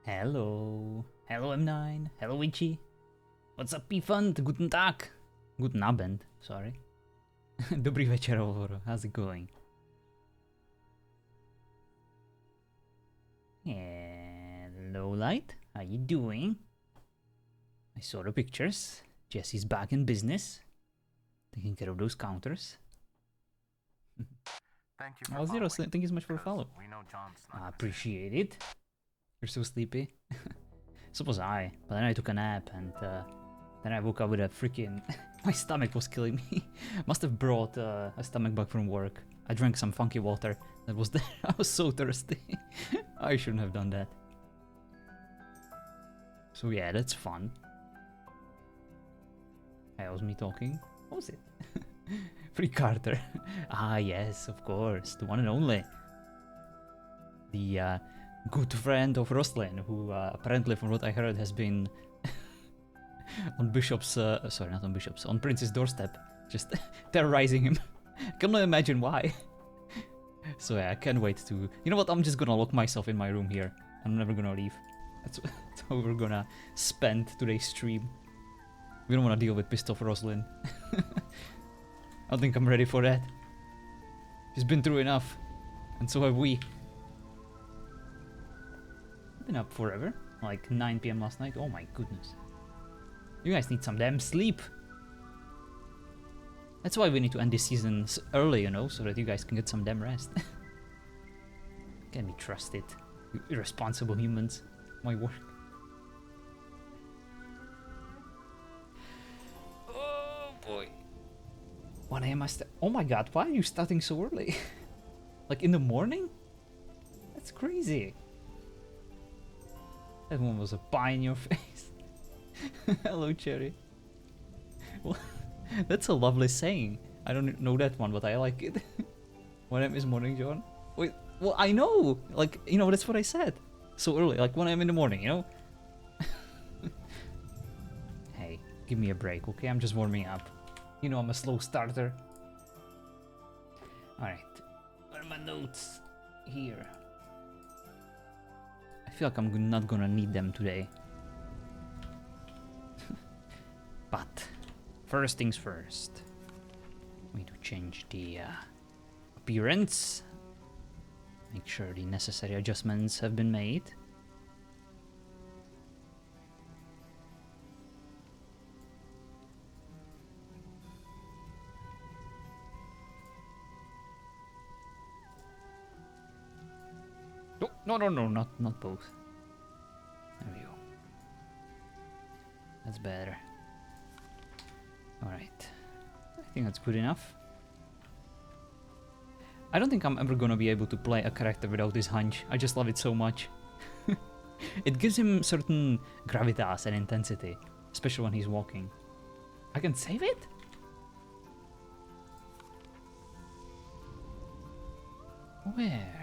Hello. Hello M9. Hello Ichi. What's up P-Fund? Guten Tag. Guten Abend, sorry. Dobrý večer, Alvaro. How's it going? Hello Light. How you doing? I saw the pictures. Jesse's back in business. Taking care of those counters. Thank you for Oh, Zero, following, thank you so much for the follow. we know John's not I gonna appreciate it. You're so sleepy. So was I. But then I took a nap and then I woke up with a freaking... My stomach was killing me. Must have brought a stomach bug from work. I drank some funky water that was there. I was so thirsty. I shouldn't have done that. So yeah, that's fun. That was me talking. What was it? Free Carter. Ah yes, of course. The one and only. The good friend of Roslyn, who apparently from what I heard has been on Bishop's, sorry, not on Bishop's, on Prince's doorstep, just terrorizing him. I cannot imagine why. So yeah, I can't wait to... You know what, I'm just gonna lock myself in my room here. I'm never gonna leave. That's how we're gonna spend today's stream. We don't want to deal with pissed off Roslyn. I don't think I'm ready for that. She's been through enough. And so have we. Been up forever. Like 9 PM last night. Oh my goodness. You guys need some damn sleep. That's why we need to end this season early, you know, so that you guys can get some damn rest. Can't be trusted. You irresponsible humans. My work. Oh boy. 1 AM oh my god, why are you starting so early? Like in the morning? That's crazy. That one was a pie in your face. Hello, Cherry. Well, that's a lovely saying. I don't know that one, but I like it. 1 AM is morning, John. Wait, well, I know. Like, you know, that's what I said. So early, like 1 AM in the morning, you know? Hey, give me a break, okay? I'm just warming up. You know I'm a slow starter. Alright. Where are my notes? Here. I feel like I'm not gonna need them today. But first things first. We need to change the appearance. Make sure the necessary adjustments have been made. No, not both. There we go. That's better. Alright. I think that's good enough. I don't think I'm ever gonna be able to play a character without this hunch. I just love it so much. It gives him certain gravitas and intensity, especially when he's walking. I can save it? Where?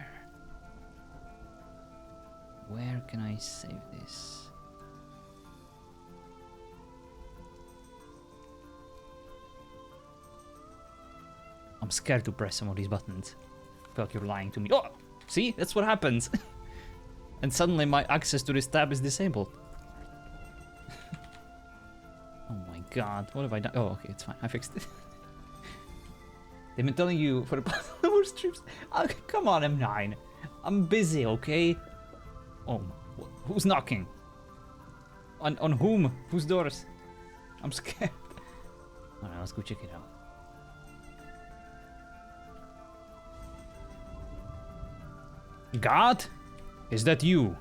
Where can I save this? I'm scared to press some of these buttons. I feel like you're lying to me. Oh! See? That's what happens. And suddenly my access to this tab is disabled. Oh my god, what have I done? Oh, okay, it's fine. I fixed it. They've been telling you for the past four streams. Oh, come on, M9. I'm busy, okay? Oh, who's knocking? On whom? Whose doors? I'm scared. Alright, let's go check it out. God? Is that you?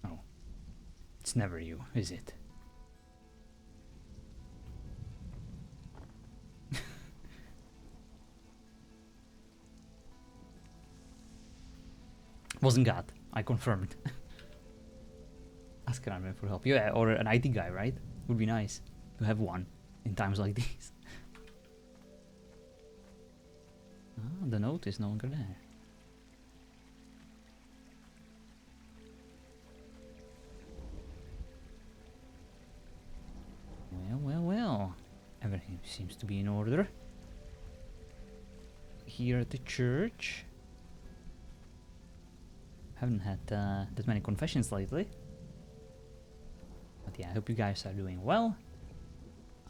Oh. It's never you, is it? Wasn't God. I confirmed. Ask Arren for help. Yeah, or an IT guy, right? Would be nice to have one in times like these. Ah, the note is no longer there. Well. Everything seems to be in order. Here at the church. haven't had that many confessions lately. But yeah, I hope you guys are doing well.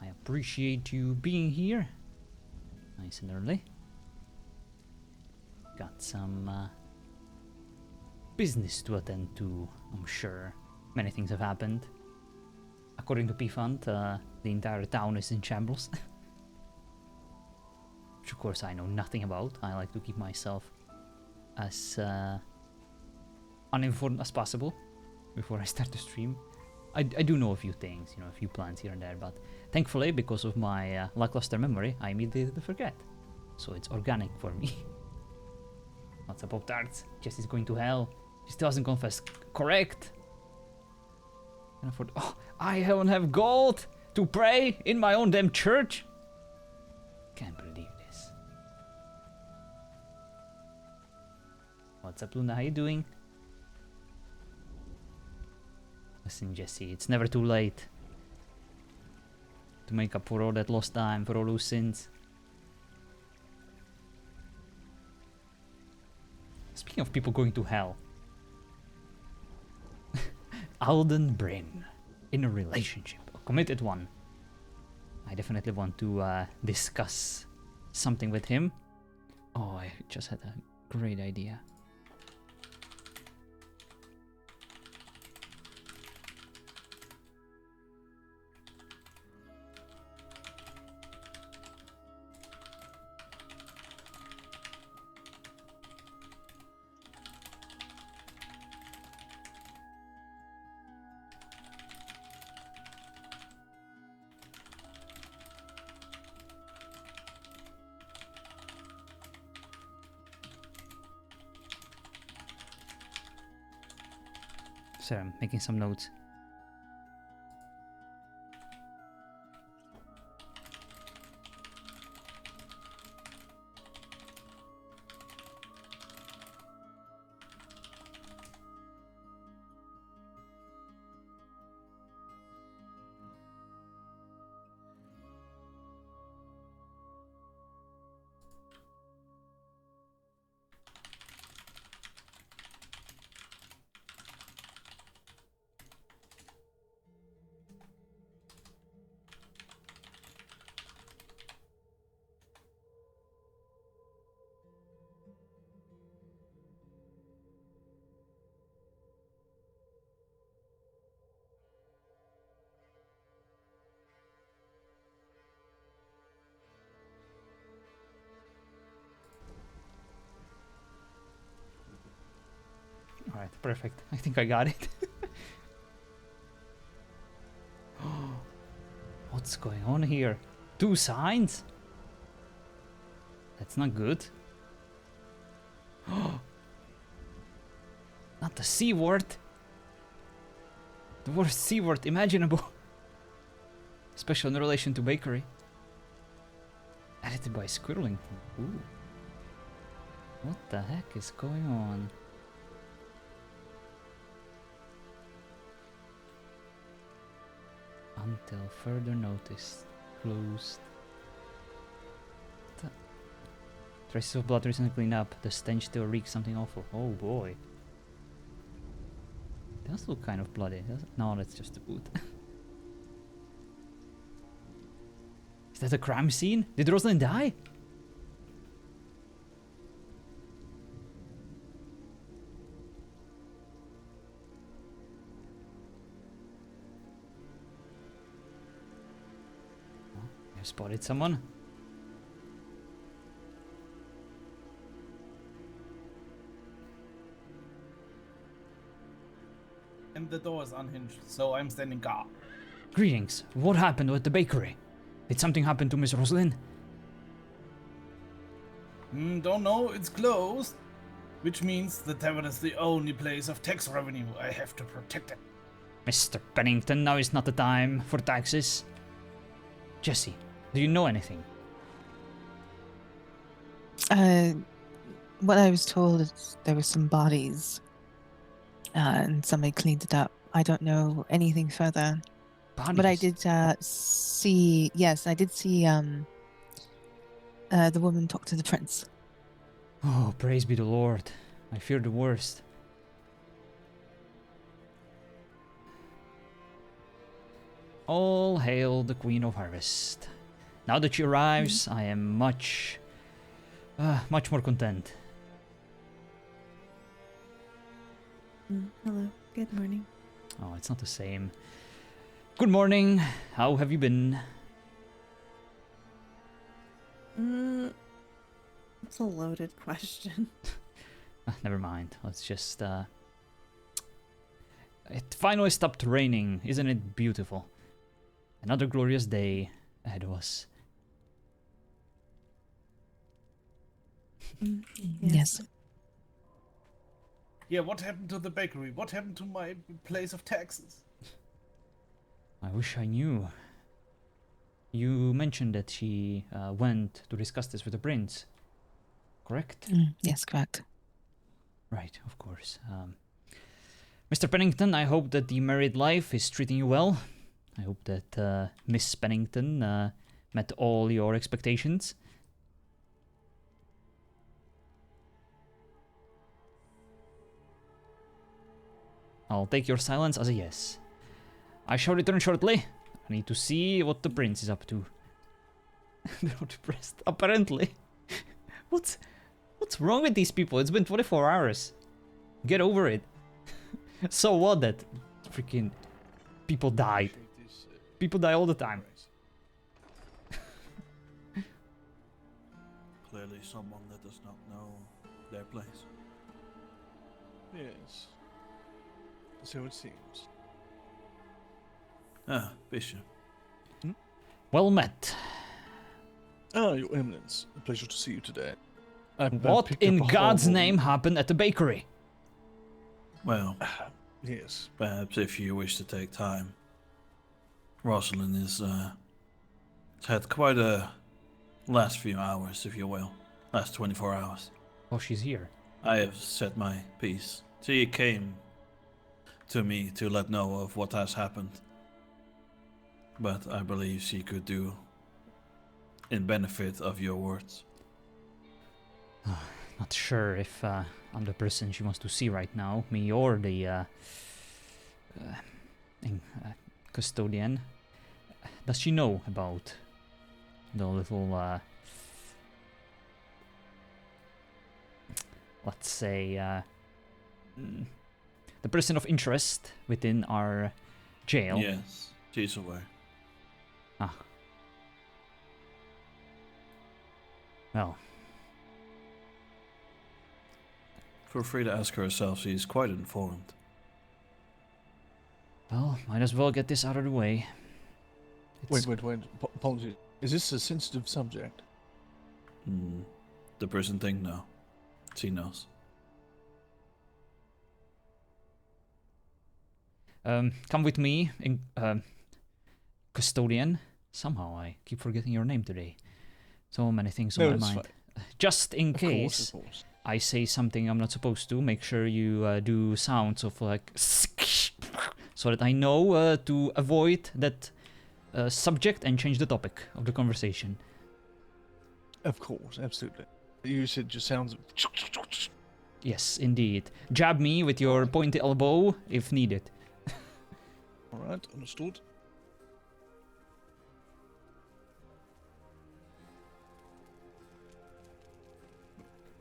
I appreciate you being here. Nice and early. Got some business to attend to, I'm sure. Many things have happened. According to P-Fund, the entire town is in shambles. Which of course I know nothing about. I like to keep myself as uninformed as possible before I start to stream. I do know a few things, you know, a few plans here and there, but thankfully, because of my lackluster memory, I immediately forget. So it's organic for me. What's up, Pop-Tarts? Jesse's going to hell. She still hasn't confessed. Correct! And I thought, oh, I don't have gold to pray in my own damn church. Can't believe this. What's up, Luna? How you doing? Listen, Jesse, it's never too late to make up for all that lost time, for all those sins. Speaking of people going to hell, Alden Bryn, in a relationship, a committed one. I definitely want to discuss something with him. Oh, I just had a great idea. Sorry, I'm making some notes. Alright, perfect. I think I got it. What's going on here? 2 signs? That's not good. Not the C word. The worst C word imaginable. Especially in relation to bakery. Edited by Squirrelington. Ooh. What the heck is going on? Until further notice. Closed. Traces of blood recently cleaned up. The stench still reeks something awful. Oh boy. It does look kind of bloody. No, that's just the wood. Is that a crime scene? Did Rosalind die? I've spotted someone. And the door is unhinged, so I'm standing guard. Greetings. What happened with the bakery? Did something happen to Miss Rosalind? Don't know, it's closed. Which means the tavern is the only place of tax revenue. I have to protect it. Mr. Pennington, now is not the time for taxes. Jesse, do you know anything? What I was told is there were some bodies, and somebody cleaned it up. I don't know anything further. Bodies? But I did see, yes, I did see the woman talk to the prince. Oh, praise be the Lord. I fear the worst. All hail the Queen of Harvest. Now that she arrives, I am much more content. Hello. Good morning. Oh, it's not the same. Good morning. How have you been? It's a loaded question. Never mind. Let's just It finally stopped raining. Isn't it beautiful? Another glorious day ahead of us. Yes. Yeah, what happened to the bakery? What happened to my place of taxes? I wish I knew. You mentioned that she went to discuss this with the prince, correct? Yes, correct. Right, of course. Mr. Pennington, I hope that the married life is treating you well. I hope that Miss Pennington met all your expectations. I'll take your silence as a yes. I shall return shortly. I need to see what the prince is up to. They're not depressed, apparently. What's wrong with these people? It's been 24 hours. Get over it. So what that freaking people died. People die all the time. Clearly someone that does not know their place. Yes. So it seems. Ah, Bishop. Well met. Ah, Your Eminence. A pleasure to see you today. What in God's name happened at the bakery? Well, Yes. perhaps if you wish to take time. Rosalind is, has had quite a last few hours, if you will. Last 24 hours. Oh, she's here. I have said my piece. She came to me to let know of what has happened. But I believe she could do in benefit of your words. Not sure if I'm the person she wants to see right now, me or the custodian. Does she know about the little, let's say, the person of interest within our jail? Yes, she's aware. Ah. Well. Feel free to ask her herself, she is quite informed. Well, might as well get this out of the way. It's- Wait. Apologies. Is this a sensitive subject? The person thing, no. She knows. Come with me, custodian. Somehow I keep forgetting your name today. So many things on my mind. Fine. Just in Of case course. I say something I'm not supposed to, make sure you do sounds of like so that I know to avoid that subject and change the topic of the conversation. Of course, absolutely. You said just sounds of... Yes, indeed. Jab me with your pointy elbow if needed. Alright, understood.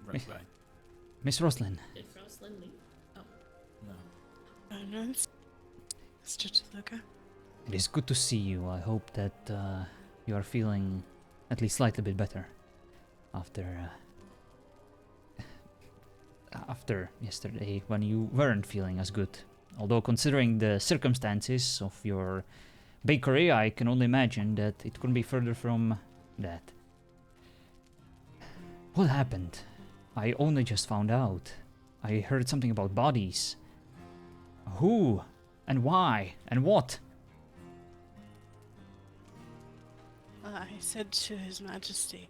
Right. Miss Roslyn. Did Rosalind leave? Oh. No. Mr. DeLuca. It is good to see you. I hope that you are feeling at least slightly bit better after yesterday when you weren't feeling as good. Although considering the circumstances of your bakery, I can only imagine that it couldn't be further from that. What happened? I only just found out. I heard something about bodies. Who? And why? And what? I said to His Majesty,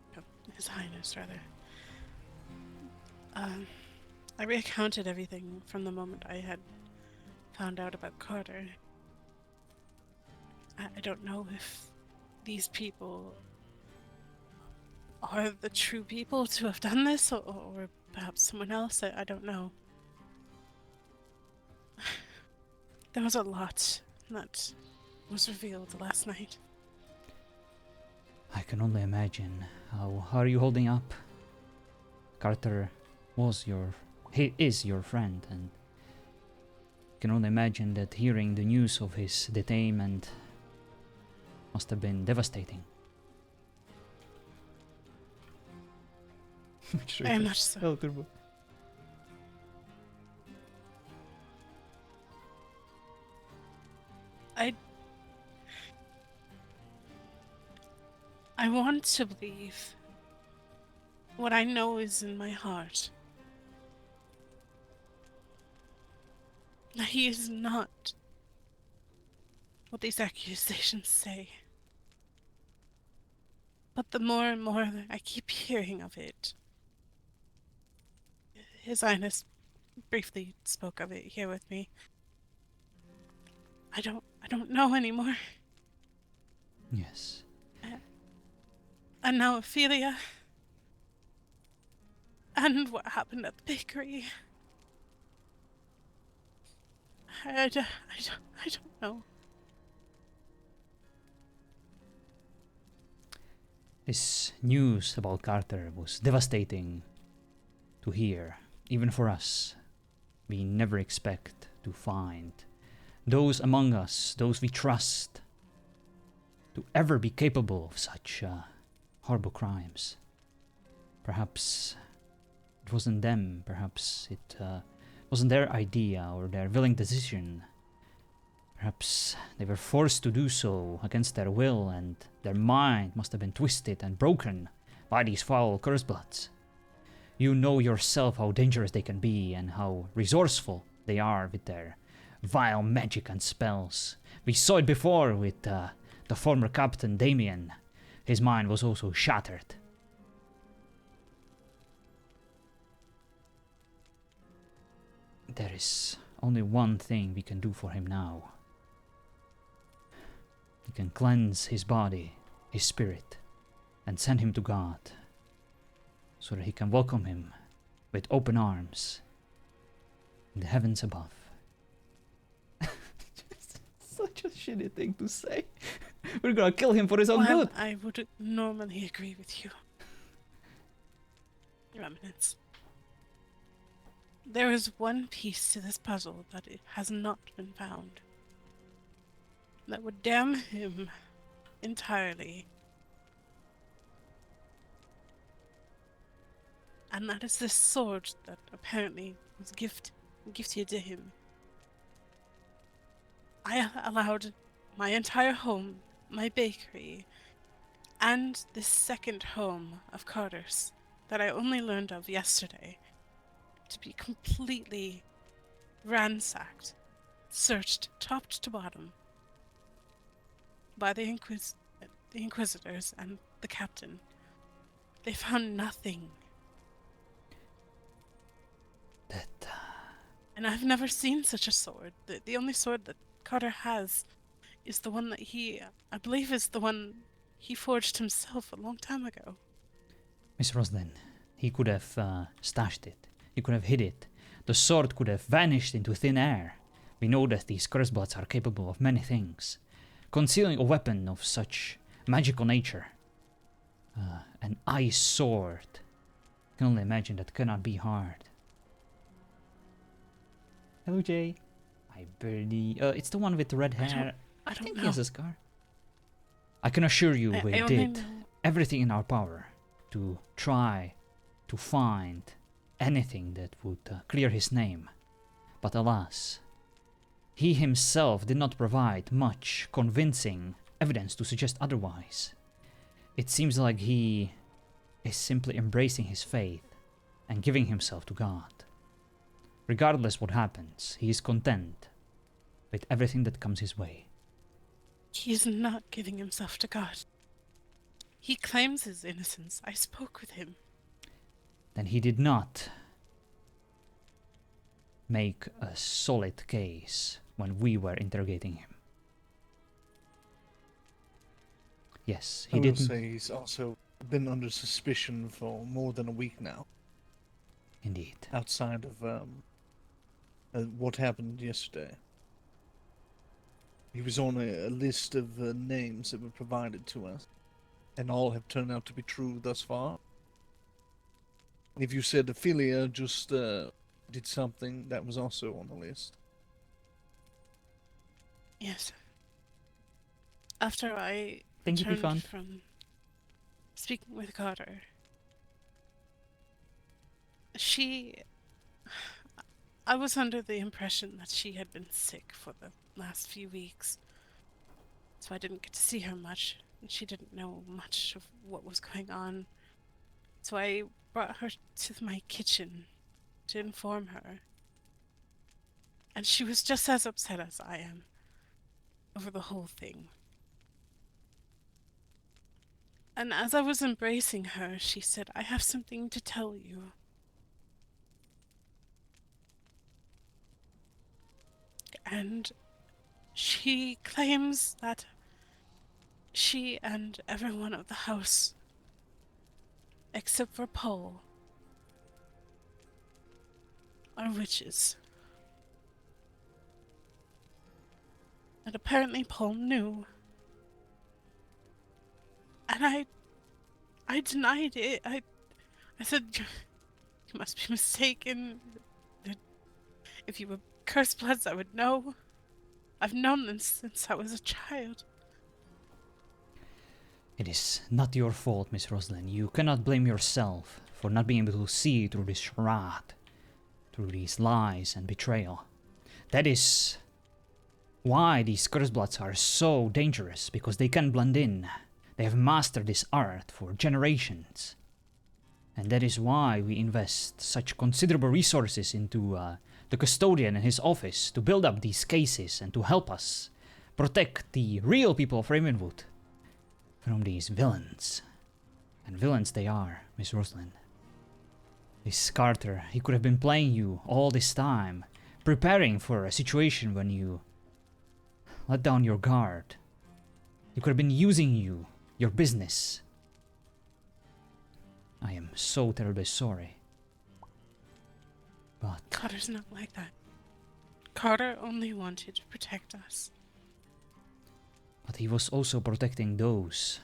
His Highness rather, I recounted everything from the moment I had found out about Carter. I don't know if these people are the true people to have done this, or perhaps someone else. I don't know. There was a lot that was revealed last night. I can only imagine. How are you holding up? Carter he is your friend, and can only imagine that hearing the news of his detainment must have been devastating. Very much so. Oh, turbo. I want to believe what I know is in my heart. That he is not what these accusations say. But the more and more that I keep hearing of it, His Highness briefly spoke of it here with me. I don't know anymore. Yes. And now Ophelia. And what happened at the bakery. I don't know. This news about Carter was devastating to hear, even for us. We never expect to find those among us, those we trust, to ever be capable of such horrible crimes. Perhaps it wasn't them, perhaps it wasn't their idea or their willing decision. Perhaps they were forced to do so against their will, and their mind must have been twisted and broken by these foul cursebloods. You know yourself how dangerous they can be and how resourceful they are with their vile magic and spells. We saw it before with the former captain Damien. His mind was also shattered. There is only one thing we can do for him now. We can cleanse his body, his spirit, and send him to God, so that he can welcome him with open arms in the heavens above. Such a shitty thing to say. We're gonna kill him for his own Well, good. I would normally agree with you, Your Eminence. There is one piece to this puzzle that it has not been found. That would damn him entirely. And that is this sword that apparently was gifted to him. I allowed my entire home, my bakery, and this second home of Carter's that I only learned of yesterday to be completely ransacked, searched top to bottom by the Inquisitors and the captain. They found nothing. And I've never seen such a sword. The only sword that Carter has is the one that I believe is the one he forged himself a long time ago. Miss Roslyn, he could have stashed it. He could have hid it. The sword could have vanished into thin air. We know that these cursebloods are capable of many things. Concealing a weapon of such magical nature. An ice sword. I can only imagine that cannot be hard. Hello, Jay. Hi, birdie. It's the one with the red hair. I don't think know. he has a scar. I can assure you we I only did know. everything in our power to try to find anything that would clear his name. But alas, he himself did not provide much convincing evidence to suggest otherwise. It seems like he is simply embracing his faith and giving himself to God. Regardless what happens, he is content with everything that comes his way. He is not giving himself to God. He claims his innocence. I spoke with him. Then he did not make a solid case when we were interrogating him. Yes, he I will didn't. say he's also been under suspicion for more than a week now, Indeed. outside of what happened yesterday. He was on a list of names that were provided to us, and all have turned out to be true thus far. If you said Ophelia just did something, that was also on the list. Yes. After I Think you be returned fun? from speaking with Carter, I was under the impression that she had been sick for the last few weeks, so I didn't get to see her much, and she didn't know much of what was going on. So I brought her to my kitchen to inform her, and she was just as upset as I am over the whole thing. And as I was embracing her, she said, "I have something to tell you." And she claims that she and everyone of the house, except for Paul, are witches. And apparently Paul knew. And I denied it. I said, "You must be mistaken. If you were cursed bloods, I would know. I've known them since I was a child." It is not your fault, Miss Roslyn. You cannot blame yourself for not being able to see through this charade, through these lies and betrayal. That is why these cursebloods are so dangerous, because they can blend in. They have mastered this art for generations. And that is why we invest such considerable resources into the custodian and his office to build up these cases and to help us protect the real people of Ravenwood from these villains. And villains they are, Miss Roslyn. This Carter, he could have been playing you all this time, preparing for a situation when you let down your guard. He could have been using you, your business. I am so terribly sorry. But Carter's not like that. Carter only wanted to protect us. But he was also protecting those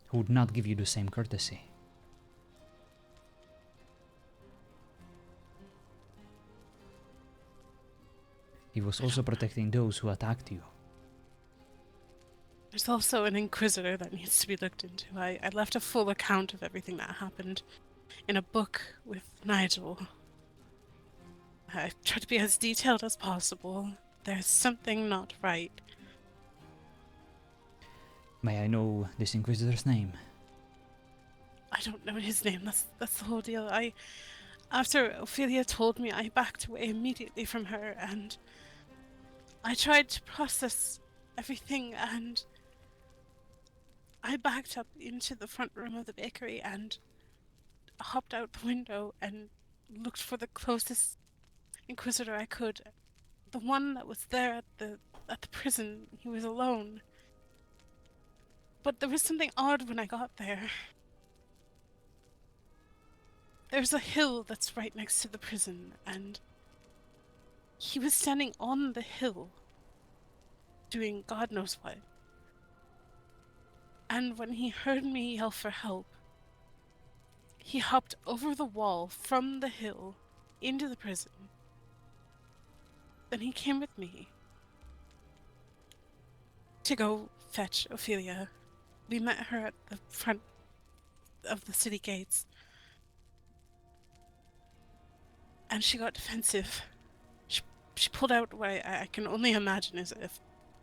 who would not give you the same courtesy. He was also protecting those who attacked you. There's also an Inquisitor that needs to be looked into. I left a full account of everything that happened in a book with Nigel. I tried to be as detailed as possible. There's something not right. May I know this Inquisitor's name? I don't know his name. That's the whole deal. After Ophelia told me, I backed away immediately from her, and I tried to process everything, and I backed up into the front room of the bakery and hopped out the window and looked for the closest Inquisitor I could. The one that was there at the prison. He was alone. But there was something odd when I got there. There's a hill that's right next to the prison, and he was standing on the hill, doing God knows what. And when he heard me yell for help, he hopped over the wall from the hill into the prison. Then he came with me to go fetch Ophelia. We met her at the front of the city gates. And she got defensive. She pulled out what I can only imagine is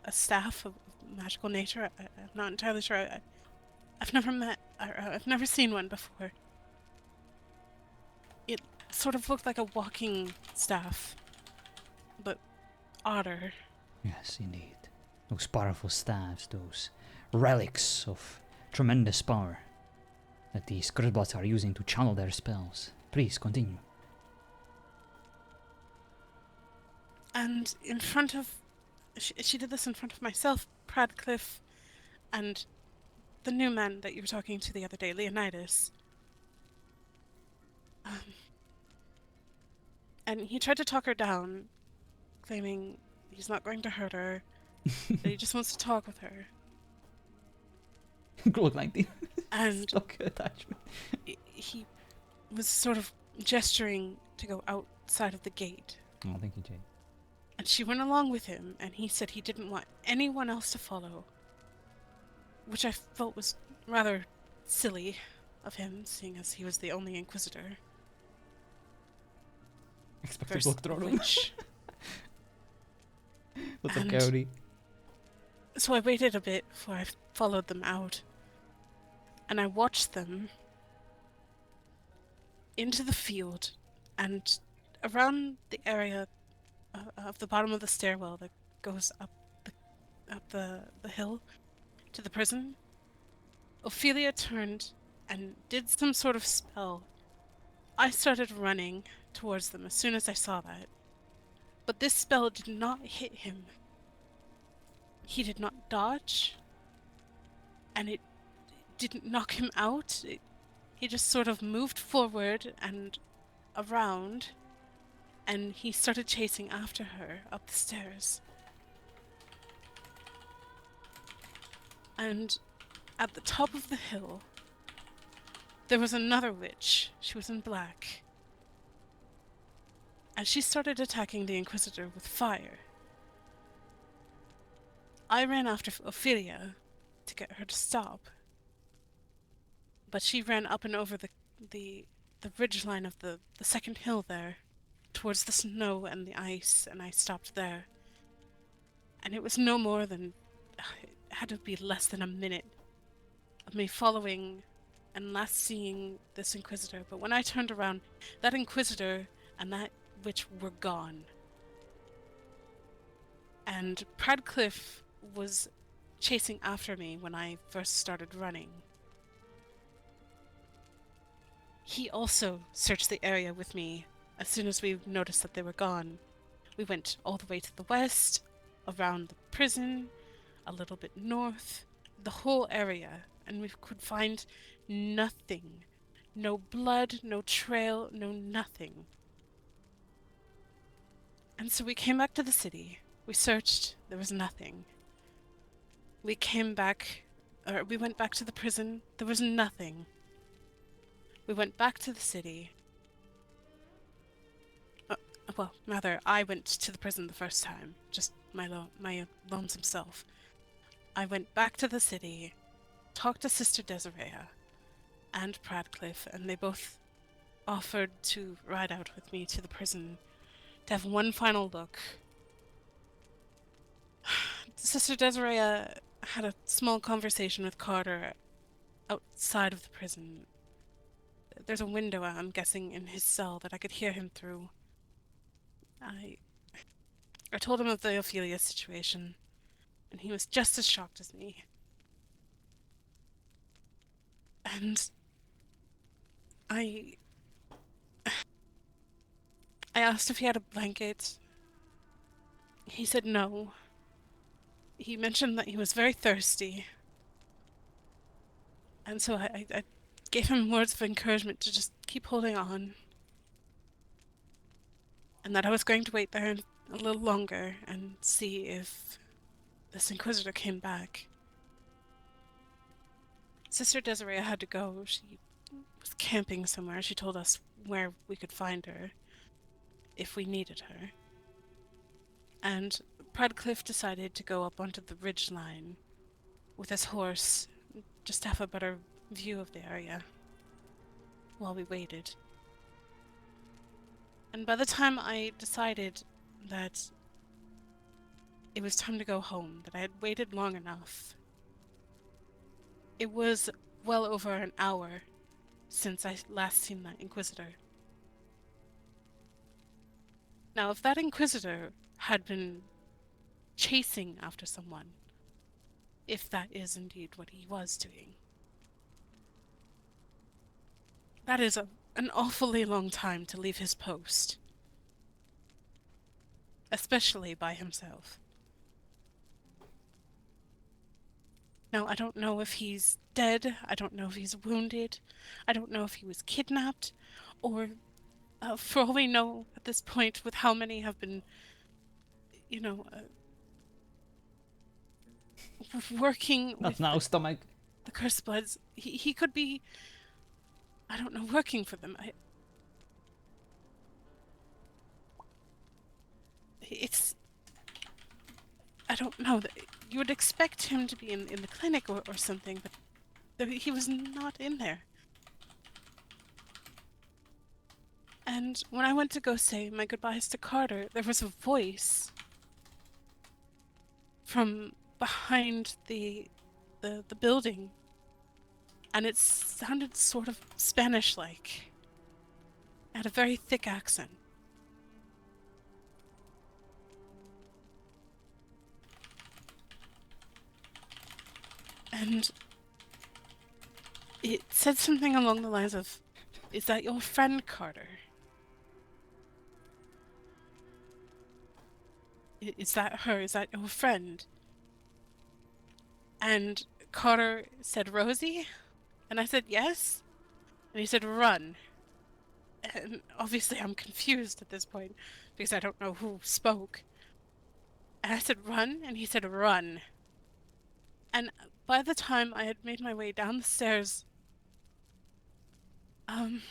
a staff of magical nature. I'm not entirely sure. I've never seen one before. It sort of looked like a walking staff, but odder. Yes, indeed. Those powerful staffs, those relics of tremendous power that these curseblots are using to channel their spells. Please, continue. And in front of... She did this in front of myself, Pradcliffe, and the new man that you were talking to the other day, Leonidas. And he tried to talk her down, claiming he's not going to hurt her. that he just wants to talk with her. Glock 19. And Stock attachment. he was sort of gesturing to go outside of the gate. Oh, thank you, Jay. And she went along with him, and he said he didn't want anyone else to follow. Which I felt was rather silly of him, seeing as he was the only Inquisitor. Expected Versus block thrown on. witch. What's up, And- Coyote? So I waited a bit before I followed them out. And I watched them into the field and around the area of the bottom of the stairwell that goes up the hill to the prison. Ophelia turned and did some sort of spell. I started running towards them as soon as I saw that. But this spell did not hit him. He did not dodge, and it didn't knock him out. He just sort of moved forward and around, and he started chasing after her up the stairs. And at the top of the hill, there was another witch. She was in black. And she started attacking the Inquisitor with fire. I ran after Ophelia to get her to stop. But she ran up and over the ridgeline of the second hill there, towards the snow and the ice, and I stopped there. And it was no more than... it had to be less than a minute of me following and last seeing this Inquisitor. But when I turned around, that Inquisitor and that witch were gone. And Pradcliffe was chasing after me when I first started running. He also searched the area with me as soon as we noticed that they were gone. We went all the way to the west, around the prison, a little bit north, the whole area, and we could find nothing. No blood, no trail, no nothing. And so we came back to the city. We searched, there was nothing. We went back to the prison, there was nothing. We went back to the city. Well, rather, I went to the prison the first time, just my lonesome self. I went back to the city, talked to Sister Desiree and Pradcliffe, and they both offered to ride out with me to the prison to have one final look. Sister Desiree had a small conversation with Carter outside of the prison. There's a window, I'm guessing, in his cell that I could hear him through. I told him of the Ophelia situation, and he was just as shocked as me. And I asked if he had a blanket. He said no. He mentioned that he was very thirsty. And so I gave him words of encouragement to just keep holding on. And that I was going to wait there a little longer and see if this Inquisitor came back. Sister Desiree had to go. She was camping somewhere. She told us where we could find her if we needed her. And Pradcliffe decided to go up onto the ridgeline with his horse, just to have a better view of the area while we waited. And by the time I decided that it was time to go home, that I had waited long enough, it was well over an hour since I last seen that Inquisitor. Now, if that Inquisitor had been chasing after someone, if that is indeed what he was doing, that is an awfully long time to leave his post. Especially by himself. Now, I don't know if he's dead, I don't know if he's wounded, I don't know if he was kidnapped, or, for all we know at this point, with how many have been, working Not with now, stomach. the Cursed Bloods. He could be, I don't know, working for them. I don't know. You would expect him to be in the clinic or something, but he was not in there. And when I went to go say my goodbyes to Carter, there was a voice from behind the building, and it sounded sort of Spanish-like. It had a very thick accent. And it said something along the lines of, "Is that your friend, Carter? Is that her? Is that your friend?" And Carter said, "Rosie?" And I said, "Yes." And he said, "Run." And obviously I'm confused at this point because I don't know who spoke. And I said, "Run?" And he said, "Run." And by the time I had made my way down the stairs, I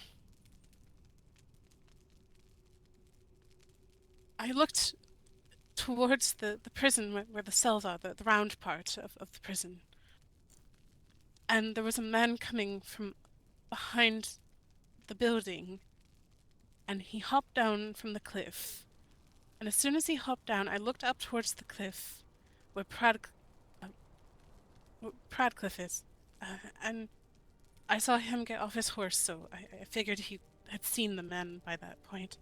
looked towards the prison where the cells are, the round part of the prison. And there was a man coming from behind the building, and he hopped down from the cliff. And as soon as he hopped down, I looked up towards the cliff where Pradcliffe is, and I saw him get off his horse, so I figured he had seen the man by that point.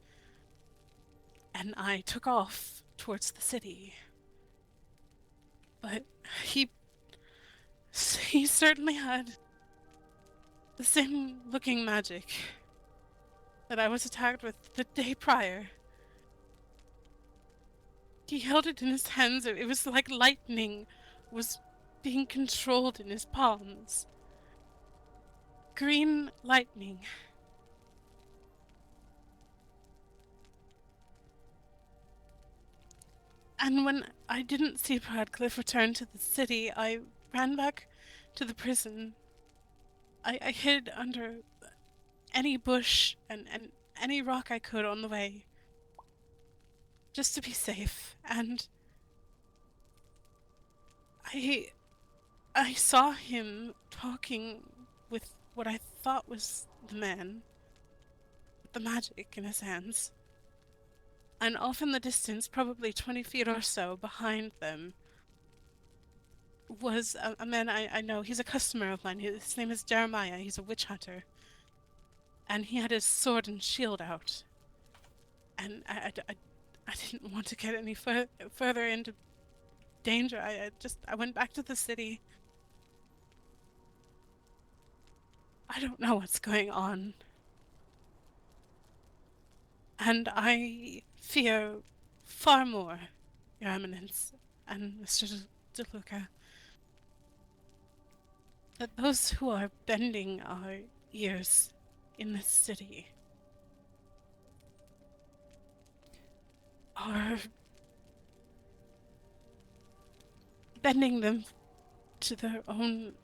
And I took off towards the city. But he certainly had the same looking magic that I was attacked with the day prior. He held it in his hands. It was like lightning was being controlled in his palms. Green lightning. And when I didn't see Pradcliffe return to the city, I ran back to the prison. I hid under any bush and any rock I could on the way, just to be safe. And I saw him talking with what I thought was the man, with the magic in his hands. And off in the distance, probably 20 feet or so behind them, was a man I know. He's a customer of mine. His name is Jeremiah. He's a witch hunter. And he had his sword and shield out. And I didn't want to get any further into danger. I went back to the city. I don't know what's going on. And I fear far more, Your Eminence and Mr. DeLuca, that those who are bending our ears in this city are bending them to their own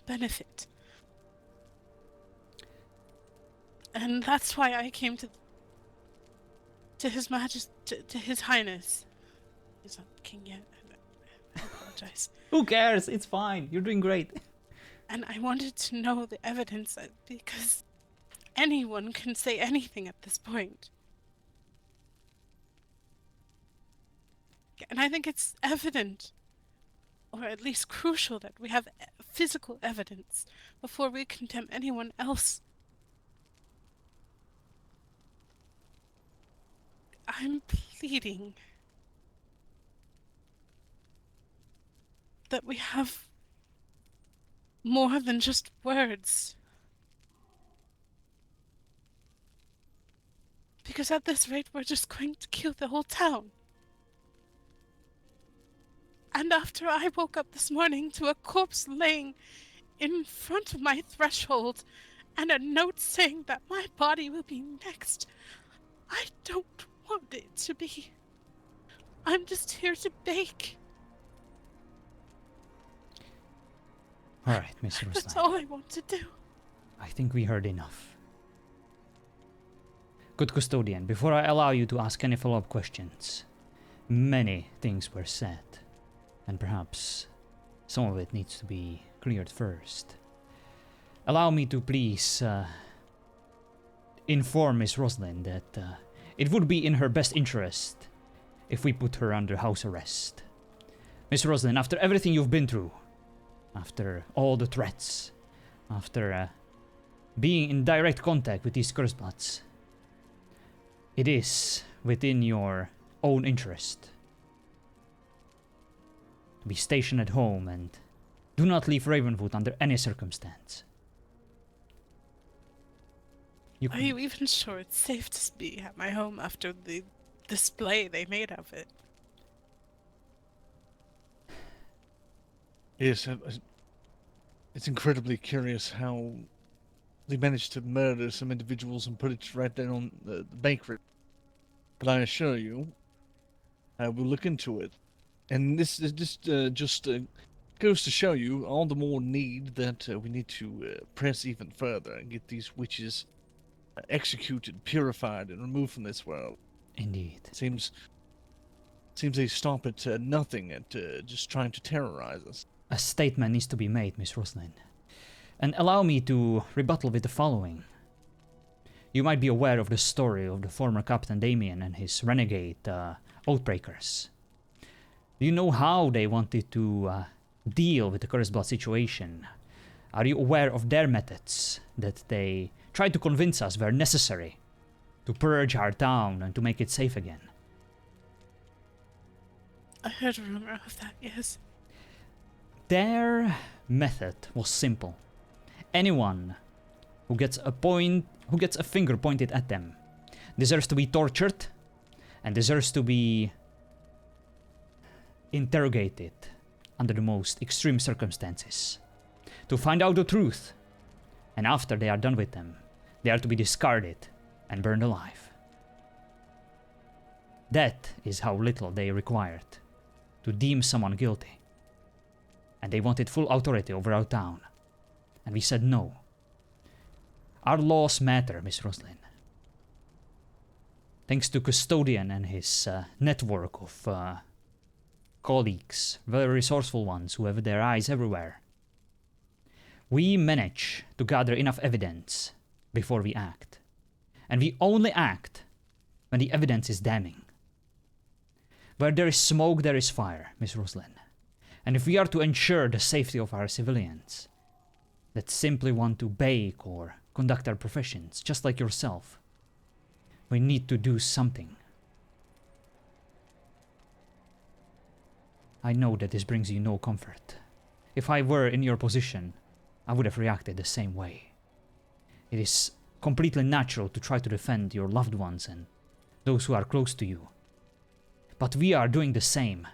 benefit. And that's why I came to His Majesty, to His Highness. He's not king yet. I apologize. Who cares? It's fine. You're doing great. And I wanted to know the evidence because anyone can say anything at this point. And I think it's evident, or at least crucial, that we have physical evidence before we condemn anyone else. I'm pleading that we have more than just words. Because at this rate, we're just going to kill the whole town. And after I woke up this morning to a corpse laying in front of my threshold and a note saying that my body will be next, I don't want it to be. I'm just here to bake. Alright, Miss That's Ruslan. all I want to do. I think we heard enough. Good custodian, before I allow you to ask any follow-up questions, many things were said, and perhaps some of it needs to be cleared first. Allow me to please inform Miss Roslyn that it would be in her best interest if we put her under house arrest. Miss Roslyn, after everything you've been through, after all the threats, after being in direct contact with these Curseblots, it is within your own interest to be stationed at home and do not leave Ravenwood under any circumstance. Are you even sure it's safe to be at my home after the display they made of it? Yes, it's incredibly curious how they managed to murder some individuals and put it right there on the bakery. But I assure you, I will look into it. And this just goes to show you all the more need that we need to press even further and get these witches executed, purified, and removed from this world. Indeed. Seems they stop at nothing, at just trying to terrorize us. A statement needs to be made, Miss Roslyn. And allow me to rebuttal with the following. You might be aware of the story of the former Captain Damien and his renegade Oathbreakers. Do you know how they wanted to deal with the Curseblood situation? Are you aware of their methods that they tried to convince us were necessary to purge our town and to make it safe again? I heard a rumor of that, yes. Their method was simple. Anyone who gets a finger pointed at them deserves to be tortured and deserves to be interrogated under the most extreme circumstances to find out the truth. And after they are done with them, they are to be discarded and burned alive. That is how little they required to deem someone guilty. And they wanted full authority over our town. And we said no. Our laws matter, Miss Roslyn. Thanks to Custodian and his network of colleagues, very resourceful ones who have their eyes everywhere, we manage to gather enough evidence before we act. And we only act when the evidence is damning. Where there is smoke, there is fire, Miss Roslyn. And if we are to ensure the safety of our civilians that simply want to bake or conduct their professions, just like yourself, we need to do something. I know that this brings you no comfort. If I were in your position, I would have reacted the same way. It is completely natural to try to defend your loved ones and those who are close to you. But we are doing the same.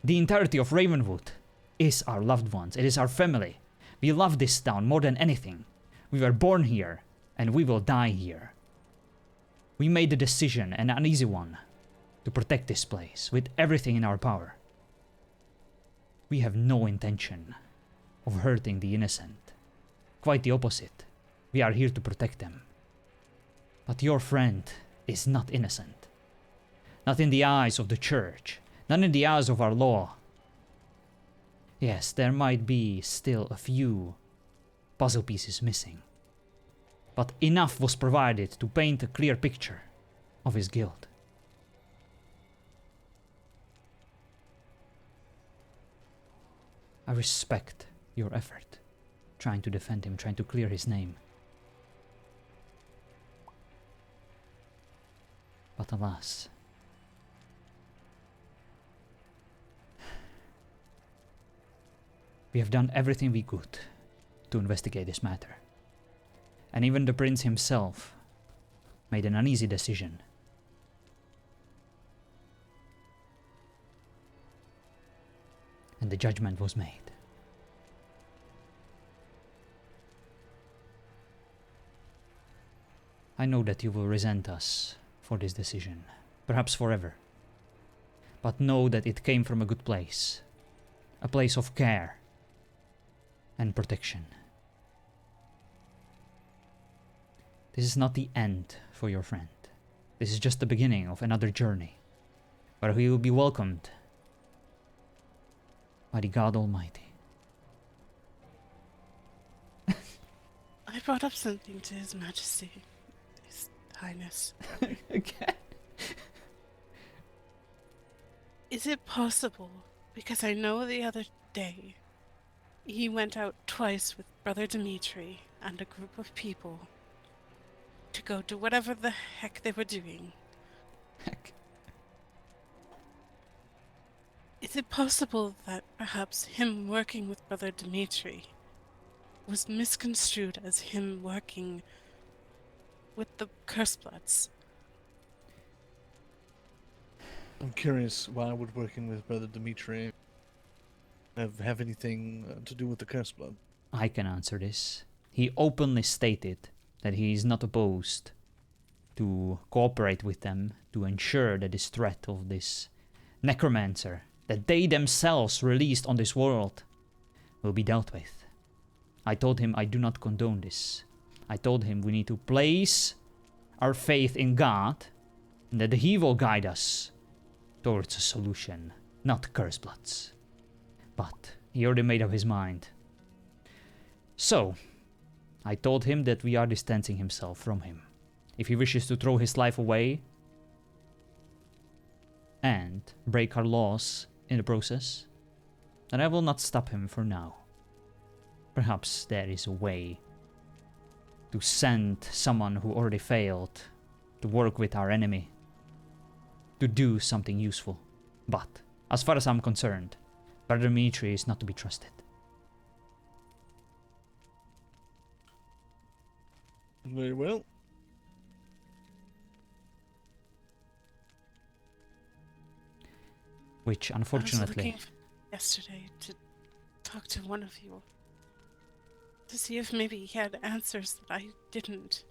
The entirety of Ravenwood is our loved ones. It is our family. We love this town more than anything. We were born here, and we will die here. We made the decision, and an easy one, to protect this place with everything in our power. We have no intention of hurting the innocent. Quite the opposite. We are here to protect them. But your friend is not innocent. Not in the eyes of the church. Not in the eyes of our law. Yes, there might be still a few puzzle pieces missing. But enough was provided to paint a clear picture of his guilt. I respect your effort, trying to defend him, trying to clear his name. But alas, we have done everything we could to investigate this matter. And even the prince himself made an uneasy decision. And the judgment was made. I know that you will resent us for this decision, perhaps forever. But know that it came from a good place. A place of care. and protection. This is not the end for your friend. This is just the beginning of another journey, where he will be welcomed by the God Almighty. I brought up something to His Majesty, His Highness. Again. Is it possible, because I know the other day he went out twice with Brother Dimitri and a group of people to go do whatever the heck they were doing. Heck. Is it possible that perhaps him working with Brother Dimitri was misconstrued as him working with the Cursebloods? I'm curious, why would working with Brother Dimitri have anything to do with the Curseblood? I can answer this. He openly stated that he is not opposed to cooperate with them to ensure that this threat of this necromancer that they themselves released on this world will be dealt with. I told him I do not condone this. I told him we need to place our faith in God and that He will guide us towards a solution, not Cursebloods. But he already made up his mind. So, I told him that we are distancing himself from him. If he wishes to throw his life away and break our laws in the process, then I will not stop him for now. Perhaps there is a way to send someone who already failed to work with our enemy to do something useful. But, as far as I'm concerned, Brother Dimitri is not to be trusted. Very well. Which, I was unfortunately, looking yesterday to talk to one of you to see if maybe he had answers that I didn't.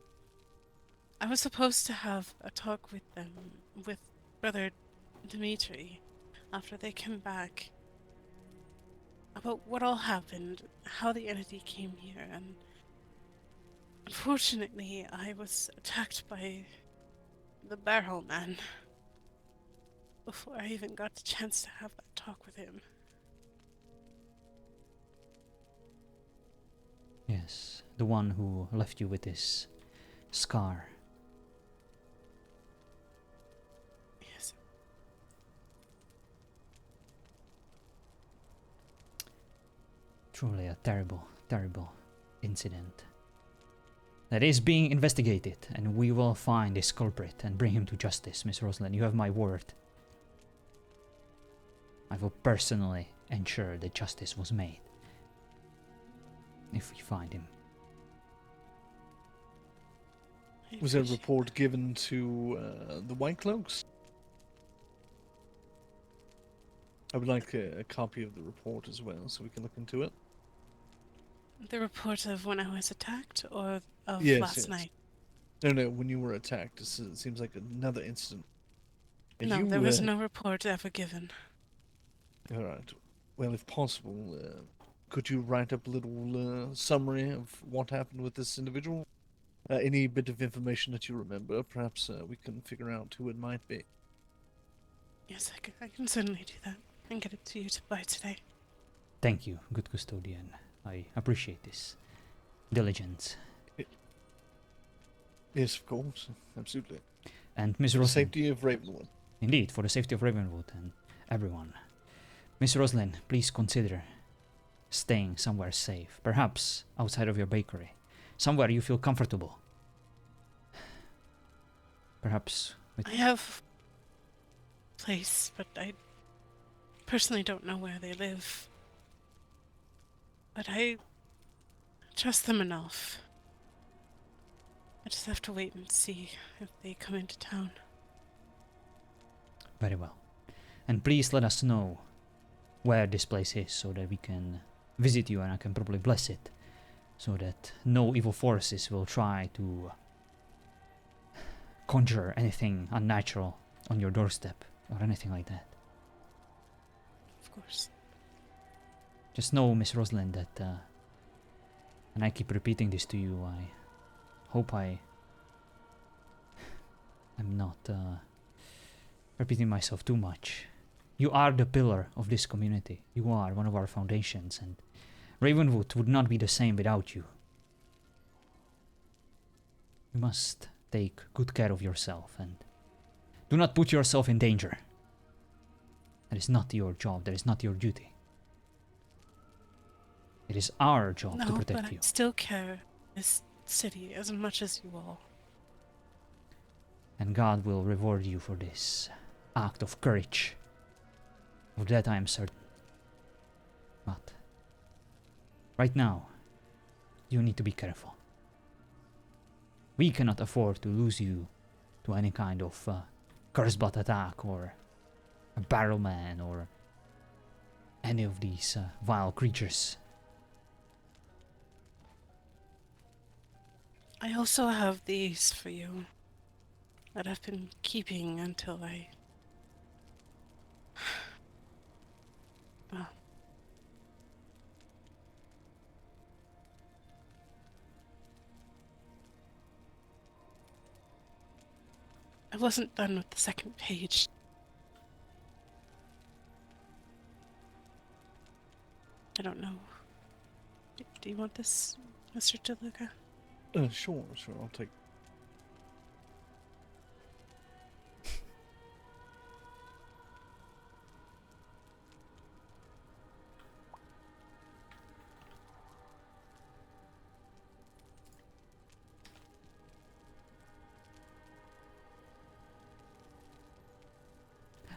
I was supposed to have a talk with them, with Brother Dimitri, after they came back, about what all happened, how the entity came here, and unfortunately I was attacked by the barrel man before I even got the chance to have that talk with him. yes, the one who left you with this scar. Yes. Truly a terrible, terrible incident that is being investigated, and we will find this culprit and bring him to justice, Miss Rosalind. You have my word. I will personally ensure that justice was made if we find him. I Was there a appreciate report given to the White Cloaks? I would like a copy of the report as well, so we can look into it. the report of when I was attacked, or of Yes, last yes. night? No, when you were attacked, it seems like another incident. And No, you, there was no report ever given. All right. Well, if possible, could you write up a little summary of what happened with this individual? Any bit of information that you remember, perhaps we can figure out who it might be. Yes, I can certainly do that and get it to you by today. Thank you, good custodian. I appreciate this diligence. Yes, of course, absolutely. And Miss For the Rosalind, safety of Ravenwood. indeed, for the safety of Ravenwood and everyone. Miss Rosalind, please consider staying somewhere safe, perhaps outside of your bakery, somewhere you feel comfortable. Perhaps with... I have a place, but I personally don't know where they live. But I trust them enough. I just have to wait and see if they come into town. Very well. And please let us know where this place is so that we can visit you and I can probably bless it, so that no evil forces will try to conjure anything unnatural on your doorstep or anything like that. Of course. Just know, Miss Rosalind, that And I keep repeating this to you. I hope I am not repeating myself too much. You are the pillar of this community. You are one of our foundations, and Ravenwood would not be the same without you. You must take good care of yourself and do not put yourself in danger. That is not your job. That is not your duty. It is our job to No, protect but you. I still care this city as much as you all. And God will reward you for this act of courage. Of that I am certain. But right now, you need to be careful. We cannot afford to lose you to any kind of curse-blood attack or a barrelman or any of these vile creatures. I also have these for you that I've been keeping until I... Well... I wasn't done with the second page. I don't know. Do you want this, Mr. DeLuca? Sure, I'll take.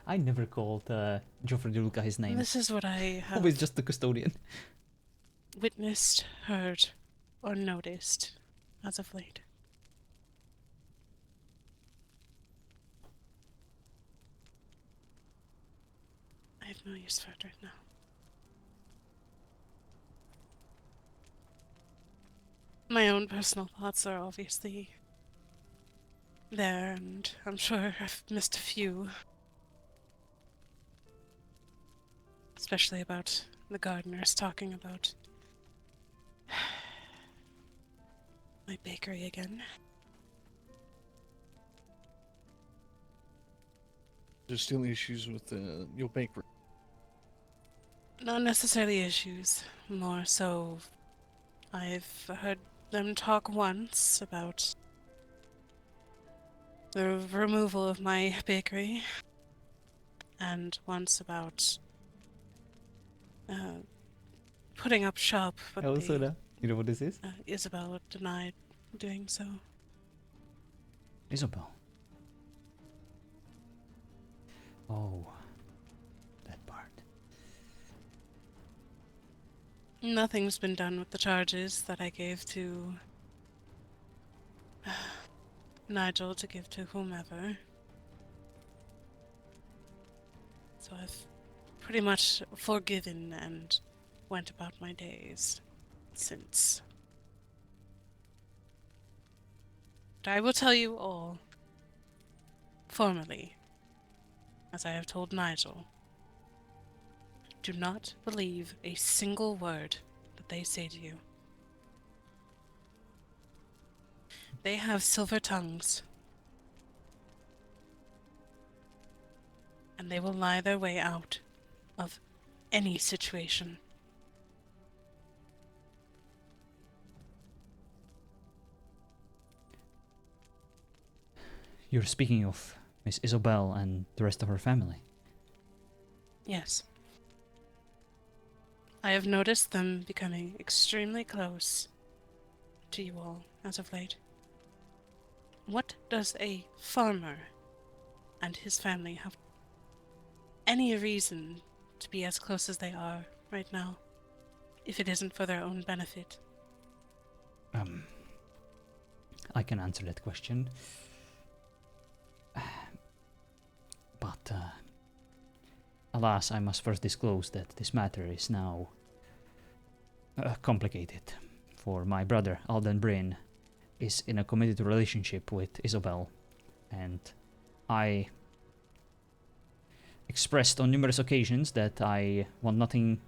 I never called Joffrey de Luca his name. This is what I have Always just the custodian. witnessed, heard, or noticed as of late. I have no use for it right now. My own personal thoughts are obviously there, and I'm sure I've missed a few. Especially about the gardeners talking about my bakery again. There's still issues with your bakery. Not necessarily issues, more so I've heard them talk once about the removal of my bakery, and once about putting up shop, but you know what this is? Isabel denied doing so. Isabel. Oh, that part. Nothing's been done with the charges that I gave to Nigel to give to whomever. So I've pretty much forgiven and went about my days since. But I will tell you all, formally, as I have told Nigel, do not believe a single word that they say to you. They have silver tongues, and they will lie their way out of any situation. You're speaking of Miss Isabel and the rest of her family. Yes. I have noticed them becoming extremely close to you all as of late. What does a farmer and his family have any reason to be as close as they are right now, if it isn't for their own benefit? I can answer that question. But, alas, I must first disclose that this matter is now complicated. For my brother, Alden Bryn, is in a committed relationship with Isabel, and I expressed on numerous occasions that I want nothing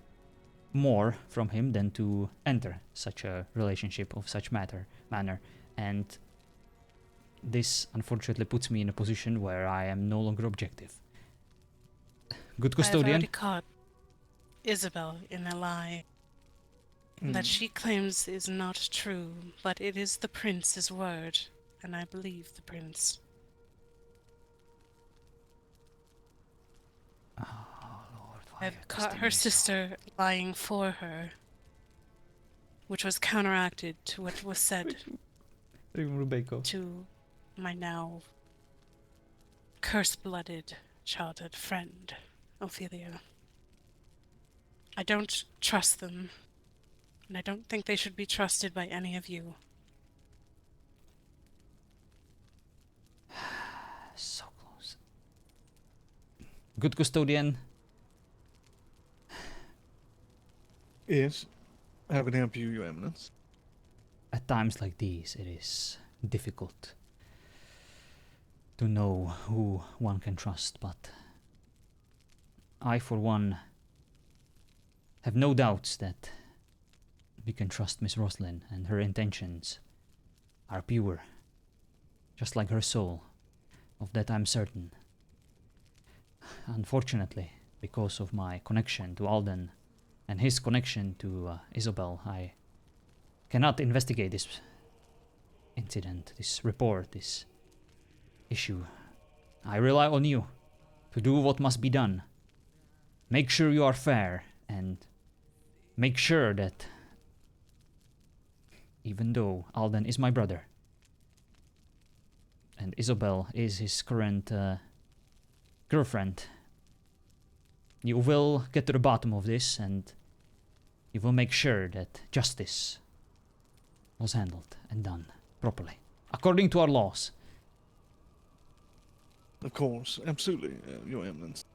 more from him than to enter such a relationship of such manner. And this unfortunately puts me in a position where I am no longer objective. Good I've custodian. already caught Isabel in a lie that she claims is not true, but it is the prince's word, and I believe the prince. Oh, Lord, why are you I've caught testing her me so? sister lying for her, which was counteracted to what was said Rebecca. to my now curse-blooded childhood friend, Ophelia. I don't trust them, and I don't think they should be trusted by any of you. So close. Good custodian. Yes. How can I help you, Your Eminence? At times like these, it is difficult to know who one can trust, but I, for one, have no doubts that we can trust Miss Roslyn, and her intentions are pure, just like her soul. Of that I'm certain. Unfortunately, because of my connection to Alden and his connection to Isabel, I cannot investigate this incident, this report, this issue. I rely on you to do what must be done. Make sure you are fair, and make sure that even though Alden is my brother, and Isabel is his current girlfriend, you will get to the bottom of this, and you will make sure that justice was handled and done properly, according to our laws. Of course, absolutely, Your Eminence.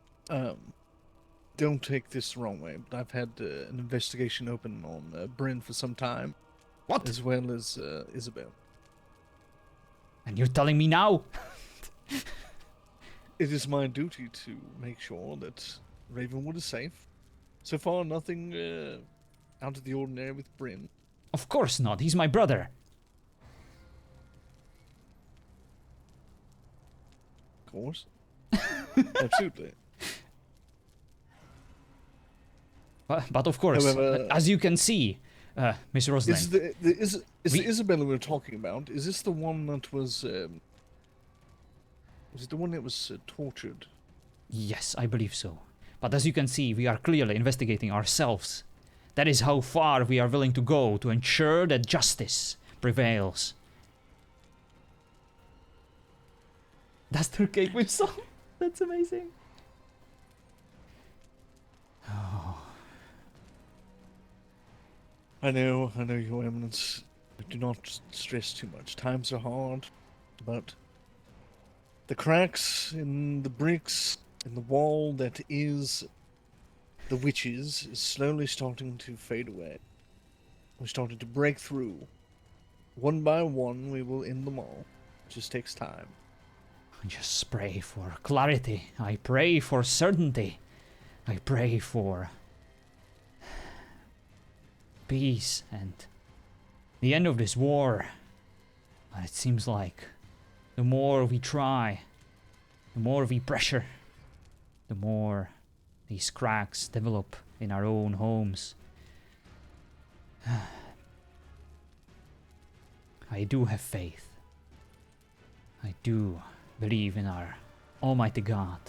Don't take this the wrong way, but I've had an investigation open on Bryn for some time. What? As well as Isabel. And you're telling me now? It is my duty to make sure that Ravenwood is safe. So far, nothing out of the ordinary with Bryn. Of course not. He's my brother. Of course. Absolutely. But of course, However, as you can see, Miss Roslyn. Is the Isabella we're talking about? Is this the one that was it the one that was tortured? Yes, I believe so. But as you can see, we are clearly investigating ourselves. That is how far we are willing to go to ensure that justice prevails. That's their cake with salt. That's amazing. Oh. I know, Your Eminence. But do not stress too much. Times are hard, but the cracks in the bricks in the wall that is the witches is slowly starting to fade away. We're starting to break through. One by one, we will end them all. It just takes time. I just pray for clarity. I pray for certainty. I pray for peace and the end of this war. It seems like the more we try, the more we pressure, the more these cracks develop in our own homes. I do have faith. I do believe in our Almighty God.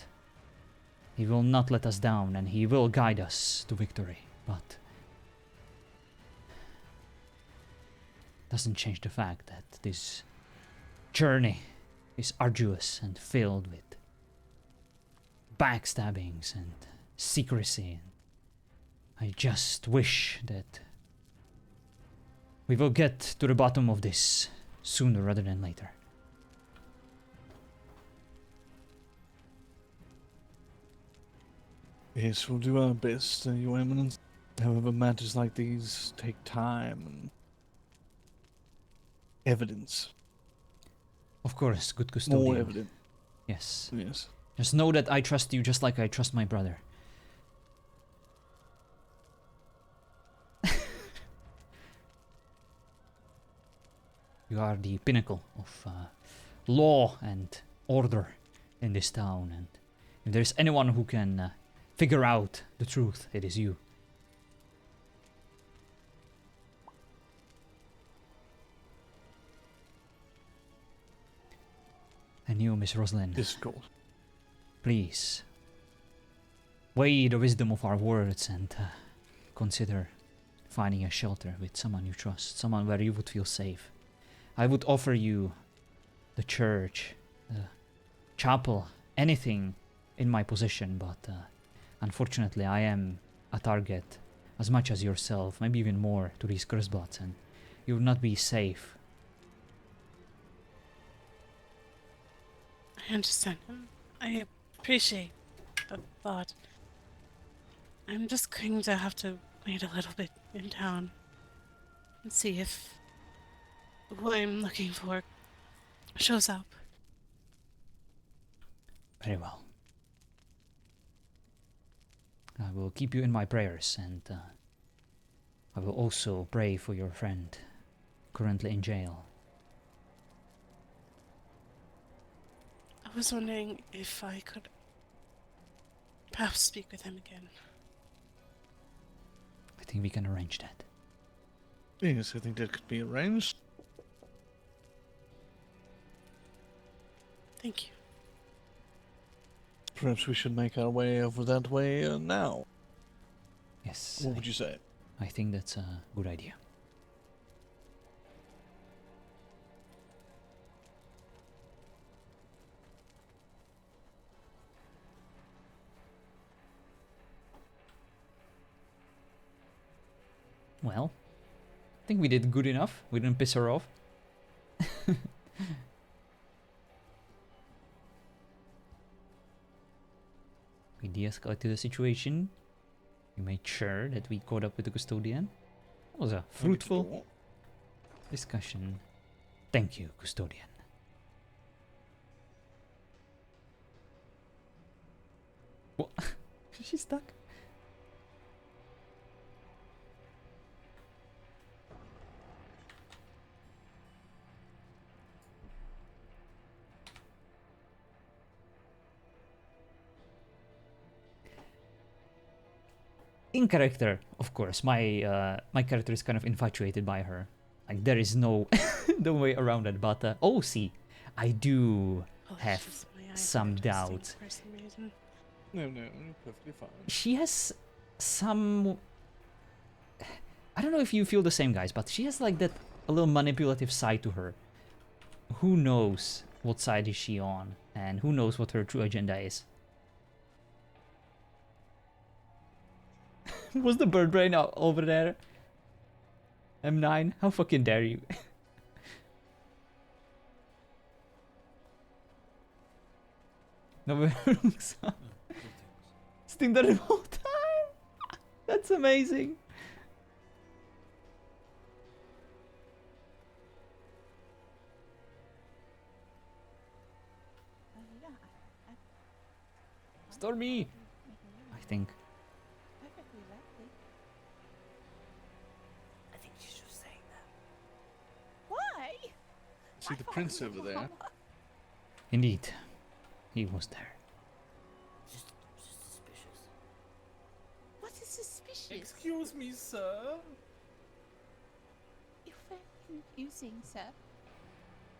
He will not let us down, and He will guide us to victory, but doesn't change the fact that this journey is arduous and filled with backstabbings and secrecy. I just wish that we will get to the bottom of this sooner rather than later. Yes, we'll do our best, Your Eminence. However, matters like these take time and evidence. Of course, good custodian. More evidence. Yes. Yes. Just know that I trust you just like I trust my brother. You are the pinnacle of law and order in this town, and if there's anyone who can figure out the truth, it is you. And you, Miss Roslyn, Discord. please weigh the wisdom of our words and consider finding a shelter with someone you trust, someone where you would feel safe. I would offer you the church, the chapel, anything in my possession, but unfortunately I am a target as much as yourself, maybe even more, to these curseblots, and you would not be safe. I understand. I appreciate the thought. I'm just going to have to wait a little bit in town and see if who I'm looking for shows up. Very well. I will keep you in my prayers, and I will also pray for your friend, currently in jail. I was wondering if I could perhaps speak with him again. I think we can arrange that. Yes, I think that could be arranged. Thank you. Perhaps we should make our way over that way now. Yes, What would you say? I think that's a good idea. Well, I think we did good enough. We didn't piss her off. We de-escalated the situation. We made sure that we caught up with the custodian. That was a fruitful discussion. Thank you, custodian. What? She's stuck. In character, of course, my my character is kind of infatuated by her. Like there is no no way around it. But oh, see, I do have Apologies, my eyes some are twisting doubt. for some reason. No, you're perfectly fine. She has some. I don't know if you feel the same, guys, but she has like that a little manipulative side to her. Who knows what side is she on, and who knows what her true agenda is? Was the bird brain out over there? M9, how fucking dare you? No, Steam the whole time. That's amazing. Stormy, I think. I think she's just saying that. Why? See the prince over there? Indeed, he was there. Just suspicious. What is suspicious? Excuse me, sir. You're very confusing, sir.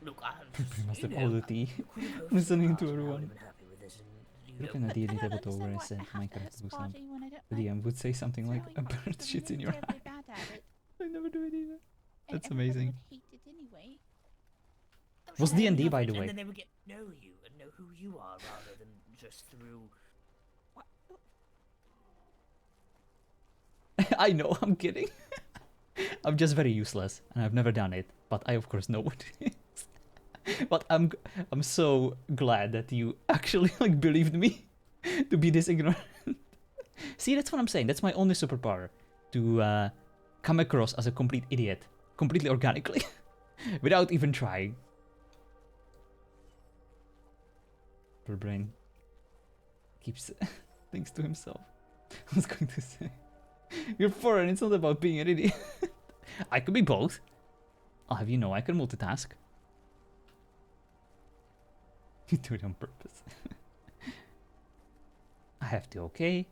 Look, I'm We must you have know, all the tea. you could have hosted Listening a to party and I everyone. would've been happy with this, and you Looking know, at the I edit don't tablet over understand and what said my happened character at was this not. party when I don't The DM would say something like, throwing a bird parties shits in I'm your terribly eye. bad at it. I never do it either. And That's everybody amazing. would hate it anyway. Was fair D&D, enough, by the way. And then they would get to know you and know who you are rather than just through. I know, I'm kidding. I'm just very useless, and I've never done it, but I of course know what it is. But I'm so glad that you actually like believed me to be this ignorant. See, that's what I'm saying. That's my only superpower, to come across as a complete idiot, completely organically, without even trying. Poor brain keeps things to himself. I was going to say. You're foreign, it's not about being an idiot. I could be both. I'll have you know I can multitask. You do it on purpose. I have to, okay?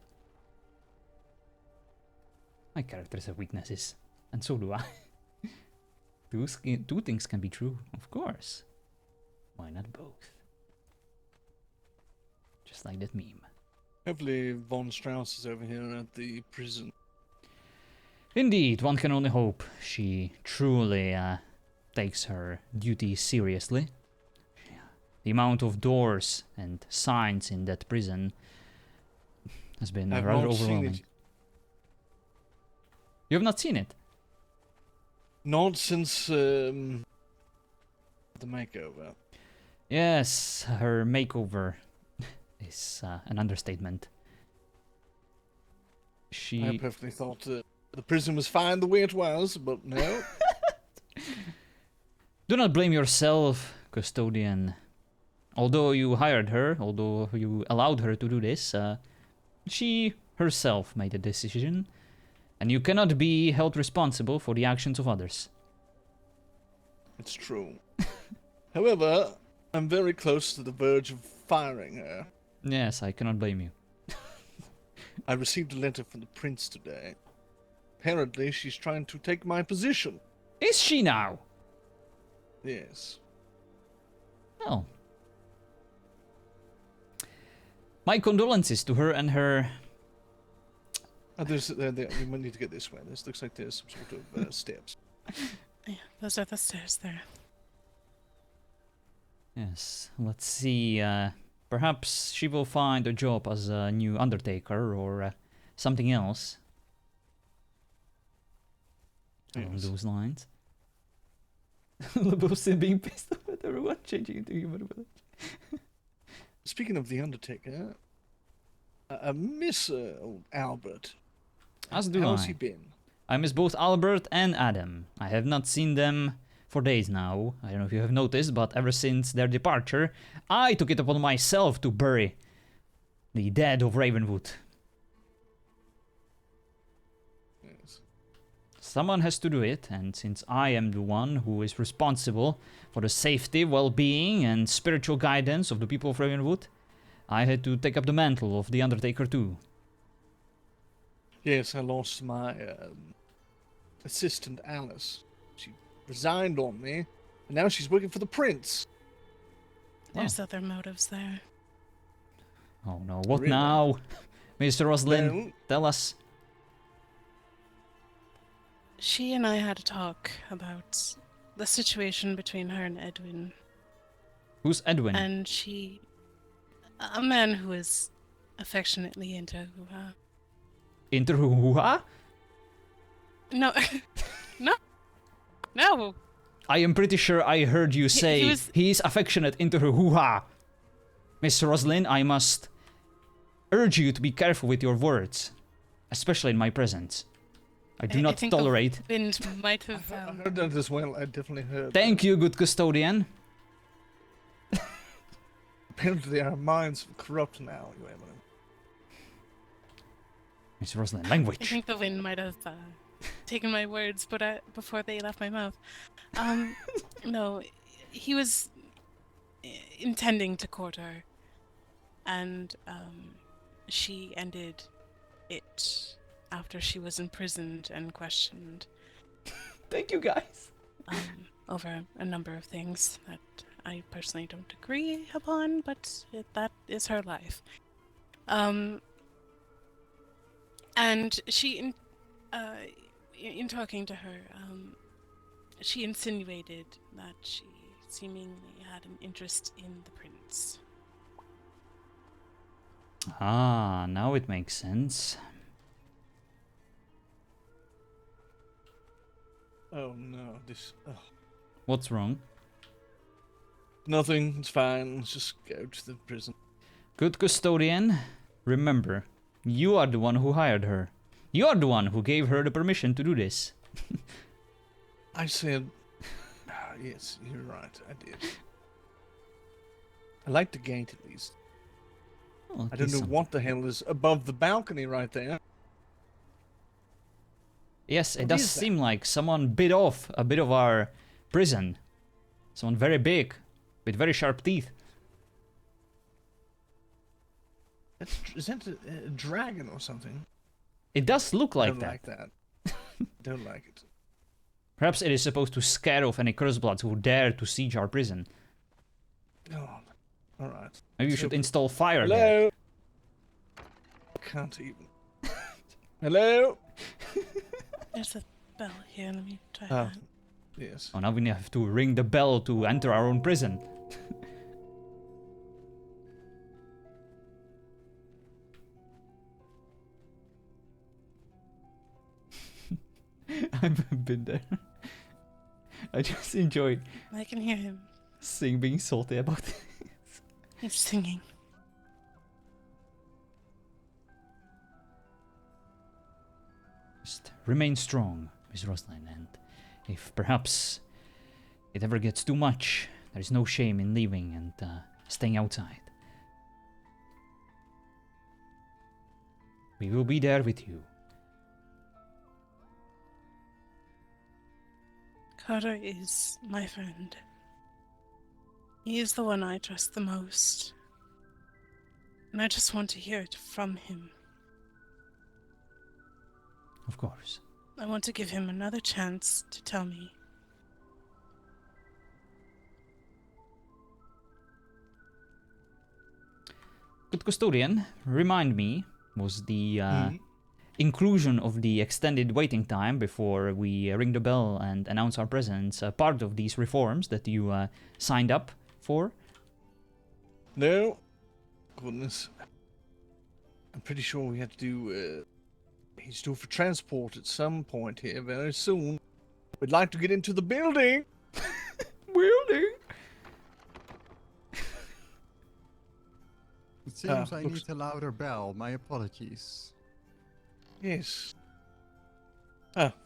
My characters have weaknesses, and so do I. Two things can be true, of course. Why not both? Just like that meme. Hopefully Von Strauss is over here at the prison. Indeed, one can only hope she truly takes her duty seriously. The amount of doors and signs in that prison has been I've rather not seen overwhelming. it. You have not seen it? Not since the makeover. Yes, her makeover is an understatement. I perfectly thought the prison was fine the way it was, but no. Do not blame yourself, custodian. Although you hired her, although you allowed her to do this, she herself made a decision, and you cannot be held responsible for the actions of others. It's true. However, I'm very close to the verge of firing her. Yes, I cannot blame you. I received a letter from the prince today. Apparently, she's trying to take my position. Is she now? Yes. Oh. My condolences to her and her... We might need to get this way. This looks like there's some sort of steps. Yeah, those are the stairs there. Yes, let's see. Perhaps she will find a job as a new undertaker or something else. Along those lines. LeBeau being pissed off at everyone changing into human village. Speaking of the Undertaker, I miss old Albert. As do How's I. he been? I miss both Albert and Adam. I have not seen them for days now. I don't know if you have noticed, but ever since their departure, I took it upon myself to bury the dead of Ravenwood. Yes. Someone has to do it, and since I am the one who is responsible for the safety, well-being, and spiritual guidance of the people of Ravenwood, I had to take up the mantle of the Undertaker too. Yes, I lost my assistant Alice. She resigned on me, and now she's working for the prince. There's other motives there. Oh no, what Really? now? Mr. Roslin, Well, tell us. She and I had a talk about the situation between her and Edwin. Who's Edwin? And she... a man who is affectionately into Hoo-Ha. Into Hoo-Ha? No. No. No. I am pretty sure I heard you say he is affectionate into her hoo-ha. Miss Roslin, I must urge you to be careful with your words, especially in my presence. I do not think tolerate... The wind might have... I heard that as well. I definitely heard. Thank you, good custodian. Apparently our minds are corrupt now. Miss Roslin, I language. think the wind might have taken my words, but before they left my mouth. No, he was intending to court her, and she ended it after she was imprisoned and questioned. Thank you, guys. Over a number of things that I personally don't agree upon, but that is her life. And she, in talking to her, she insinuated that she seemingly had an interest in the prince. Ah, now it makes sense. Oh no, this... Oh. What's wrong? Nothing, it's fine. Let's just go to the prison. Good custodian, remember, you are the one who hired her. You are the one who gave her the permission to do this. I said... yes, you're right, I did. I like the gate at least. Well, I don't know what the hell is above the balcony right there. Yes, it What does is that? seem like someone bit off a bit of our prison. Someone very big, with very sharp teeth. Is that a dragon or something? It does look like Don't that. like that. Don't like it. Perhaps it is supposed to scare off any cursebloods who dare to siege our prison. Oh, all right. Maybe you So- should install fire there. Hello. Can't even. Hello. There's a bell here. Let me try Ah, that. yes. Oh, now we have to ring the bell to enter our own prison. I've been there. I just enjoy I can hear him. being salty about it. He's singing. Just remain strong, Miss Roslyn, and if perhaps it ever gets too much, there is no shame in leaving and staying outside. We will be there with you. Carter is my friend. He is the one I trust the most. And I just want to hear it from him. Of course. I want to give him another chance to tell me. Good custodian, remind me, was the inclusion of the extended waiting time before we ring the bell and announce our presence part of these reforms that you signed up for? No. Goodness. I'm pretty sure we had to do he's due for transport at some point here very soon. We'd like to get into the building. Building? It seems I looks- need a louder bell. My apologies. Yes.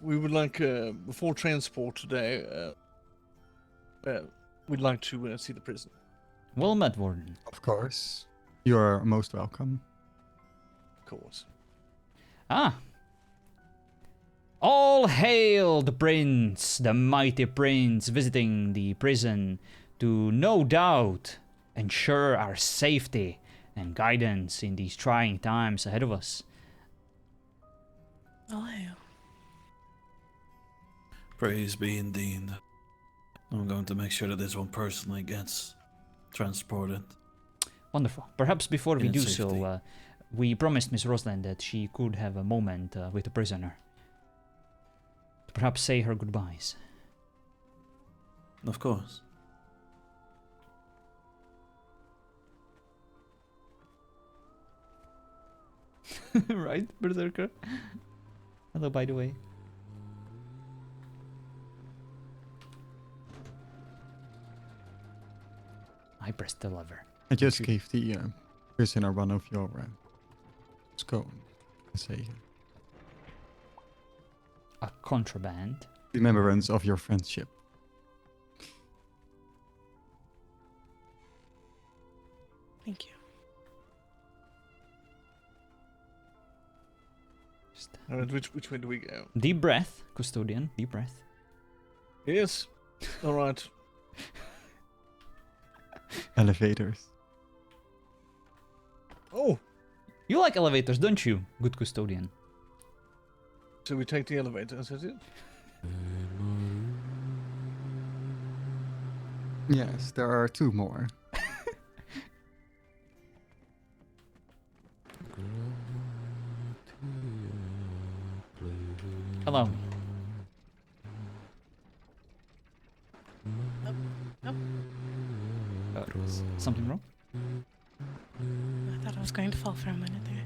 We would like before transport today. We'd like to see the prison. Well met, Warden. Of course. You are most welcome. Of course. Ah. All hail the prince, the mighty prince, visiting the prison to no doubt ensure our safety and guidance in these trying times ahead of us. All hail. Praise be indeed. I'm going to make sure that this one personally gets transported. Wonderful. Perhaps before we In do safety. so, we promised Miss Rosalind that she could have a moment with the prisoner. To perhaps say her goodbyes. Of course. Right, Berserker? Hello, by the way. I pressed the lever. I just you. gave the prisoner one of your scone. Say A contraband. remembrance of your friendship. Thank you. Just All right, which way do we go? deep breath, custodian. Deep breath. Yes. All right. Elevators. Oh, You like elevators, don't you, good custodian? so we take the elevator. Is that it? Yes, there are two more. Allow me. Something wrong? I thought I was going to fall for a minute there.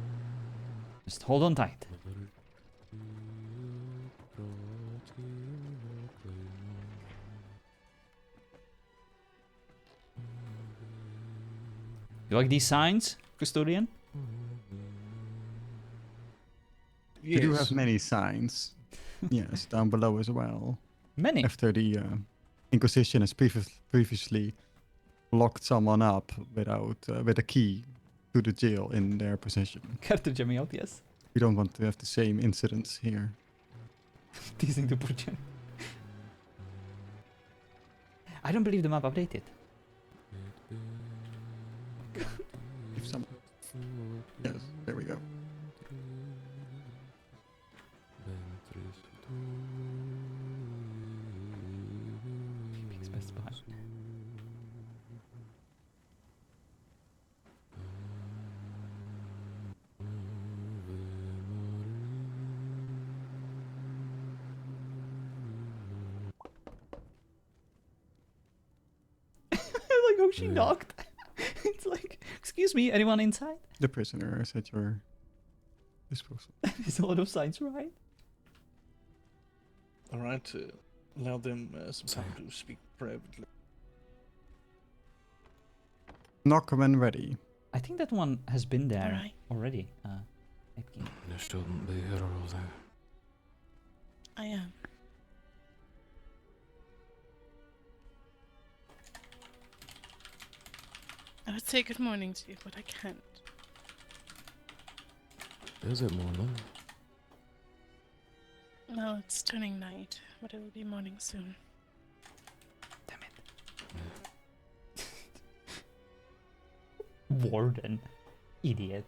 Just hold on tight. You like these signs, custodian? You do have many signs. Yes, down below as well. Many. After the Inquisition has previously locked someone up without with a key to the jail in their possession. Carter jamming out, yes. We don't want to have the same incidents here. Teasing the poor Jen. I don't believe the map updated. If some. Yes, there we go. It's best behind. I like how she knocked. It's like, excuse me, anyone inside? The prisoner is at your disposal. There's a lot of signs, right? Alright, allow them some time to speak privately. Knock when ready. I think that one has been there Alright. already. King. You shouldn't be here all day. I am. I would say good morning to you, but I can't. Is it morning? No, it's turning night, but it will be morning soon. Damn it. Warden. Idiot.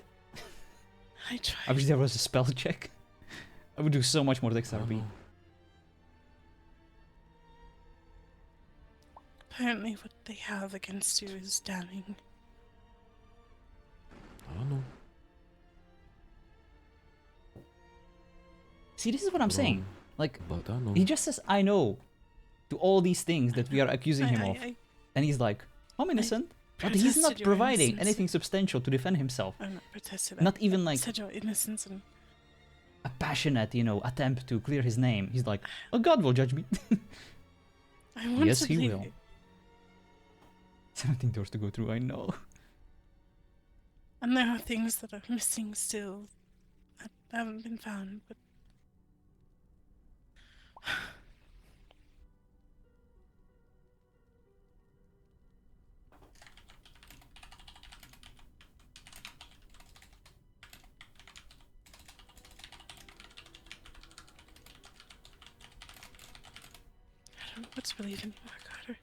I tried. I wish there was a spell check. I would do so much more with I XRB. know. Apparently what they have against you is damning. I don't know. See, this is what I'm saying. Wrong, Like, but I know. he just says, I know, to all these things that we are accusing him of. And he's like, I'm innocent. But he's not protested your providing innocence. anything substantial to defend himself. I'm not protested. Not I even like said your innocence and a passionate, attempt to clear his name. He's like, oh, God will judge me. I want Yes, to he believe will. you. 17 doors to go through, I know. And there are things that are missing still that haven't been found, but I don't know what to believe anymore, Carter.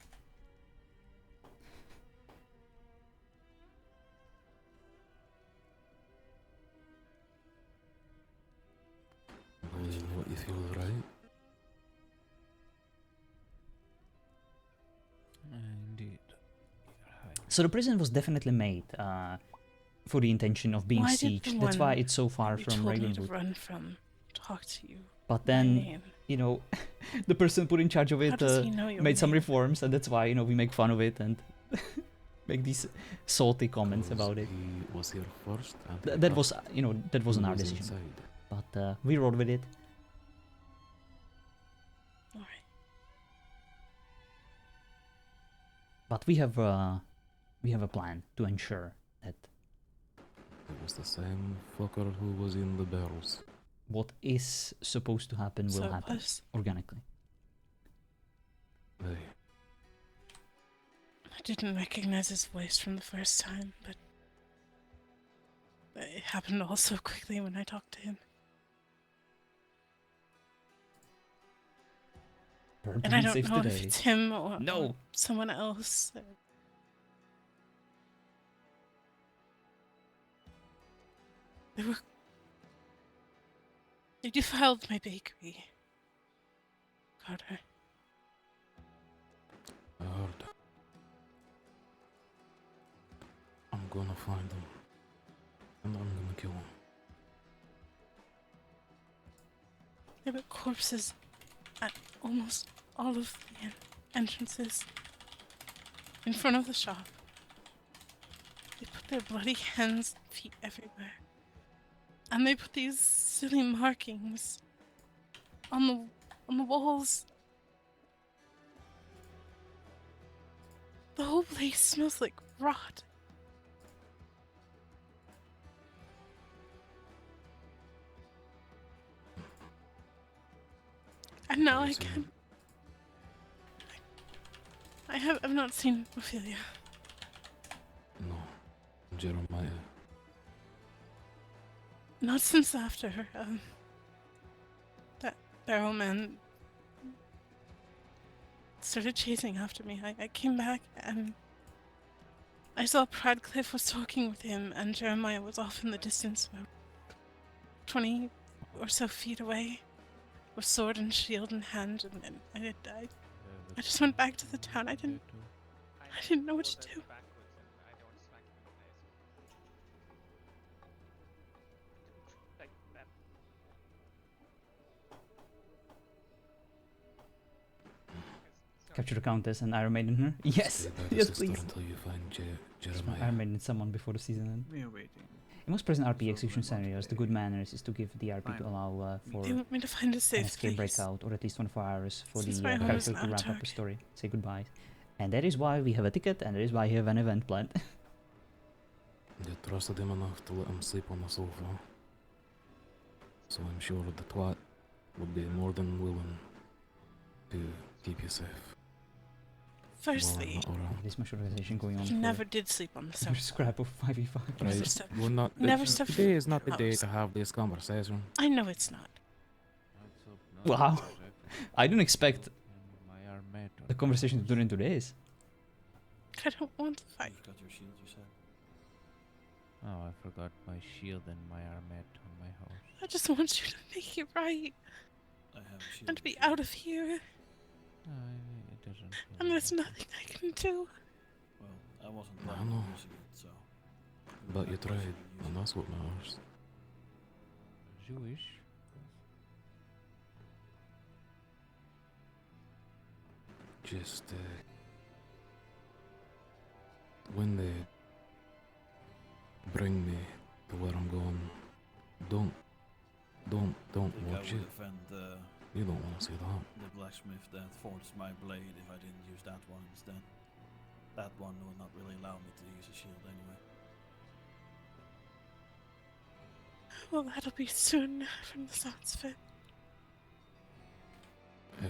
Believe in what you feel is right. Indeed. So the prison was definitely made for the intention of being Why did sieged. the That's why one it's so far you from told me to Ravenwood. run from talk to you But by then, name? the person put in charge of How it does he know your made some name? reforms, and that's why, we make fun of it and make these salty comments 'Cause about it. He was here first. And he That got was, that wasn't who our was decision. inside. But we rolled with it. Alright. But we have a plan to ensure that It was the same fucker who was in the barrels. what is supposed to happen will So it happen was. organically. Hey, I didn't recognize his voice from the first time, but it happened all so quickly when I talked to him. And I don't know if it's him or No. someone else. They defiled my bakery, Carter. I heard. I'm gonna find him. And I'm gonna kill him. There were corpses at almost all of the entrances in front of the shop. They put their bloody hands and feet everywhere. And they put these silly markings on the walls. The whole place smells like rot. And now I Have you seen can't. I've not seen Ophelia. No, Jeremiah. Not since after that barrel man started chasing after me. I came back and I saw Pradcliffe was talking with him and Jeremiah was off in the distance, about 20 or so feet away, with sword and shield in hand, and then I just went back to the town. I didn't know what to do. Capture the Countess and Iron Maiden her? Yes! Stay by the Yes, sister please! until you find Iron Jeremiah. Maiden someone before the season end. We are waiting. In most present RP execution scenarios, the good manners is to give the RP to allow for They want me to find a an safe escape place. breakout, or at least 24 hours for Since the my home is character to now wrap up dark. a story, say goodbye. And that is why we have a ticket, and that is why we have an event planned. You trusted him enough to let him sleep on the sofa. So I'm sure the twat would be more than willing to keep you safe. Firstly, While I'm not around. This much organization going on he for never did sleep on the a sofa. scrap of 5v5. Never Right, stepped- we're not. never stepped Today is not the foot day out. to have this conversation. I know it's not. Wow. I didn't expect the conversation to turn into this. I don't want to fight. You've got your shield, you said. Oh, I forgot my shield and my armet on my horse. I just want you to make it right I have a shield. and to be if you out want. of here. It doesn't. And there's nothing I can do. Well, I wasn't I planning know. on using it, so. But you Might as tried, well use and it. that's what matters. Jewish. Just when they bring me to where I'm going, don't I think I watch would it. offend You don't want to see that. the blacksmith that forged my blade if I didn't use that one instead. That one will not really allow me to use a shield anyway. Well, that'll be soon from the sounds of it. Hey,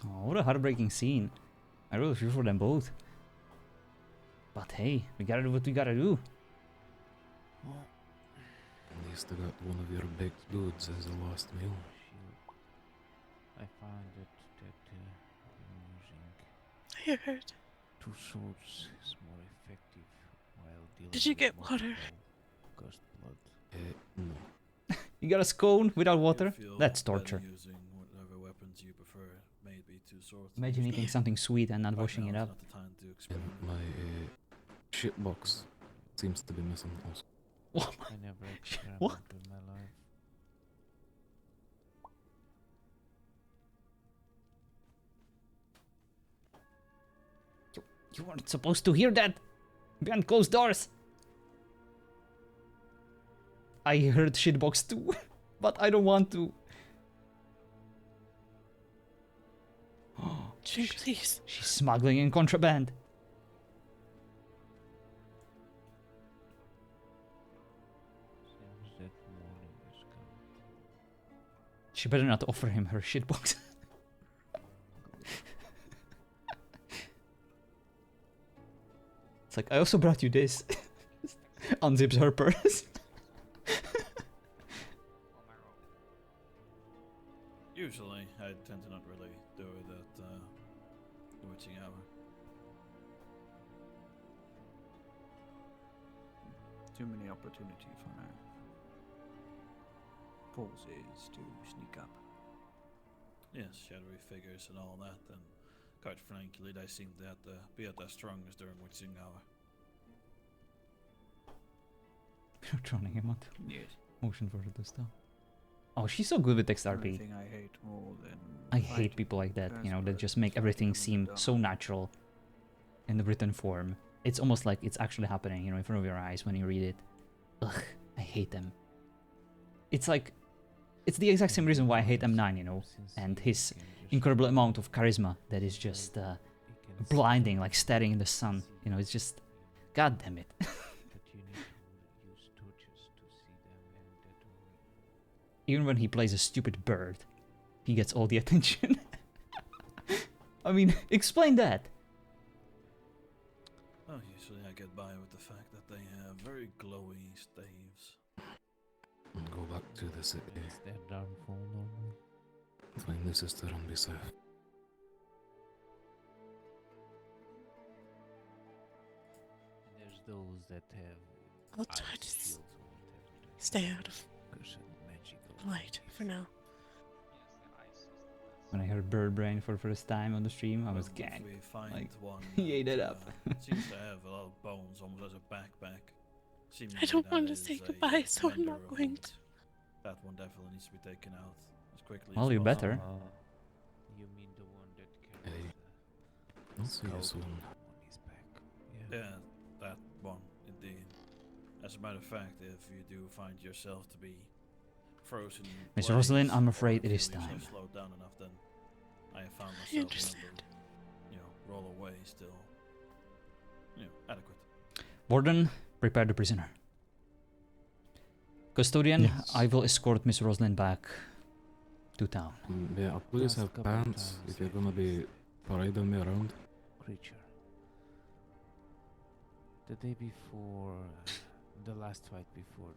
Oh, what a heartbreaking scene. I really feel for them both. But hey, we gotta do what we gotta do. at least I got one of your big dudes as a last meal. I found it that using I heard. two swords is more effective while dealing Did you with get water? multiple ghost blood. No. You got a scone without water? You feel That's better torture. Using whatever weapons you prefer, maybe two swords. Imagine eating something sweet and not Right washing now it is up. not the time to And experiment. my shitbox seems to be missing also. I never experimented What? in my life. You weren't supposed to hear that behind closed doors. I heard shitbox too, but I don't want to. Drink, please. She's smuggling in contraband. Seems that morning is coming. She better not offer him her shitbox. It's like, I also brought you this. Unzips her purse. Usually, I tend to not really do it at the witching hour. Too many opportunity for now. Pulse is to sneak up. Yes, shadowy figures and all that, and quite frankly, they seem to be at their strongest during witching hour. You're droning him out. Yes. Motion for her to stop. Oh, she's so good with text Only RP. thing I hate more than I hate fighting people like that, you know, that transfers just make is everything fighting seem them so down. natural in the written form. It's almost like it's actually happening, you know, in front of your eyes when you read it. Ugh, I hate them. It's like, it's the exact same reason why I hate M9, you know, and his incredible amount of charisma that is just blinding, like staring in the sun. You know, it's just, god damn it. Even when he plays a stupid bird, he gets all the attention. I mean, explain that. Oh, usually I get by with the fact that they have very glowy staves. Go back to the city. It's their downfall normally. Find the sister and be safe. And there's those that have I'll try ice to shields or whatever. stay out of Cursed magical light for now. When I heard Bird Brain for the first time on the stream, I was Well, if gagged. we find Like, one he ate it that, up. seems to have a lot of bones, almost as a backpack. I don't Seemingly want that to say is a, goodbye, so I'm commander not of going wood. to. That one definitely needs to be taken out as quickly Well, as you possible. better. You mean the one that Hey, carries I'll see you soon. on his back? Yeah. Yeah, that one, indeed. As a matter of fact, if you do find yourself to be frozen in Miss place, Rosalind, I'm or afraid it if is you have time. slowed down enough, then I have found I myself understand. able to, roll away still, adequate. Warden, prepare the prisoner. Custodian, Yes. I will escort Miss Rosalind back to town. Yeah, please Just a have couple of pants times if you're we've gonna be parading me around. Creature. The day before, the last fight before.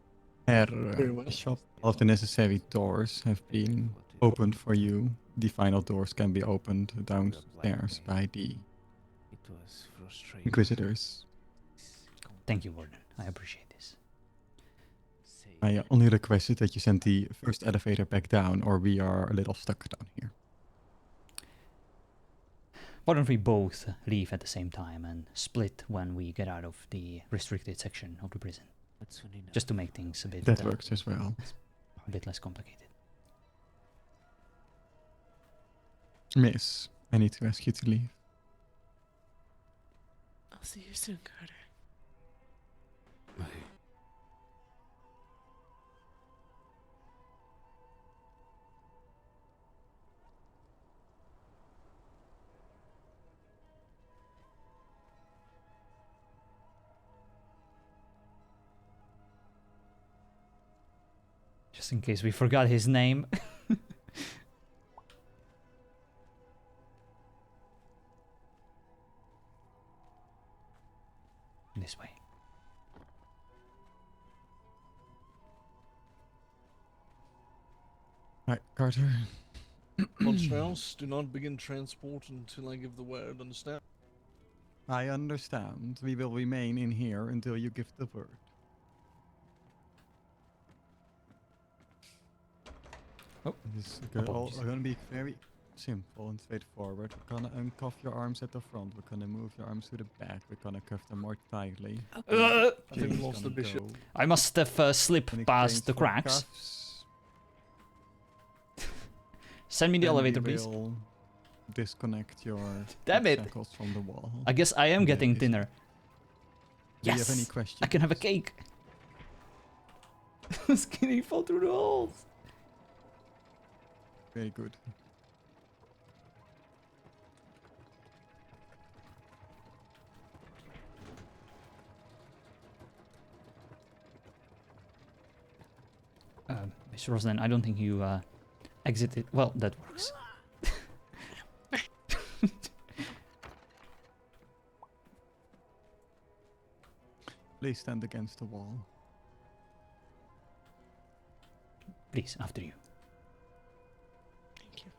Very well. Shop. All of the necessary doors have been opened for you. The final doors can be opened downstairs by the It was frustrating. Inquisitors. Thank you, Warden. I appreciate this. I only requested that you send the first elevator back down, or we are a little stuck down here. Why don't we both leave at the same time and split when we get out of the restricted section of the prison? That's soon enough. Just to make things a bit, That works as well. a bit less complicated. Miss, I need to ask you to leave. I'll see you soon, Carter. Hey, Just in case we forgot his name. This way. Right, Carter. Monstrels, do not begin transport until I give the word, understand? I understand. We will remain in here until you give the word. Oh, This is apologies. going to be very simple and straightforward. We're gonna uncuff your arms at the front. We're gonna move your arms to the back. We're gonna cuff them more tightly. I think we James lost the gonna bishop. go I must have in slipped past the exchange for cracks. cuffs, Send me the then we elevator, please. will disconnect your Damn it. shackles from the wall. I guess I am Yeah, getting is- thinner. Do you have any Yes! questions? I can have a cake. Skinny fall through the holes. Very good. Miss Rosalind, I don't think you exited. Well, that works. Please stand against the wall. Please, after you. Thank you.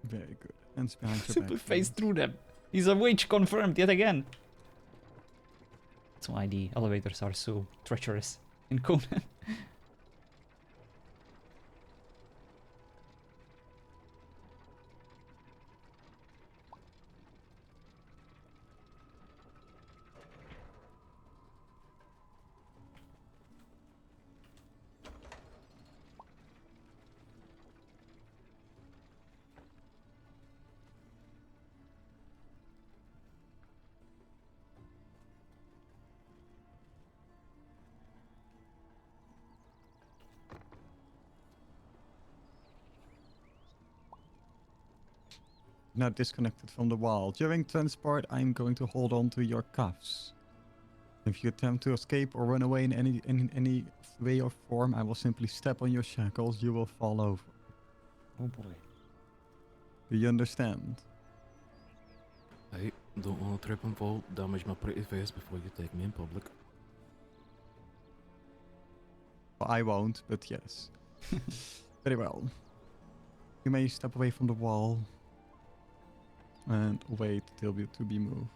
Very good. Hands behind your Super back. face please. through them. He's a witch confirmed yet again. That's why the elevators are so treacherous in Conan. Now disconnected from the wall. During transport, I'm going to hold on to your cuffs. If you attempt to escape or run away in any way or form, I will simply step on your shackles. You will fall over. Oh boy. Do you understand? hey, don't wanna trip and fall, damage my pretty face before you take me in public. I won't, but yes. Very well. You may step away from the wall and wait till to be moved.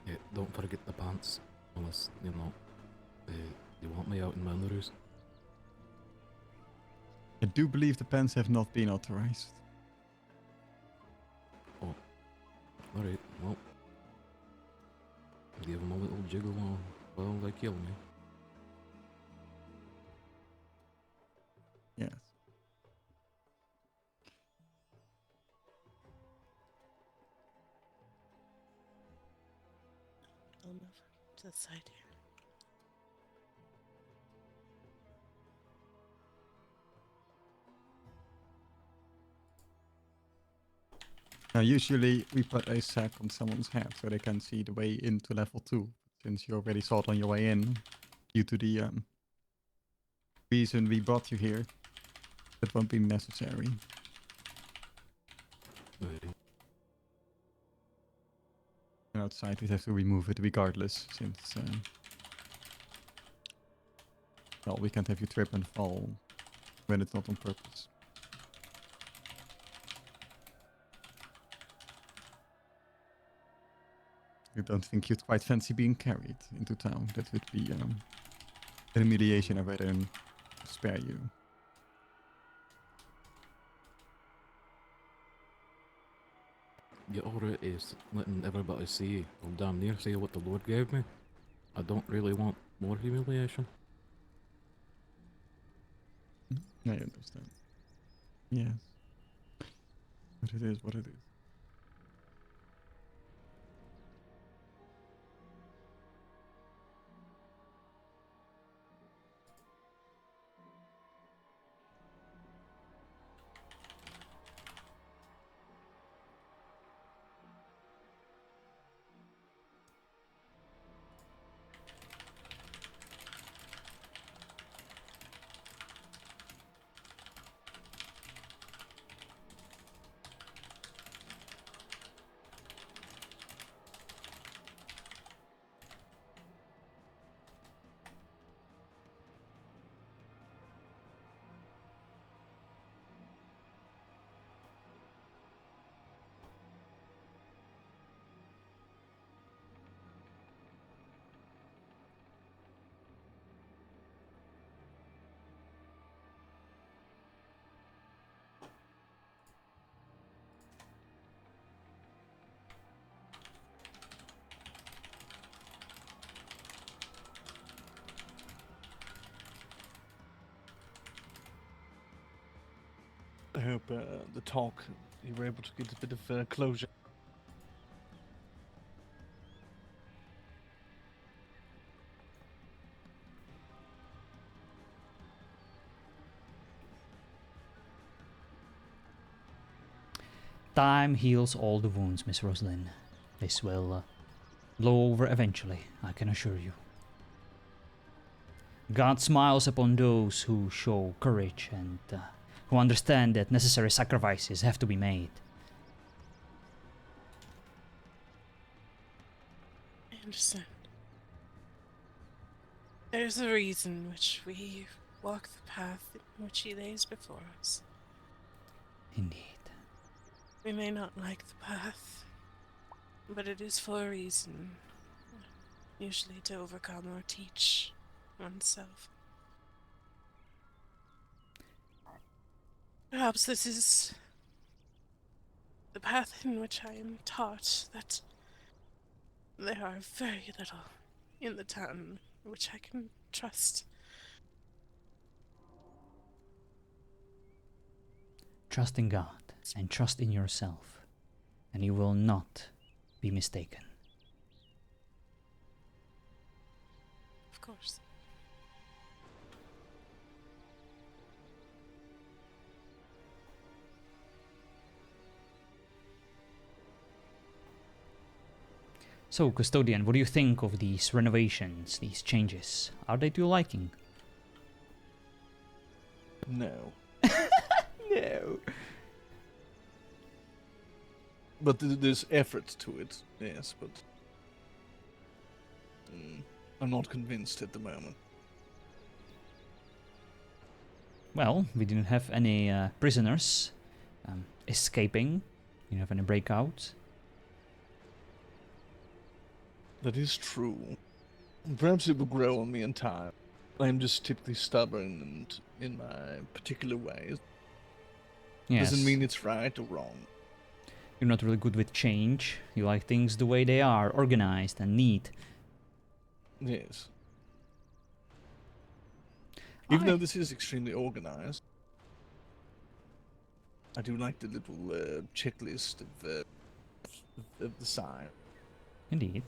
Yeah, don't forget the pants. Unless, you know, you want me out in my underoos. I do believe the pens have not been authorized. Alright, well. Give them a little jiggle while they kill me. Yes. I'll move to the side here. Now, usually we put a sack on someone's head so they can see the way into level 2. Since you already saw it on your way in, due to the reason we brought you here, it won't be necessary. And outside, we have to remove it regardless, since well, we can't have you trip and fall when it's not on purpose. I don't think you'd quite fancy being carried into town. That would be an humiliation I'd rather spare you. You already is letting everybody see, or damn near see what the Lord gave me. I don't really want more humiliation. I understand. Yes. But it is what it is. I hope the talk, you were able to get a bit of closure. Time heals all the wounds, Miss Roslyn. This will blow over eventually, I can assure you. God smiles upon those who show courage and who understand that necessary sacrifices have to be made. I understand. There's a reason which we walk the path in which he lays before us. Indeed. We may not like the path, but it is for a reason. Usually to overcome or teach oneself. Perhaps this is the path in which I am taught that there are very little in the town which I can trust. Trust in God and trust in yourself, and you will not be mistaken. Of course. So, Custodian, what do you think of these renovations, these changes? Are they to your liking? No. No. But there's effort to it, yes, but I'm not convinced at the moment. Well, we didn't have any prisoners escaping. You have any breakouts? That is true. Perhaps it will grow on me in time. I am just typically stubborn and in my particular ways. Yes. Doesn't mean it's right or wrong. You're not really good with change. You like things the way they are, organized and neat. Yes. Even though this is extremely organized, I do like the little checklist of the sign. Indeed.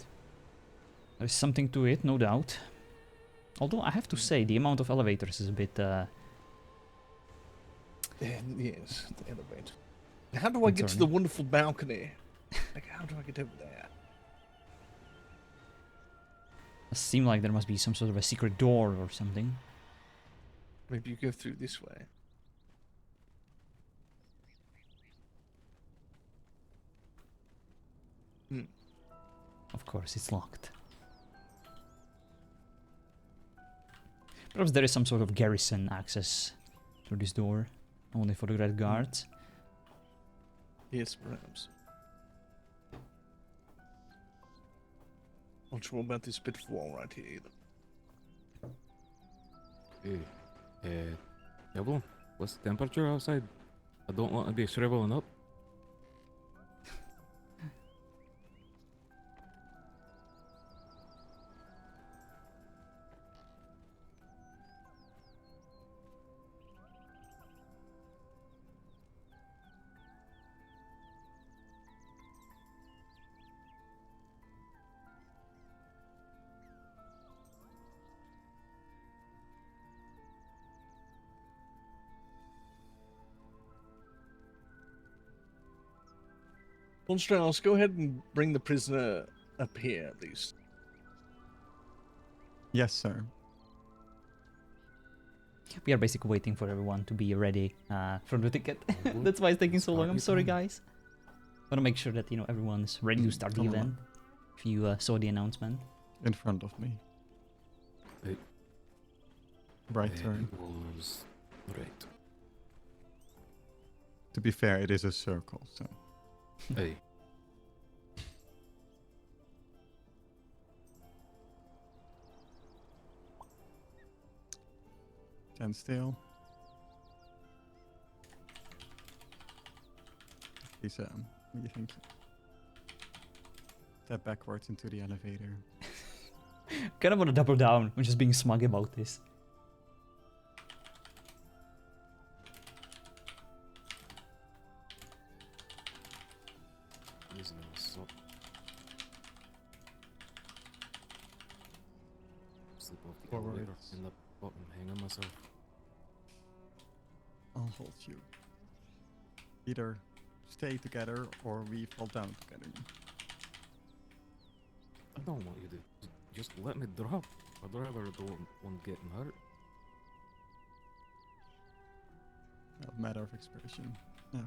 There's something to it, no doubt. Although I have to say, the amount of elevators is a bit... Yes, the elevator. How do I get to the wonderful balcony? Like, how do I get over there? It seems like there must be some sort of a secret door or something. Maybe you go through this way. Of course, it's locked. Perhaps there is some sort of garrison access through this door, only for the Red Guards. Yes, perhaps. Not sure about this bit of wall right here either. Hey, Evelyn, what's the temperature outside? I don't want to be shriveling up. Von Strauss, go ahead and bring the prisoner up here, at least. Yes, sir. We are basically waiting for everyone to be ready for the ticket. That's why it's taking so long. I'm sorry, guys. Want to make sure that, you know, everyone's ready to start the event. If you saw the announcement. In front of me. Hey. Right turn. It was right. To be fair, it is a circle, so... Hey. Stand still. Please, what do you think? Step backwards into the elevator. Kind of want to double down. I'm just being smug about this. Sleep off the elevator in the bottom, hanging myself. I'll hold you. Either stay together or we fall down together. I don't want you to just let me drop. I'd rather don't want getting hurt. Well, matter of expression.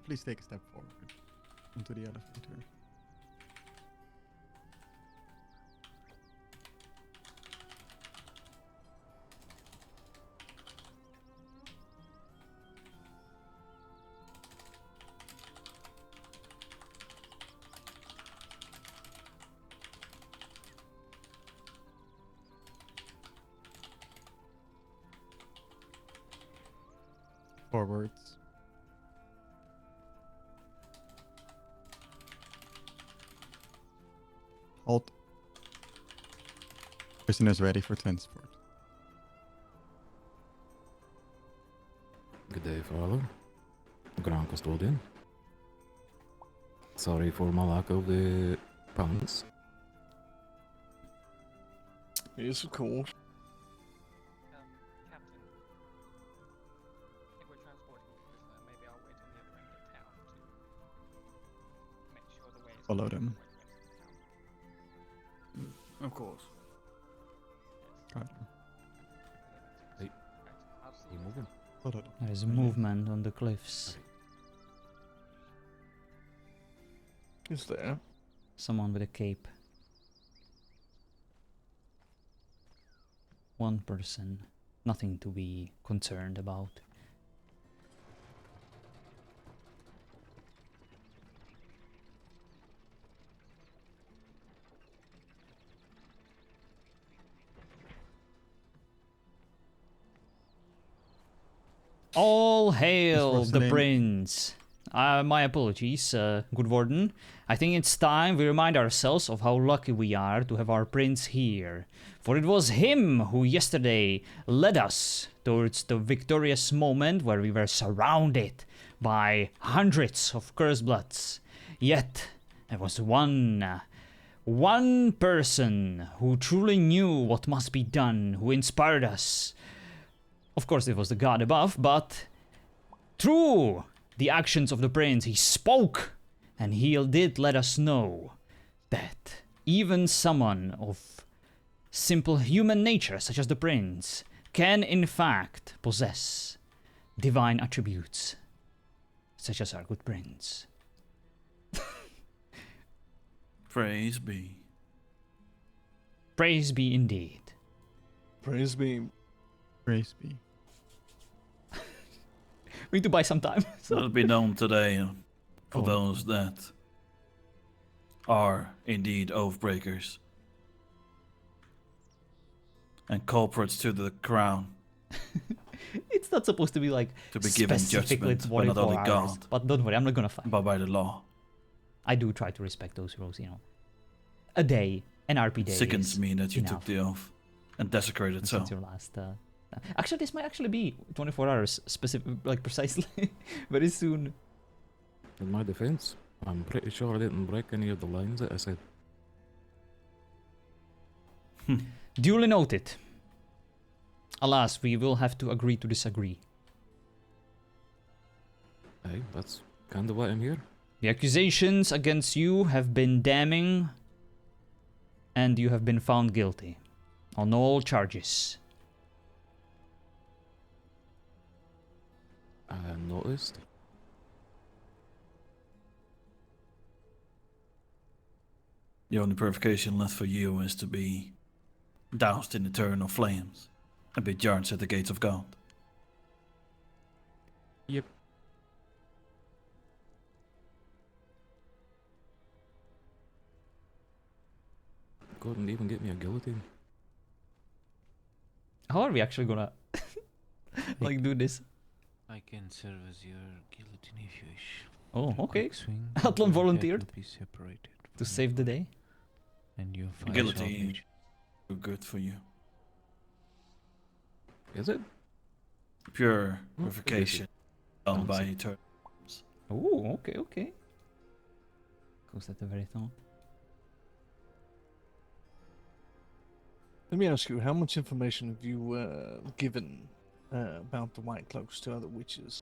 Please take a step forward into the elevator. Forwards. Halt. Prisoners ready for transport. Good day, Father. Grand Custodian. Sorry for my lack of the promise. Yes, of course. Follow them. Of course. Hey, you moving? Follow them. There is movement on the cliffs. Is there? Someone with a cape. One person. Nothing to be concerned about. All hail the Rosalind. prince. My apologies, good warden. I think it's time we remind ourselves of how lucky we are to have our prince here. For it was him who yesterday led us towards the victorious moment where we were surrounded by hundreds of cursed bloods. Yet, there was one person who truly knew what must be done, who inspired us. Of course, it was the god above, but through the actions of the prince, he spoke, and he did let us know that even someone of simple human nature, such as the prince, can in fact possess divine attributes, such as our good prince. Praise be. Praise be indeed. Praise be. Praise be. We need to buy some time. Let it be known today for Oh. those that are indeed oathbreakers and culprits to the crown It's not supposed to be like to be given specifically judgment by not 24 only hours. God, But don't worry, I'm not gonna fight. but by the law. I do try to respect those rules, you know. A day, an RP day. Sickens is me that you enough. took the oath and desecrated so. Since your last. Actually, this might actually be 24 hours, specific, like precisely, very soon. In my defense, I'm pretty sure I didn't break any of the lines that I said. Duly noted. Alas, we will have to agree to disagree. Hey, that's kinda why I'm here. The accusations against you have been damning, and you have been found guilty on all charges. I noticed. The only purification left for you is to be doused in eternal flames and be judged at the gates of God. Yep. Couldn't even get me a guillotine. How are we actually gonna like do this? I can serve as your guillotine if you wish. Oh, okay. Quick swing, Atlan your head volunteered will be separated to from save the your day. body, and your fire shall Guillotine be too good for you. Is it? Pure Oh, purification done by Fancy. eternal. Oh, okay, okay. Goes at the very top. Let me ask you, how much information have you given about the White Cloaks to other witches?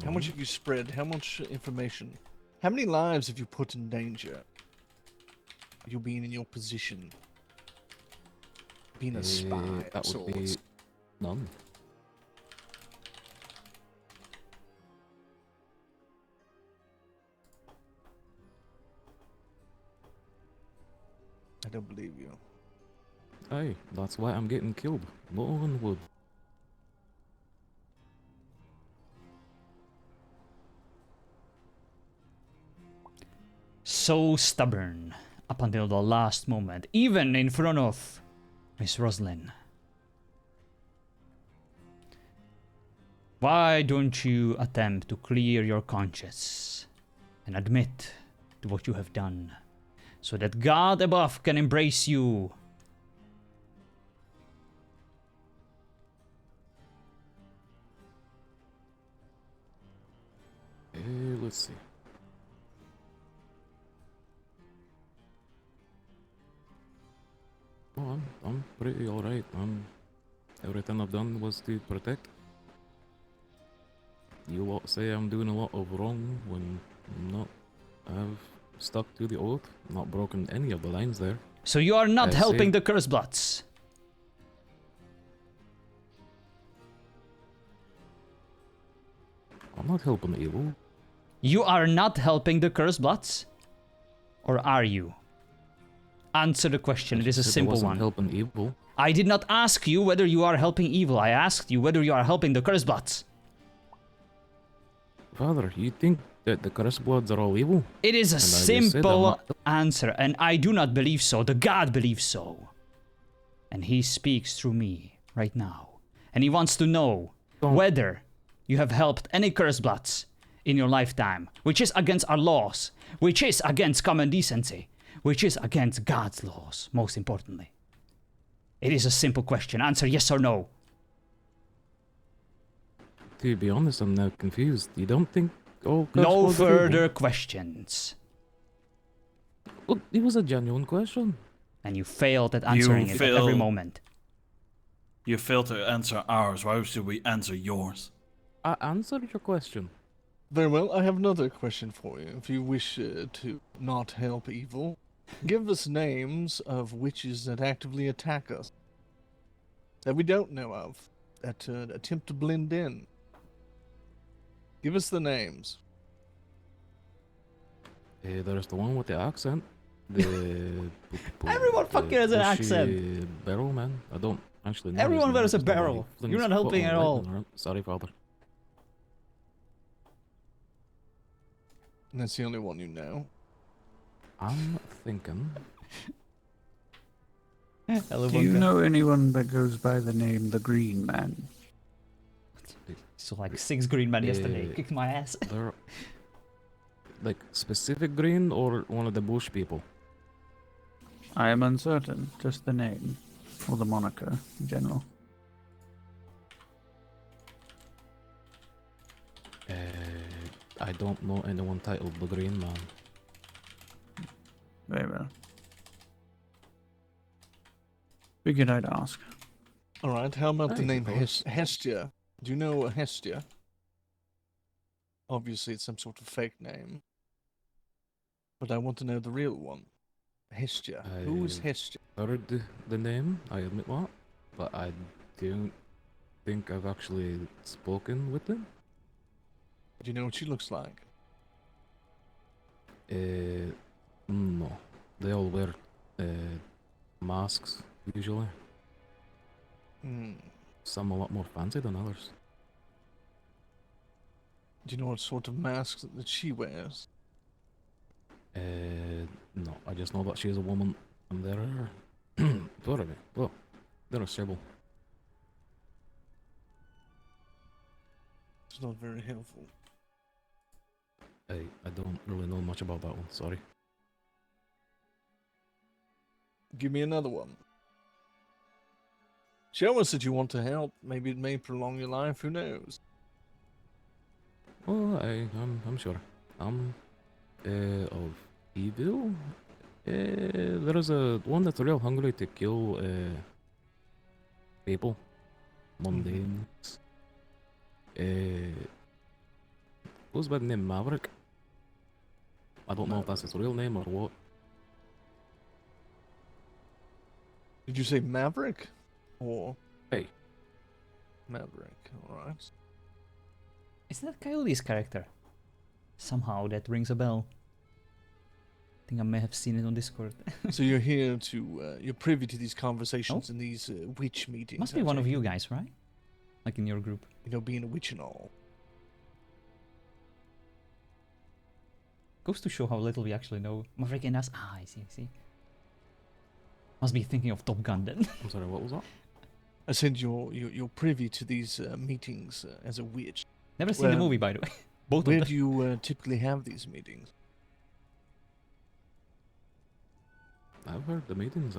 How much have you spread? How much information? How many lives have you put in danger? You being in your position, being a spy That of would be sorts. none. I don't believe you. Hey, that's why I'm getting killed. No one would. So stubborn up until the last moment, even in front of Miss Roslyn. Why don't you attempt to clear your conscience and admit to what you have done, so that God above can embrace you? Let's see. Oh, I'm pretty alright. Everything I've done was to protect. You lot say I'm doing a lot of wrong when I'm not. I've stuck to the oath, not broken any of the lines there. So you are not I helping see. the Curse Bloods. I'm not helping evil. You are not helping the Curse Bloods? Or are you? Answer the question, it is a Said I simple wasn't one. helping evil. I did not ask you whether you are helping evil, I asked you whether you are helping the Curse Bloods. Father, you think that the Curse Bloods are all evil? It is a And I just said I'm simple not- answer, and I do not believe so. The God believes so. And he speaks through me right now. And he wants to know whether you have helped any cursebloods in your lifetime, which is against our laws, which is against common decency, which is against God's laws, most importantly. It is a simple question. Answer yes or no. To be honest, I'm now confused. You don't think all No curse further questions. Well, it was a genuine question. And you failed at answering it at every moment. You failed to answer ours. Why should we answer yours? I answered your question. Very well, I have another question for you. If you wish to not help evil, give us names of witches that actively attack us. That we don't know of. That attempt to blend in. Give us the names. There's the one with the accent. The Everyone fucking has an accent. Barrel man. I don't actually know. Everyone wears a Just the way barrel. he flings You're not helping foot at on all. lightning around. Sorry, father. And that's the only one you know. I'm thinking. Hello, Do you Bunker. know anyone that goes by the name the Green Man? So like 6 green men yesterday kicked my ass. They're like specific green or one of the bush people? I am uncertain. Just the name. Or the moniker in general. I don't know anyone titled the Green Man. Very well. Figured I'd ask. Alright, how about the Hey, name suppose. Hestia? Do you know a Hestia? Obviously, it's some sort of fake name. But I want to know the real one. Hestia. Who is Hestia? Heard the name, I admit that, but I don't think I've actually spoken with them. Do you know what she looks like? No. They all wear masks, usually. Hmm. Some a lot more fancy than others. Do you know what sort of mask that she wears? No, I just know that she's a woman, and they're a sybil. It's not very helpful. I don't really know much about that one, sorry. Give me another one. Show us that you want to help. Maybe it may prolong your life. Who knows? Well, I'm sure. Of evil? There is a one that's real hungry to kill people. Mundanes. Goes by the name Maverick. I don't know if that's his real name or what. Did you say Maverick? Or Hey. Maverick, alright. Is that Coyote's character? Somehow that rings a bell. I think I may have seen it on Discord. So you're here to, you're privy to these conversations and these witch meetings. Must be one of you guys, right? Like in your group. You know, being a witch and all. Goes to show how little we actually know. Maverick and us. Ah, I see. Must be thinking of Top Gun then. I'm sorry, what was that? I said you're privy to these meetings as a witch. Never seen the movie, by the way. Both Where of them. do you typically have these meetings? I've heard the meetings,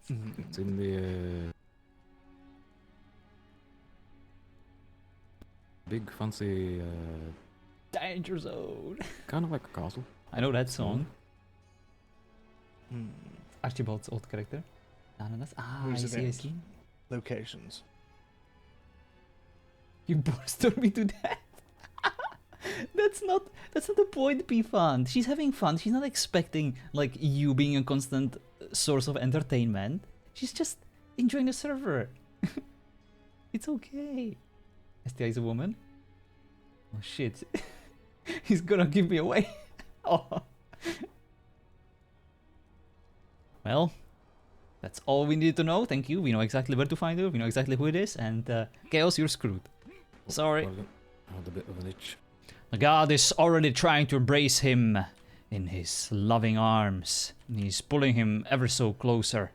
It's in the big fancy Danger Zone. kind of like a castle. I know that song. Hmm. Archibald's old character. Ananas. Ah, Where's I it see, I at? see. Locations. You bored me to death. That's not the point, P-Fun. She's having fun. She's not expecting like you being a constant source of entertainment. She's just enjoying the server. It's okay. Estia is a woman. Oh shit. He's gonna give me away. Oh. Well, that's all we needed to know. Thank you. We know exactly where to find her. We know exactly who it is. And Chaos, you're screwed. Sorry. I had a bit of an itch. The god is already trying to embrace him in his loving arms. He's pulling him ever so closer.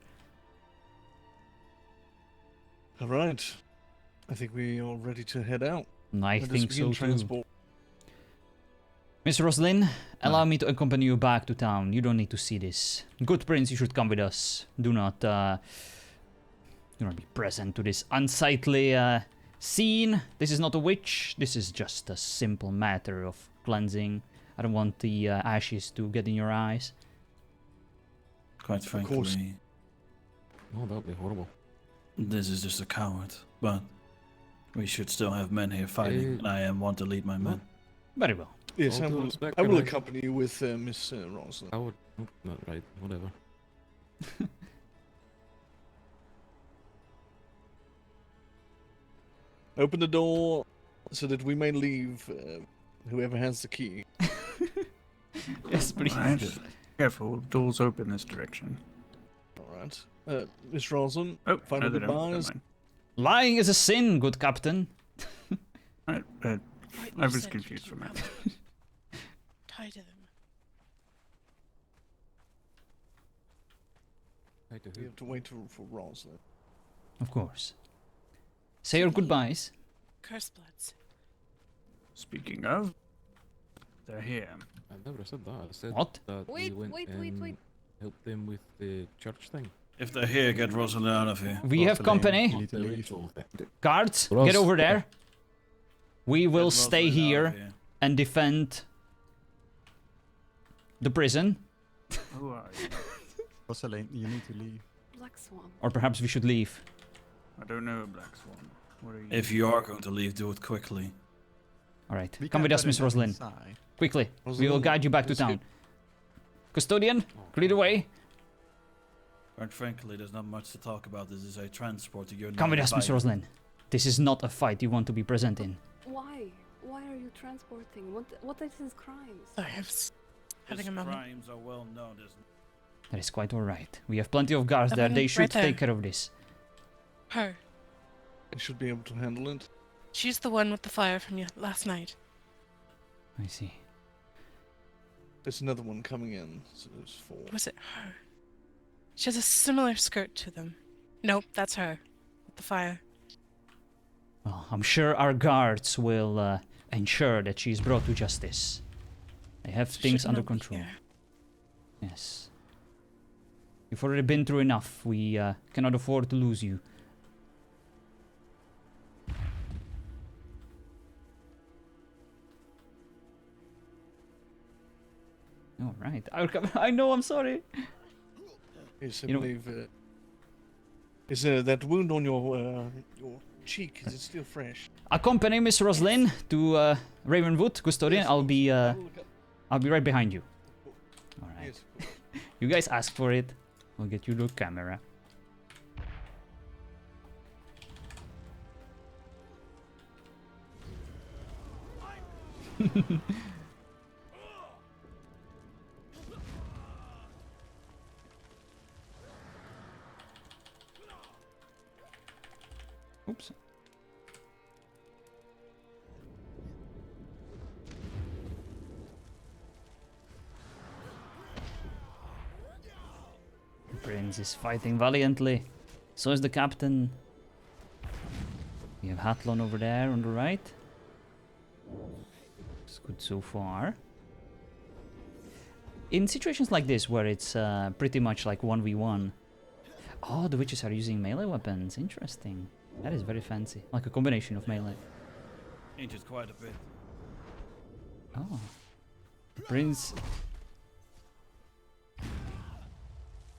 All right. I think we are ready to head out. I Let us think begin so too. transport. Miss Roslyn, allow me to accompany you back to town. You don't need to see this. Good prince, you should come with us. Do not be present to this unsightly scene. This is not a witch. This is just a simple matter of cleansing. I don't want the ashes to get in your eyes. Quite frankly, Oh, that would be horrible. this is just a coward. But we should still have men here fighting, and I want to lead my men. Very well. Yes, All I due will, respect, I will can I- accompany you with Miss Rosalind. I would. Not right. Whatever. Open the door so that we may leave. Whoever has the key. Yes, please. Right. Careful, doors open this direction. All right. Miss Rosalind, Oh, final no, they don't. Never goodbyes. mind. Lying is a sin, good captain. Right, Right, I you was said confused you for a minute. have- Tie to them. We have to wait for Rosalind. Of course. Say your goodbyes. Curse bloods. Speaking of, they're here. I never said that. I said What? that Wait, we went wait, and wait. helped them with the church thing. If they're here, get Rosalind out of here. We have company. Need to The leave. ritual thing. Guards, Ros- get over there. We will Get stay Rosalind out here of here. and defend the prison. Who are you? Rosalind, you need to leave. Black Swan. Or perhaps we should leave. I don't know a black swan. What are you? If you are going to leave, do it quickly. Alright, We come can with us, better Miss get Rosalind. inside. Quickly. We will Rosalind, guide you back to let's town. Custodian, clear the way. Quite frankly, there's not much to talk about. This is a transport to your. Come with us, Miss Rosalind. This is not a fight you want to be present in. Why? Why are you transporting? What is his crimes? Sorry, I was having a moment. crimes are well known. That is quite alright. We have plenty of guards I there. mean, They should right there. take care of this. Her. I should be able to handle it. She's the one with the fire from last night. I see. There's another one coming in, so there's 4. Was it her? She has a similar skirt to them. Nope, that's her. With the fire. Well, I'm sure our guards will ensure that she's brought to justice. They have She things should under not be control. here. Yes. You've already been through enough. We cannot afford to lose you. All right. I know. I'm sorry. Yes, I You know- believe. Is that wound on your cheek? Is it still fresh? Accompany Miss Roslyn to Ravenwood, custodian. Yes, I'll be I will look up- I'll be right behind you. All right. Yes, of course. You guys ask for it. We'll get you the camera. Oops. The prince is fighting valiantly. So is the captain. We have Hatlon over there on the right. It's good so far. In situations like this, where it's pretty much like 1v1. Oh, the witches are using melee weapons. Interesting. That is very fancy. Like a combination of melee. Injured quite a bit. Oh. The prince...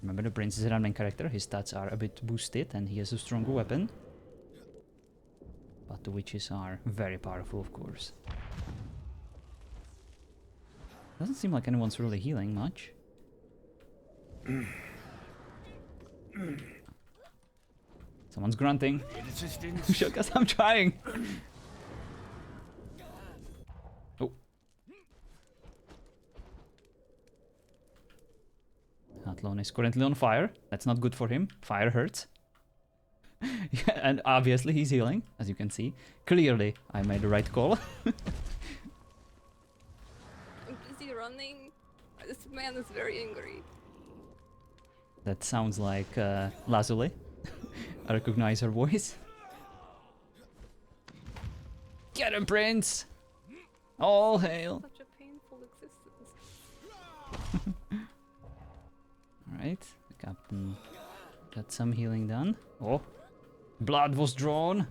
Remember, the prince is an admin character. His stats are a bit boosted and he has a stronger weapon. But the witches are very powerful, of course. Doesn't seem like anyone's really healing much. Someone's grunting. Shook us, I'm trying. Oh. Hatlon is currently on fire. That's not good for him. Fire hurts. Yeah, and obviously he's healing, as you can see. Clearly, I made the right call. Is he running? This man is very angry. That sounds like Lazuli. I recognize her voice. him, Prince! All hail! Such a painful existence. Alright, the captain got some healing done. Oh, blood was drawn.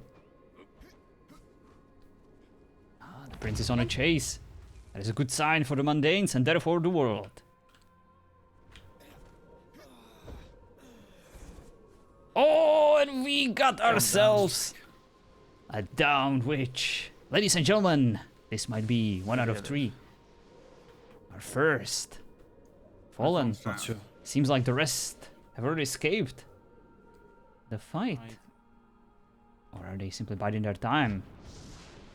Ah, the prince is on a chase. That is a good sign for the mundanes and therefore the world. Oh, and we got ourselves a downed witch. Ladies and gentlemen, this might be 1 out of 3. Our first. Fallen. Not sure. Seems like the rest have already escaped the fight. Or are they simply biding their time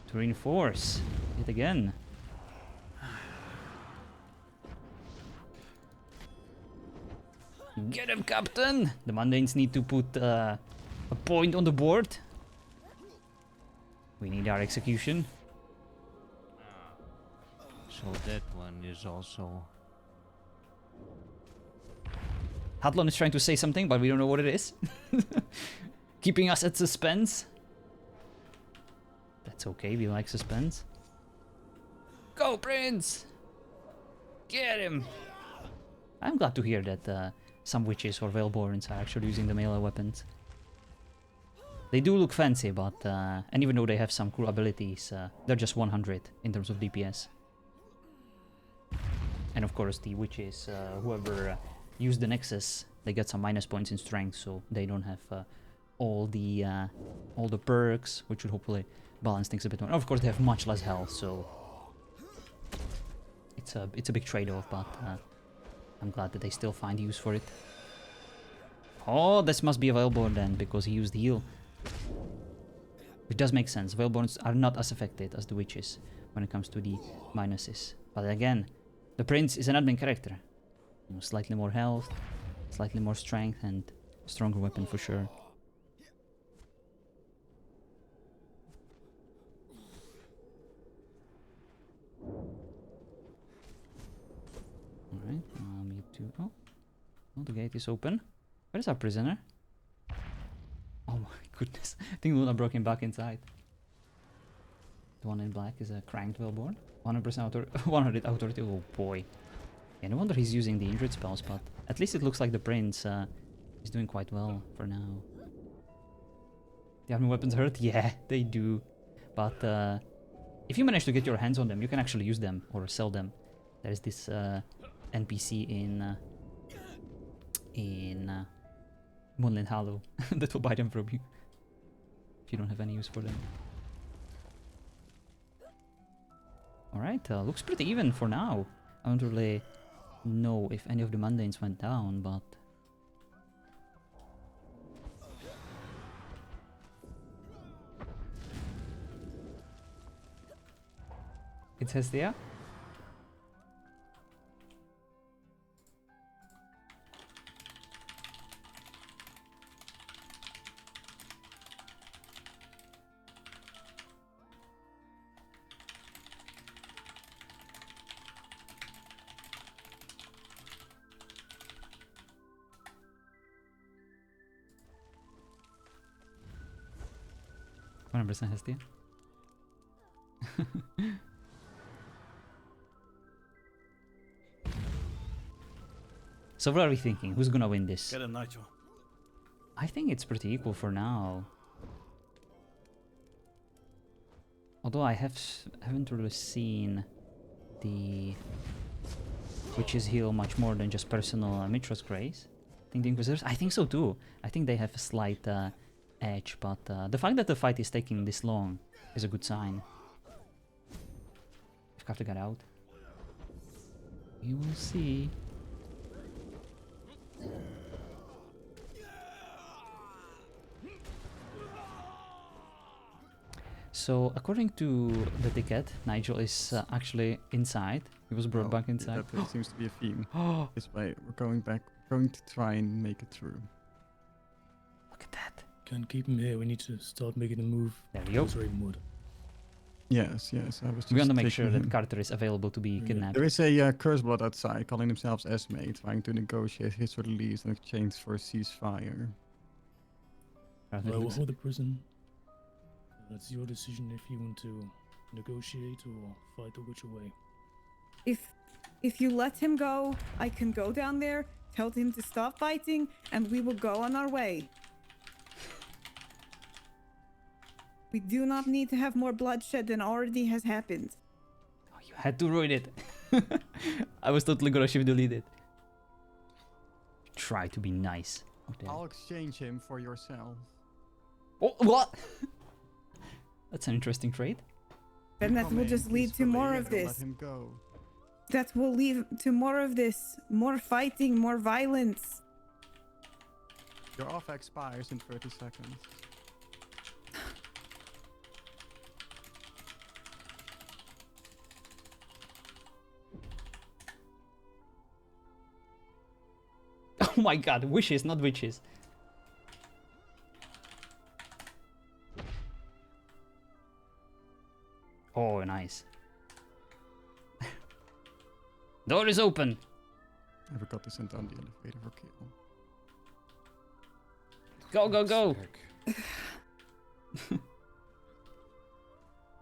to reinforce it again? Get him, Captain! The Mundanes need to put a point on the board. We need our execution. So that one is also... Hadlon is trying to say something, but we don't know what it is. Keeping us at suspense. That's okay, we like suspense. Go, Prince! Get him! I'm glad to hear that some witches or Veilborns are actually using the melee weapons. They do look fancy, but and even though they have some cool abilities, they're just 100 in terms of DPS. And of course, the witches, whoever used the Nexus, they get some minus points in strength, so they don't have all the perks, which would hopefully balance things a bit more. And of course, they have much less health, so it's a big trade-off, but I'm glad that they still find use for it. Oh, this must be a Veilborn then, because he used heal. Which does make sense. Veilborns are not as affected as the witches when it comes to the minuses. But again, the prince is an admin character. You know, slightly more health, slightly more strength, and a stronger weapon for sure. Alright, me too. Oh, the gate is open. Where is our prisoner? Oh my goodness. I think Luna broke him back inside. The one in black is a cranked Veilborn. 100% 100 authority. Oh boy. Yeah, no wonder he's using the injured spells, but at least it looks like the prince is doing quite well for now. The army weapons hurt? Yeah, they do. But if you manage to get your hands on them, you can actually use them or sell them. There's this NPC in Moonlit Hollow that will buy them from you if you don't have any use for them. Alright, looks pretty even for now. I don't really know if any of the Mundanes went down, but... It's Hestia? 100% Hestia. So what are we thinking? Who's gonna win this? Get him, Nigel. I think it's pretty equal for now. Although I haven't really seen the witches heal much more than just personal Mitra's Grace. I think the Inquisitors, I think so too. I think they have a slight edge, but the fact that the fight is taking this long is a good sign. If Carter got out, we will see. So, according to the ticket, Nigel is actually inside. He was brought back inside. That seems to be a theme. This way, we're going back. We're going to try and make it through. Look at that. Can't keep him here. We need to start making a move. There we go. Yes, yes. I was. We want to make taking sure that him. Carter is available to be kidnapped. There is a curse blood outside, calling themselves Esme, trying to negotiate his release in exchange for a ceasefire. Well, we'll hold the prison. That's your decision if you want to negotiate or fight, or which way? If you let him go, I can go down there, tell him to stop fighting, and we will go on our way. We do not need to have more bloodshed than already has happened. Oh, you had to ruin it. I was totally gonna shift delete it. Try to be nice. Okay. I'll exchange him for yourself. Oh, what? That's an interesting trade. And that will just lead to more of this. Let him go. That will lead to more of this. More fighting, more violence. Your off expires in 30 seconds. Oh my god, wishes, not witches. Oh, nice. Door is open. I forgot to send down the elevator for kill. Go, go, go.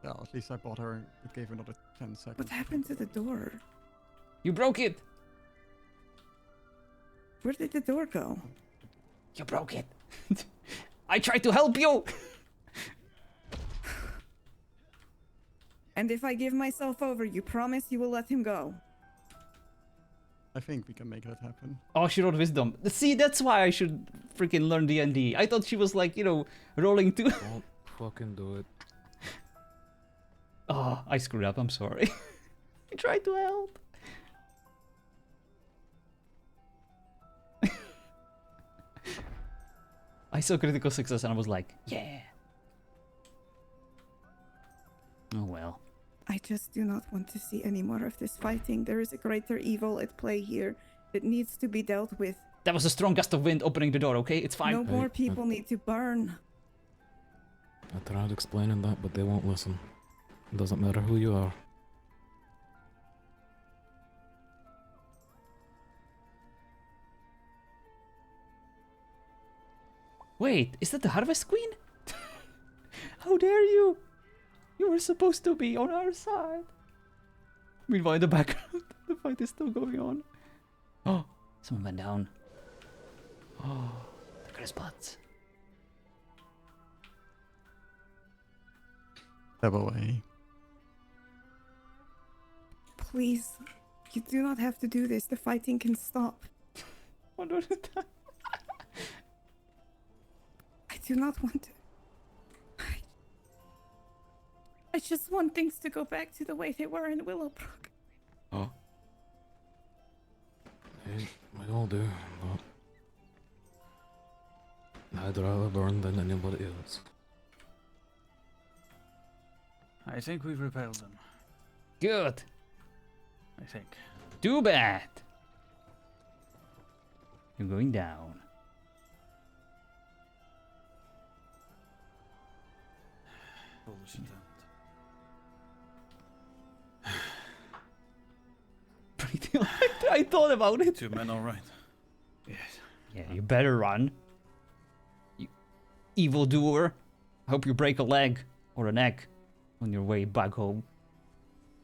Yeah, at least I bought her. It gave her another 10 seconds. What happened to the door? You broke it. Where did the door go? You broke it. I tried to help you. And if I give myself over, you promise you will let him go? I think we can make that happen. Oh, she wrote wisdom. See, that's why I should freaking learn D&D. I thought she was like, you know, rolling too. Don't fucking do it. Oh, I screwed up. I'm sorry. I tried to help. I saw critical success and I was like, yeah. Oh well. I just do not want to see any more of this fighting. There is a greater evil at play here that needs to be dealt with. That was a strong gust of wind opening the door, okay? It's fine. No more people need to burn. I tried explaining that, but they won't listen. It doesn't matter who you are. Wait, is that the Harvest Queen? How dare you? You were supposed to be on our side. Meanwhile, in the background, the fight is still going on. Oh, someone went down. Oh, the Chris butts. Step away. Please, you do not have to do this. The fighting can stop. One at a time. I do not want to. I just want things to go back to the way they were in Willowbrook. Oh. Hey, we all do, but I'd rather burn than anybody else. I think we've repelled them. Good. I think. Too bad. You're going down. Bullshit. I thought about it. 2 men, all right. Yes. Yeah, you better run. You evildoer. I hope you break a leg or a neck on your way back home.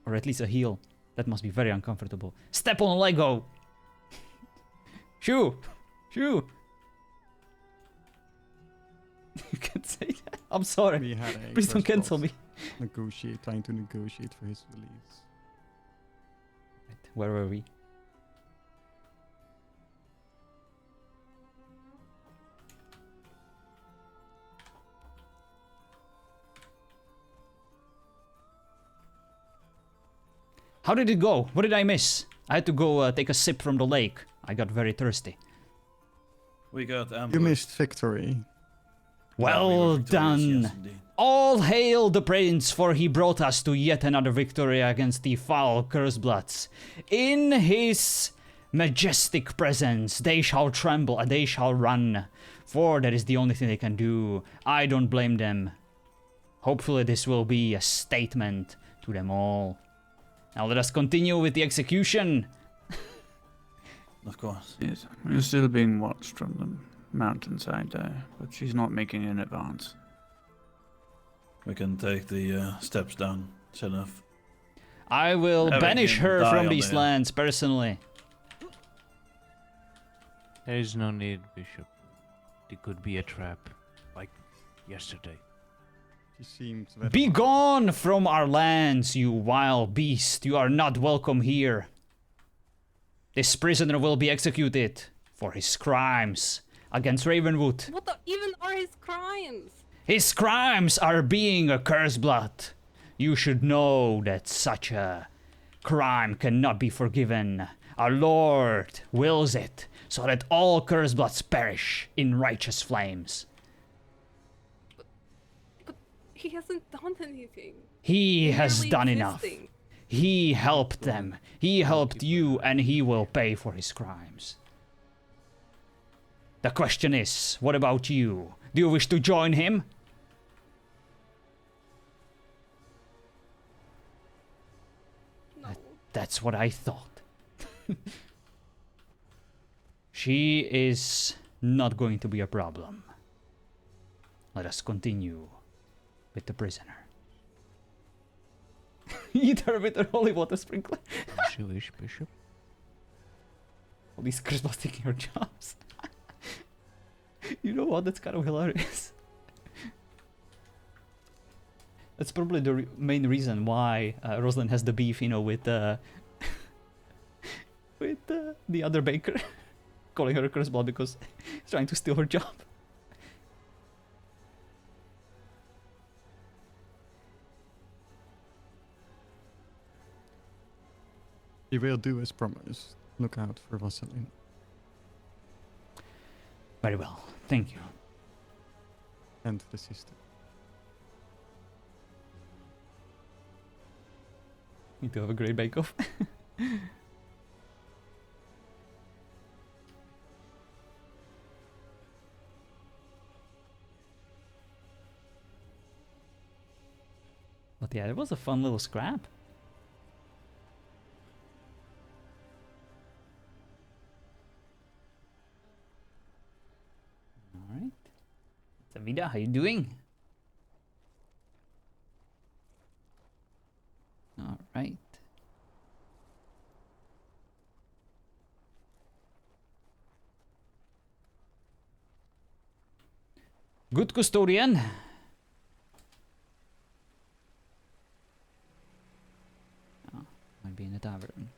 Or at least a heel. That must be very uncomfortable. Step on a Lego! Shoo! Shoo! You can't say that. I'm sorry. We had a Please don't cancel me. Trying to negotiate for his release. Right, where were we? How did it go? What did I miss? I had to go take a sip from the lake. I got very thirsty. We got ambushed. You missed victory. Well done. Yes, indeed. All hail the prince, for he brought us to yet another victory against the foul Cursebloods. In his majestic presence they shall tremble and they shall run, for that is the only thing they can do. I don't blame them. Hopefully this will be a statement to them all. Now let us continue with the execution. Of course. Yes, we're still being watched from the mountainside there, but she's not making an advance. We can take the steps down It's enough. I will Having banish him her die from on these the- lands personally. There is no need, Bishop. It could be a trap, like yesterday. She seems Be gone from our lands, you wild beast. You are not welcome here. This prisoner will be executed for his crimes against Ravenwood. What the even are his crimes? His crimes are being a curse blood. You should know that such a crime cannot be forgiven. Our Lord wills it so that all curse bloods perish in righteous flames. But he hasn't done anything. He has merely done enough. existing. He helped them. He helped you, and he will pay for his crimes. The question is, what about you? Do you wish to join him? No. That's what I thought. She is not going to be a problem. Let us continue with the prisoner. Eat her with a holy water sprinkler. As you wish, Bishop. All these Christmas taking her jobs. You know what? That's kind of hilarious. That's probably the main reason why Rosalind has the beef, you know, with with the other baker, calling her a curseball because he's trying to steal her job. He will do as promised. Look out for Vaseline. Very well, thank you. And the sister. Need to have a great bake-off. But yeah, it was a fun little scrap. Alright. Savida, how you doing? Alright. Good custodian. Oh, might be in the tavern.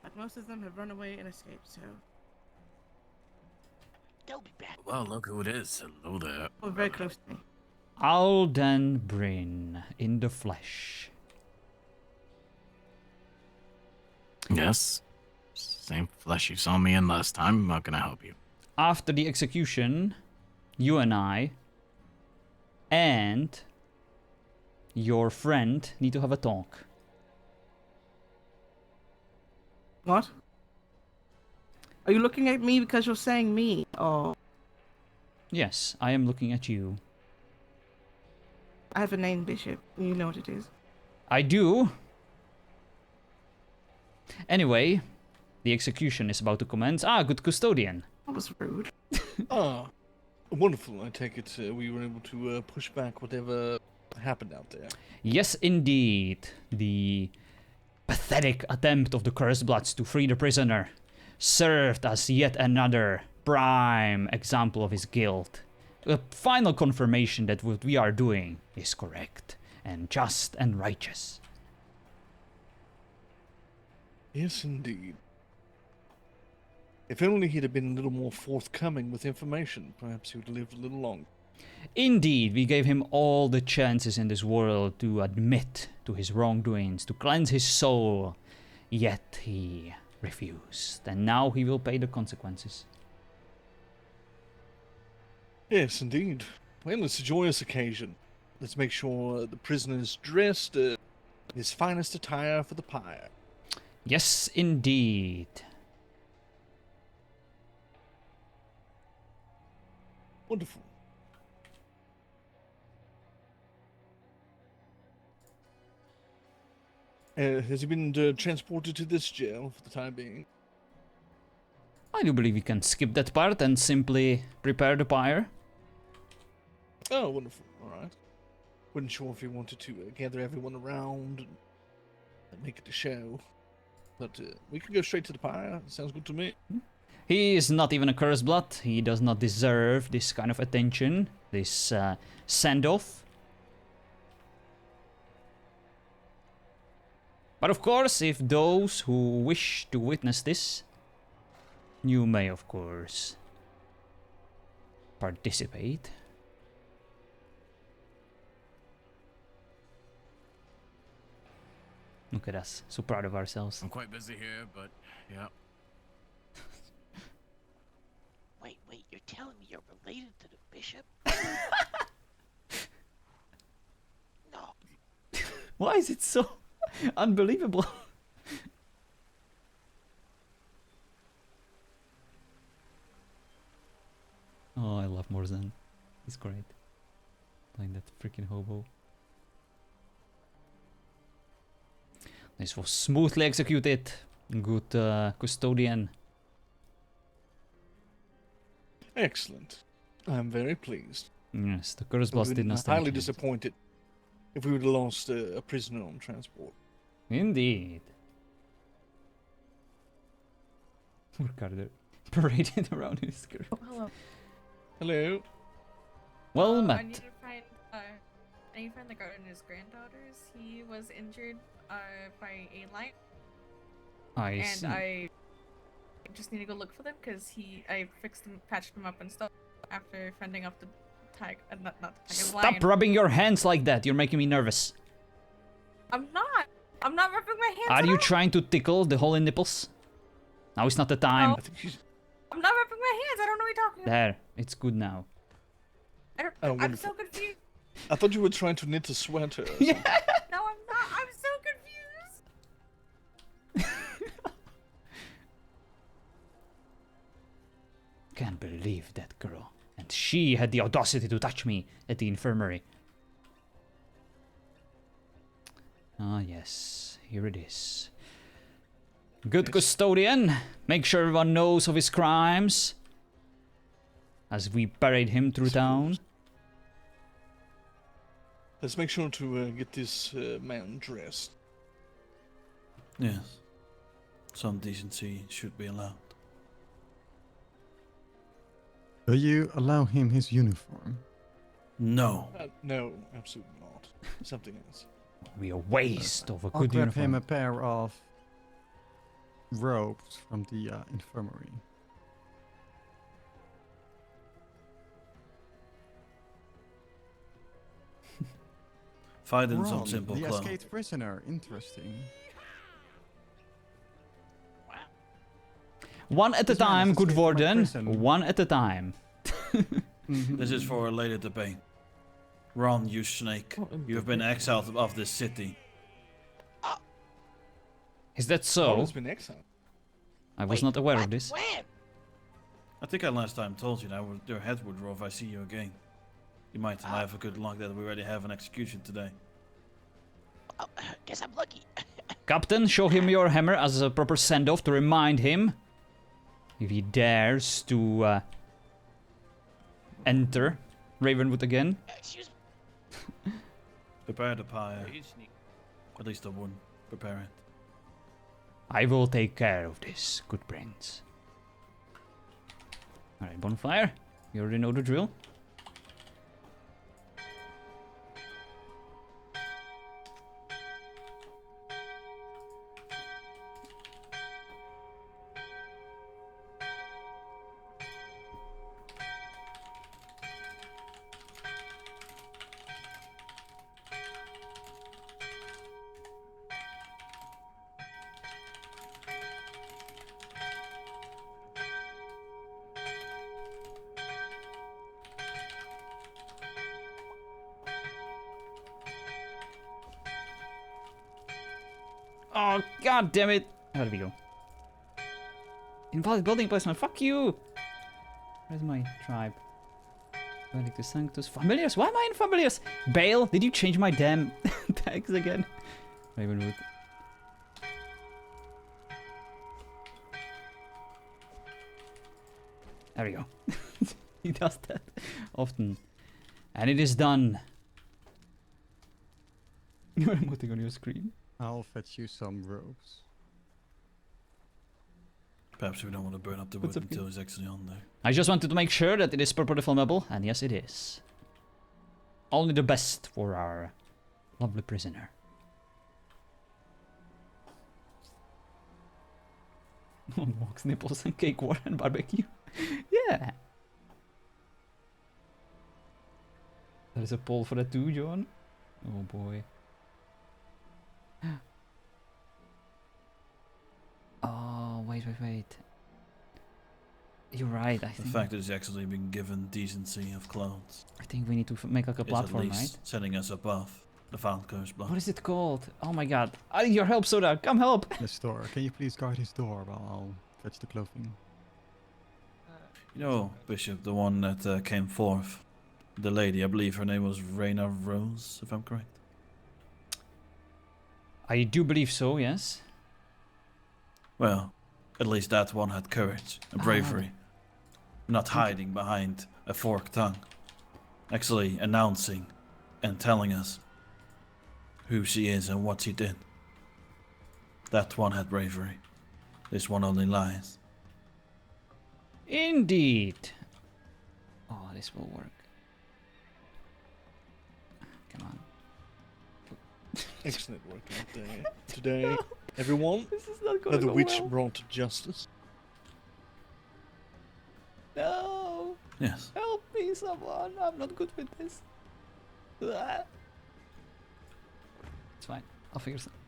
But most of them have run away and escaped, so. They'll be back. Well, look who it is. Hello there. Oh, very close to me. Alden Bryn in the flesh. Yes. Same flesh you saw me in last time. How can I help you? After the execution, you and I and your friend need to have a talk. What? Are you looking at me because you're saying me? Oh, Yes, I am looking at you. I have a name, Bishop. You know what it is. I do. Anyway, the execution is about to commence. Ah, good custodian. That was rude. Ah, wonderful. I take it we were able to push back whatever happened out there. Yes, indeed. The pathetic attempt of the Cursed Bloods to free the prisoner served as yet another prime example of his guilt. A final confirmation that what we are doing is correct and just and righteous. Yes, indeed. If only he'd have been a little more forthcoming with information, perhaps he would have lived a little longer. Indeed, we gave him all the chances in this world to admit to his wrongdoings, to cleanse his soul, yet he refused, and now he will pay the consequences. Yes, indeed. Well, it's a joyous occasion. Let's make sure the prisoner is dressed in his finest attire for the pyre. Yes, indeed. Wonderful. Has he been transported to this jail for the time being? I do believe we can skip that part and simply prepare the pyre. Oh, wonderful. Alright. Wasn't sure if you wanted to gather everyone around and make it a show. But we can go straight to the pyre. Sounds good to me. He is not even a cursed blood. He does not deserve this kind of attention. This send-off. But of course, if those who wish to witness this, you may of course participate. Look at us, so proud of ourselves. I'm quite busy here, but yeah. Wait, you're telling me you're related to the bishop? No. Why is it so unbelievable? Oh, I love Morzan. He's great. Playing that freaking hobo. This was smoothly executed. Good custodian. Excellent. I'm very pleased. Yes, the curse boss I've did been not stand highly a chance. disappointed if we would have lost a prisoner on transport. Indeed. Poor Carter. Paraded around his skirt. Hello. Hello. Well I met. need to find the gardener's granddaughters. He was injured by a lion. I see. And I just need to go look for them because I fixed them, patched them up and stuff after fending off the tiger. Not the tiger. Stop Lion. rubbing your hands like that. You're making me nervous. I'm not. I'm not rubbing my hands. Are you at all. trying to tickle the hole in nipples? Now is not the time. No. I'm not rubbing my hands. I don't know what you're talking about. There, it's good now. Oh, I'm so confused. I thought you were trying to knit a sweater. Or No, I'm not. I'm so confused. Can't believe that girl. And she had the audacity to touch me at the infirmary. Ah, yes. Here it is. Good custodian. Make sure everyone knows of his crimes. As we parade him through town. Let's make sure to get this man dressed. Yes. Some decency should be allowed. Do you allow him his uniform? No. No, absolutely not. Something else. Be a waste of a I'll good grab uniform. him a pair of robes from the infirmary. Fight in Ron, some simple the clothes. escaped prisoner. Interesting. One at a This man time, has good escaped from warden. prison. One at a time. This is for a later debate. Ron, you snake. You have been exiled of this city. Is that so? Has been exiled. I was not aware of this. I think I last time told you that your head would roll if I see you again. You might have a good luck that we already have an execution today. Oh, guess I'm lucky. Captain, show him your hammer as a proper send-off to remind him, if he dares to enter Ravenwood again. Excuse me. Prepare the pyre. At least the one. Prepare it. I will take care of this, good prince. Alright, bonfire. You already know the drill. Oh, god damn it. How did we go? Invalid building placement. Fuck you. Where's my tribe? Valictus Sanctus. Familiars? Why am I in Familiars? Bale, did you change my damn tags again? Ravenwood. There we go. He does that often. And it is done. You're emoting on your screen. I'll fetch you some robes. Perhaps we don't want to burn up the What's wood up, until he's actually on there. I just wanted to make sure that it is properly flammable, and yes, it is. Only the best for our lovely prisoner. Walks, nipples, and cake war and barbecue. Yeah. There is a poll for that too, John. Oh boy. Oh, wait. You're right, I The think. fact that he's actually been given decency of clothes I think we need to make like a is platform, at least right? setting us above the Falco's blood. What is it called? Oh my god. I need your help, Soda. Come help. The store. Can you please guard his door while I'll fetch the clothing? You know, Bishop, the one that came forth. The lady, I believe her name was Raina Rose, if I'm correct. I do believe so, yes. Well, at least that one had courage and bravery. Not hiding behind a forked tongue. Actually announcing and telling us who she is and what she did. That one had bravery. This one only lies. Indeed. Oh, this will work. Come on. Excellent work today, everyone. This is not going The to go witch well. brought justice. No. Yes. Help me, someone. I'm not good with this. Ah. It's fine. I'll figure something.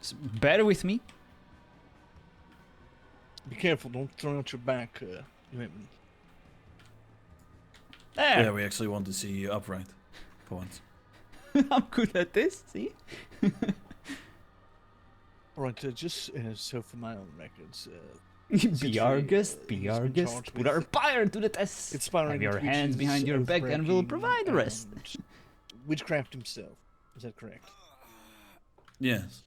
Just bear with me. Be careful, don't throw out your back, women. There. Yeah, we actually want to see you upright. For once. I'm good at this, see? Alright, just so for my own records. Be our guest, be our guest. Put our pyre to the test. Inspiring Have your hands behind your back and we'll provide the rest. Witchcraft himself. Is that correct? Yes.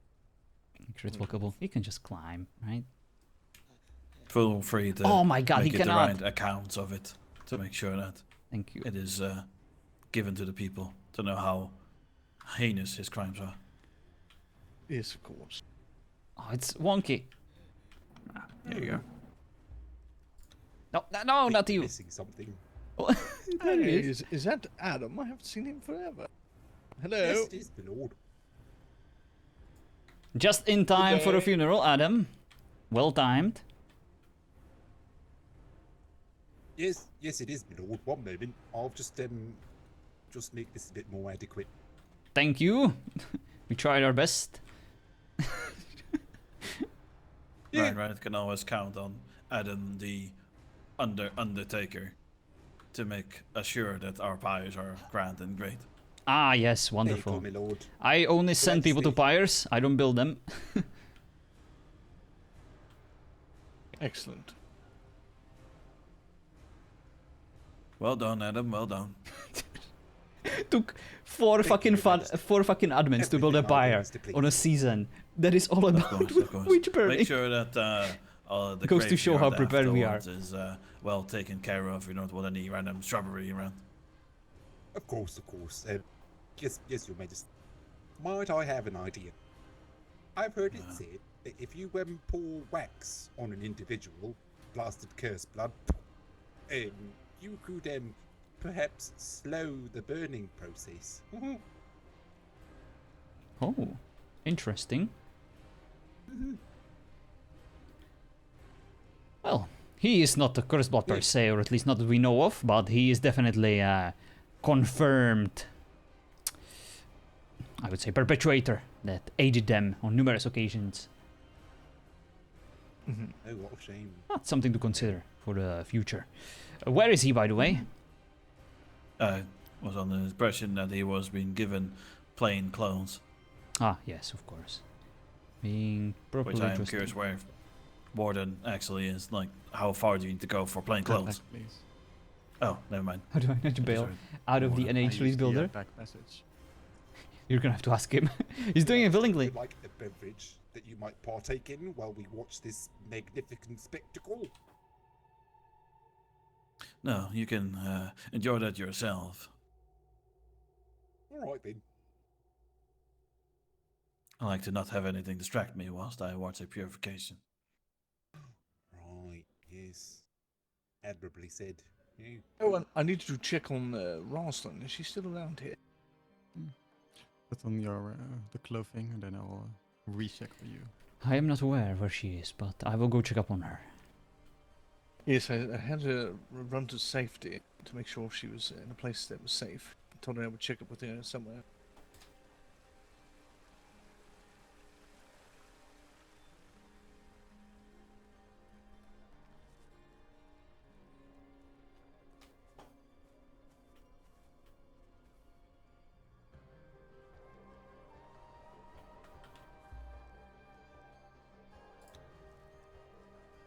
Critical couple. He can just climb, right? Feel free to Oh my god, make he it cannot. the right accounts of it to make sure that Thank you. it is given to the people to know how heinous his crimes are. Yes, of course. Oh, it's wonky. There you No, go. no, not you. Missing something. There he is. Is that Adam? I haven't seen him forever. Hello. Yes, it is, my lord. Just in time for a funeral, Adam. Well timed. Yes, it is, my lord. One moment. I'll just make this a bit more adequate. Thank you. We tried our best. Right, can always count on Adam the Undertaker to make assure that our pyres are grand and great. Ah, yes, wonderful. There you go, my lord. I only send people to pyres. I don't build them. Excellent. Well done, Adam. Well done. Took four fucking admins to build a pyre on a season. That is all about Of course. witch burning. Make sure that the Goes to show how graveyard prepared we are. afterwards is well taken care of. You don't want any random shrubbery around. Of course. Yes, Your Majesty. Might I have an idea? I've heard it said that if you pour wax on an individual, blasted cursed blood, you could perhaps slow the burning process. Oh, interesting. Well, he is not a cursed blood per se, or at least not that we know of, but he is definitely a confirmed, I would say, perpetuator that aided them on numerous occasions. Oh, what a shame. That's something to consider for the future. Where is he, by the way? Was on the impression that he was being given plain clothes. Ah, yes, of course. Being properly Which I am dressed. curious where Warden actually is. Like, how far do you need to go for plain clothes? Please. Oh, never mind. How do I need to bail out of the NH Release Builder? Back message. You're gonna have to ask him. He's doing it willingly. Like a beverage that you might partake in while we watch this magnificent spectacle. No, you can enjoy that yourself. All right then. I like to not have anything distract me whilst I watch a purification. Right. Yes. Admirably said. Yeah. Oh, and I need to check on Rosalind. Is she still around here? Put on your the clothing, and then I'll recheck for you. I am not aware where she is, but I will go check up on her. Yes, I had to run to safety to make sure she was in a place that was safe. I told her I would check up with her somewhere.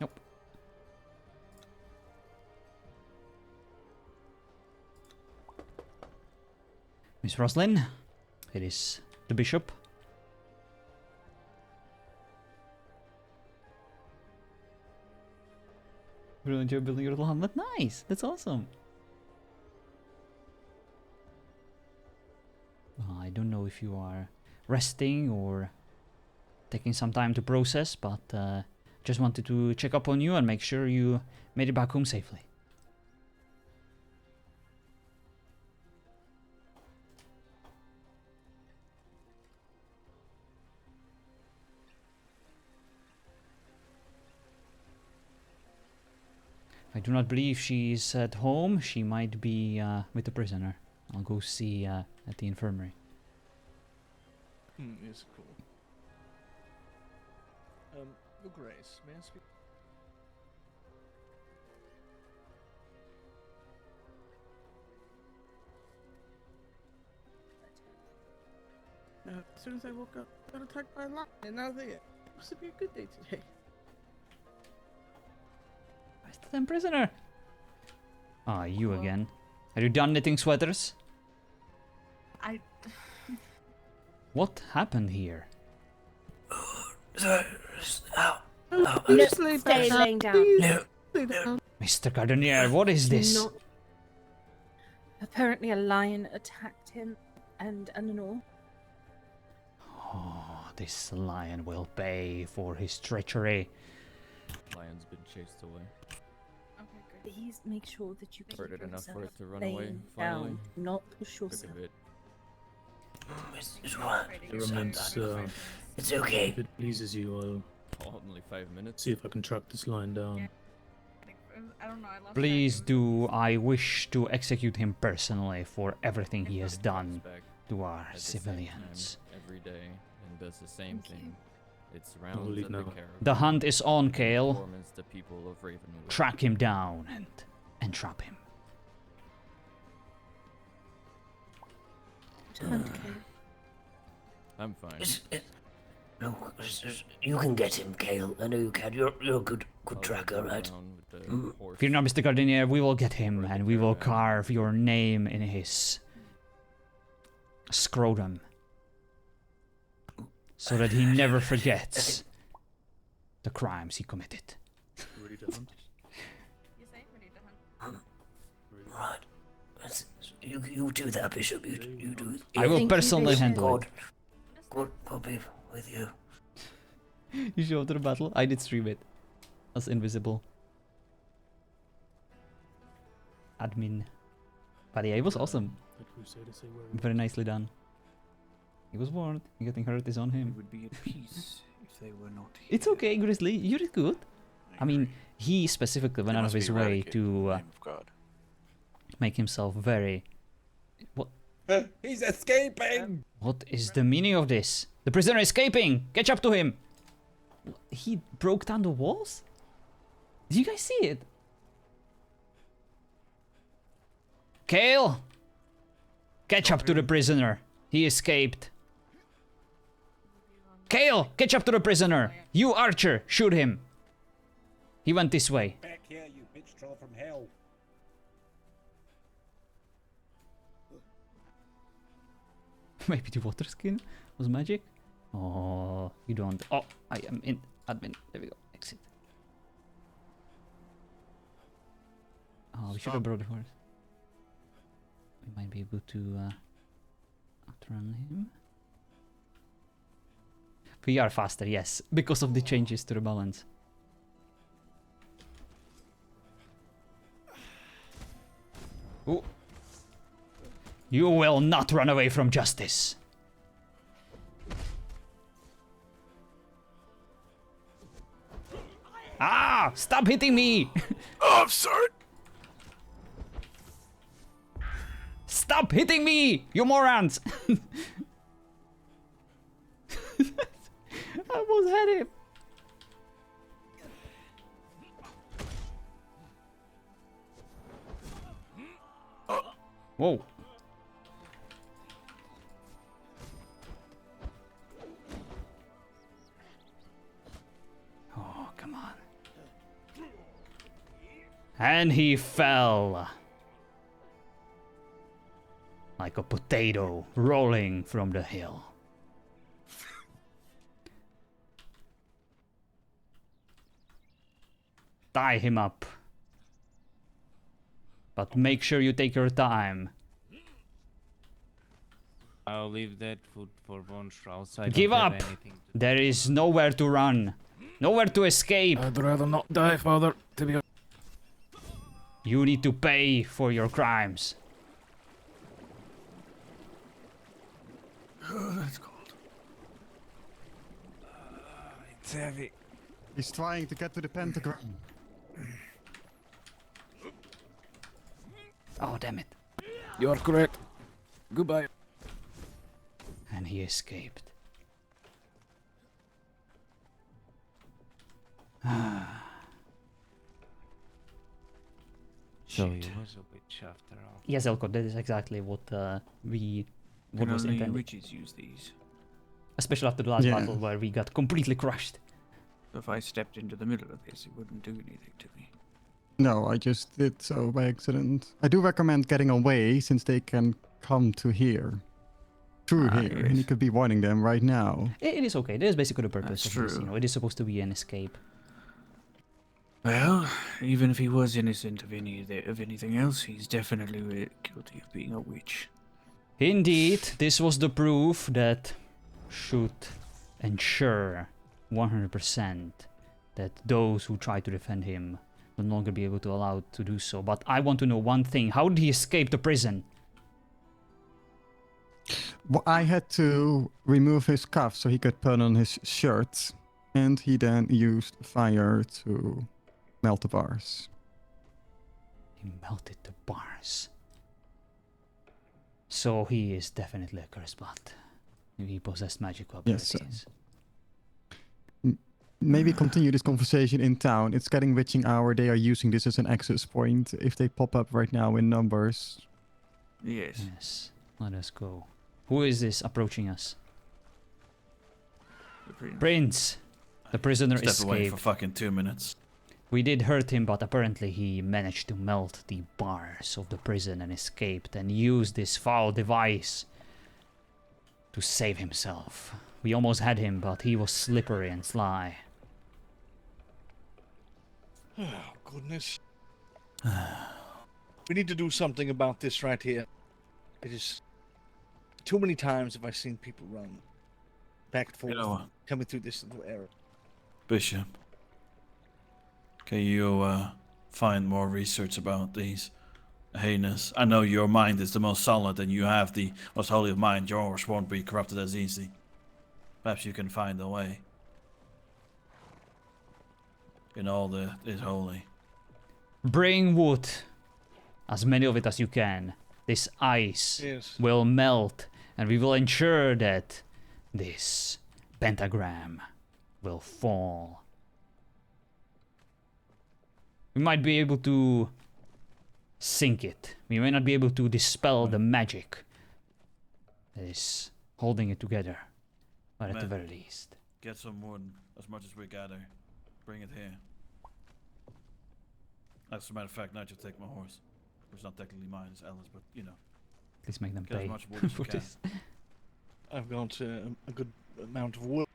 Nope. Miss Roslyn, it is the bishop. Really enjoy building your little hamlet. Nice, that's awesome. I don't know if you are resting or taking some time to process, but just wanted to check up on you and make sure you made it back home safely. I do not believe she is at home. She might be with the prisoner. I'll go see at the infirmary. Yes, cool. Your Grace, may I speak? As soon as I woke up, I got attacked by a lion, and now they it must be a good day today. Where's the damn prisoner? Ah, you again. Are you done knitting sweaters? What happened here? Just lay back. Stay laying down. Lay down. Mr. Gardenier, what is this? Not... Apparently a lion attacked him and Ananor. Oh, this lion will pay for his treachery. Lion's been chased away. Please make sure that you keep Heard it enough for yourself it to run away, laying finally. down, not push Look yourself. at it. It's right. Remnants, It's okay. if it pleases you, Oh, only 5 minutes. see if I can track this line down. I don't know. I lost Please do. I wish to execute him personally for everything he has done to our At the same time, civilians. every day and does the same thing. It's I'll rounds leave at the now. caravan. The hunt is on, Kale. Performance the people of Ravenwood. Track him down and trap him. I'm fine. No, you can get him, Kale. I know you can. You're a good tracker, right? Fear not, Mr. Gardenier. We will get him, and we will carve your name in his scrotum, so that he never forgets the crimes he committed. Ready to hunt? Right. You do that, Bishop. You do. I will personally handle it. God be with you. You show up to the battle? I did stream it. As invisible. Admin. But yeah, it was awesome. That crusader say where Very nicely done. He was warned. Getting hurt is on him. would be at peace if they were not here. It's okay, Grizzly. You did good. I mean, he specifically went out of his way to make himself very... What? He's escaping! What is the meaning of this? The prisoner escaping! Catch up to him! He broke down the walls? Did you guys see it? Kale! Catch up to the prisoner. He escaped. Kale! Catch up to the prisoner! You, Archer! Shoot him! He went this way. Back here, you bitch troll from hell. Maybe the water skin was magic? Oh, you don't. Oh, I am in admin. There we go. Exit. Oh, we should have brought the horse. We might be able to outrun him. We are faster, yes, because of the changes to the balance. Ooh. You will not run away from justice. Ah! Stop hitting me! Oh, I'm sorry. Stop hitting me, you morons! I almost had him. Whoa. Oh, come on. And he fell. Like a potato rolling from the hill. Tie him up. But make sure you take your time. I'll leave that food for Von Strauss. I Give don't have up! anything to... There is nowhere to run. Nowhere to escape. I'd rather not die, Father, to be honest. You need to pay for your crimes. Oh, that's cold. It's heavy. He's trying to get to the pentagram. Oh, damn it. You are correct. Goodbye. And he escaped. So he was a witch after all. Yes, Elko, that is exactly what what Can was only intended. witches use these. Especially after the last Yeah. battle where we got completely crushed. If I stepped into the middle of this, it wouldn't do anything to me. No, I just did so by accident. I do recommend getting away since they can come to here. Through here, and you could be warning them right now. It is okay. That is basically the purpose That's of this. You true. know, it is supposed to be an escape. Well, even if he was innocent of anything else, he's definitely guilty of being a witch. Indeed, this was the proof that should ensure 100% that those who try to defend him will no longer be able to allow to do so. But I want to know one thing. How did he escape the prison? Well, I had to remove his cuff so he could put on his shirt, and he then used fire to melt the bars. He melted the bars. So he is definitely a cursed blood. He possessed magical Yes, abilities. Maybe continue this conversation in town. It's getting witching hour. They are using this as an access point. If they pop up right now in numbers. Yes. Yes. Let us go. Who is this approaching us? The prince. Prince! The prisoner Step away for escaped. fucking 2 minutes. We did hurt him, but apparently he managed to melt the bars of the prison and escaped and used this foul device to save himself. We almost had him, but he was slippery and sly. Oh, goodness. We need to do something about this right here. It is... Too many times have I seen people run back and forth, You know what? coming through this little area. Bishop, can you find more research about these heinous? I know your mind is the most solid and you have the most holy of mind. Yours won't be corrupted as easy. Perhaps you can find a way. In all that is holy. Bring wood. As many of it as you can. This ice Yes. will melt, and we will ensure that this pentagram will fall. We might be able to sink it. We may not be able to dispel the magic that is holding it together, but at the Man. very least. Get some wood, as much as we gather. Bring it here. As a matter of fact, now just take my horse. It's not technically mine, it's Ella's, but you know. At least make them Get pay as much wood as you for can. this. I've got a good amount of wood.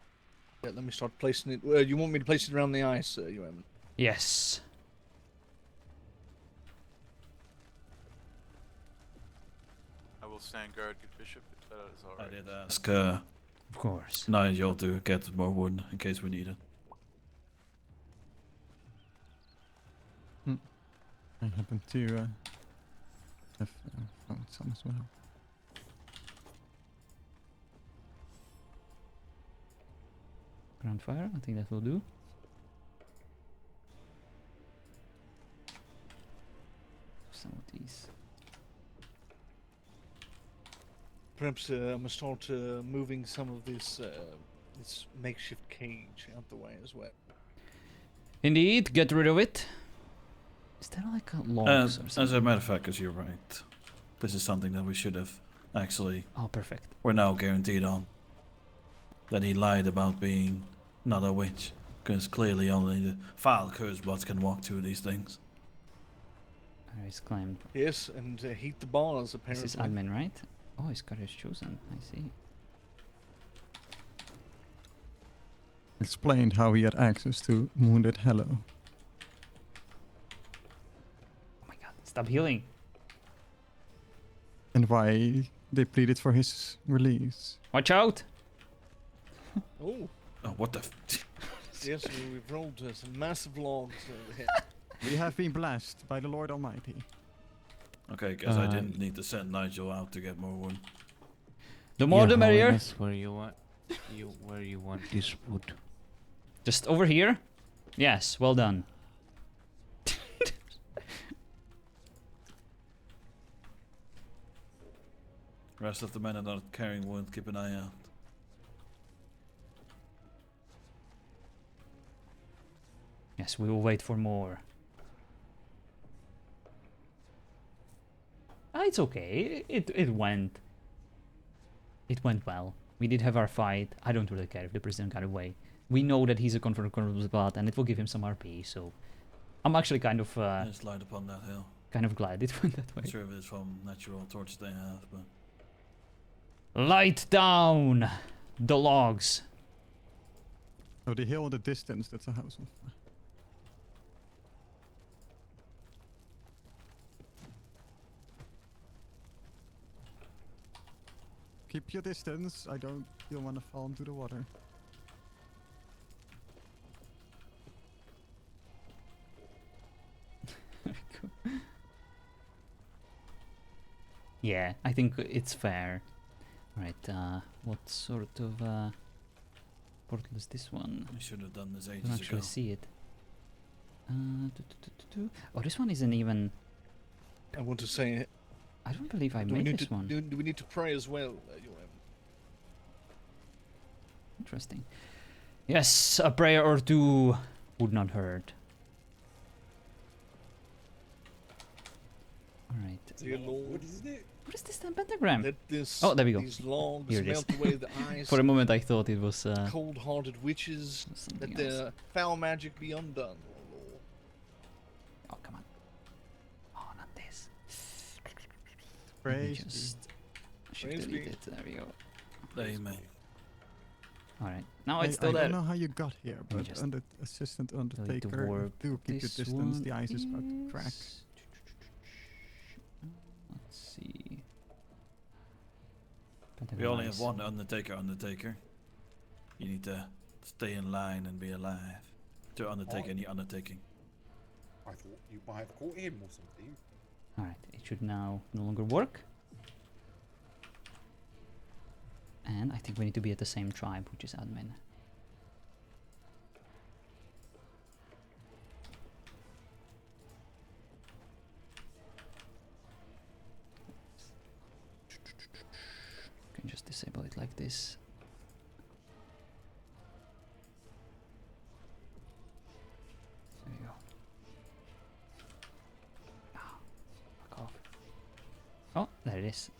Yeah, let me start placing it. You want me to place it around the ice, UM? Yes. I will stand guard, good bishop. I did ask of course. Nigel to get more wood in case we need it. I happen to have found some as well. Ground fire, I think that will do. Some of these. Perhaps I must start moving some of this makeshift cage out the way as well. Indeed, get rid of it. Is there like a logs or something? As a matter of fact, 'cause you're right. This is something that we should have actually. Oh, perfect. We're now guaranteed on. That he lied about being not a witch, because clearly only the foul cursed can walk through these things. He's claimed. Yes, and heat the bars apparently. This is admin, right? Oh, his card is chosen. I see. Explained how he had access to Wounded Hello. Oh my god, stop healing. And why they pleaded for his release. Watch out! Oh. Oh, what the? Yes, we've rolled some massive logs ahead. We have been blessed by the Lord Almighty. Okay, guess I didn't need to send Nigel out to get more wood. The more the merrier. Where you want this wood? Just over here? Yes, well done. Rest of the men are not carrying wood, keep an eye out. Yes, we will wait for more. It's okay. It went well. We did have our fight. I don't really care if the president got away. We know that he's a confirmed bot, and it will give him some RP. So I'm actually kind of Just light upon that hill. kind of glad it went that way. Not sure if it's from natural torches they have, but Light down the logs. Oh, the hill in the distance, that's a house of... Keep your distance, I don't want to fall into the water. Yeah, I think it's fair. Right, what sort of portal is this one? we should have done this I ages don't actually ago. see it. Oh, this one isn't even... I want to say... I don't believe I do we made need this to, one. Do we need to pray as well, Interesting. Yes, a prayer or two would not hurt. Alright. Dear Lord, What is this then, pentagram? let this, Oh, there we go. these logs Here it is. melt away the eyes. For a moment I thought it was... cold-hearted witches, something that their foul magic be undone, O Lord. Oh, come on. Oh, not this. Praise Just should Praise delete be. it. There we go. Amen. Alright. Now it's I still there. don't know how you got here, Let me but just under assistant delete the undertaker, warp. do keep your This distance, one the ice is about to crack. Let's see. We only have Pentagram one undertaker. You need to stay in line and be alive to undertake any undertaking. I thought you might have caught him or something. Alright, it should now no longer work. And I think we need to be at the same tribe, which is admin. Can just disable it like this. There you go. Ah, fuck off. Oh, there it is.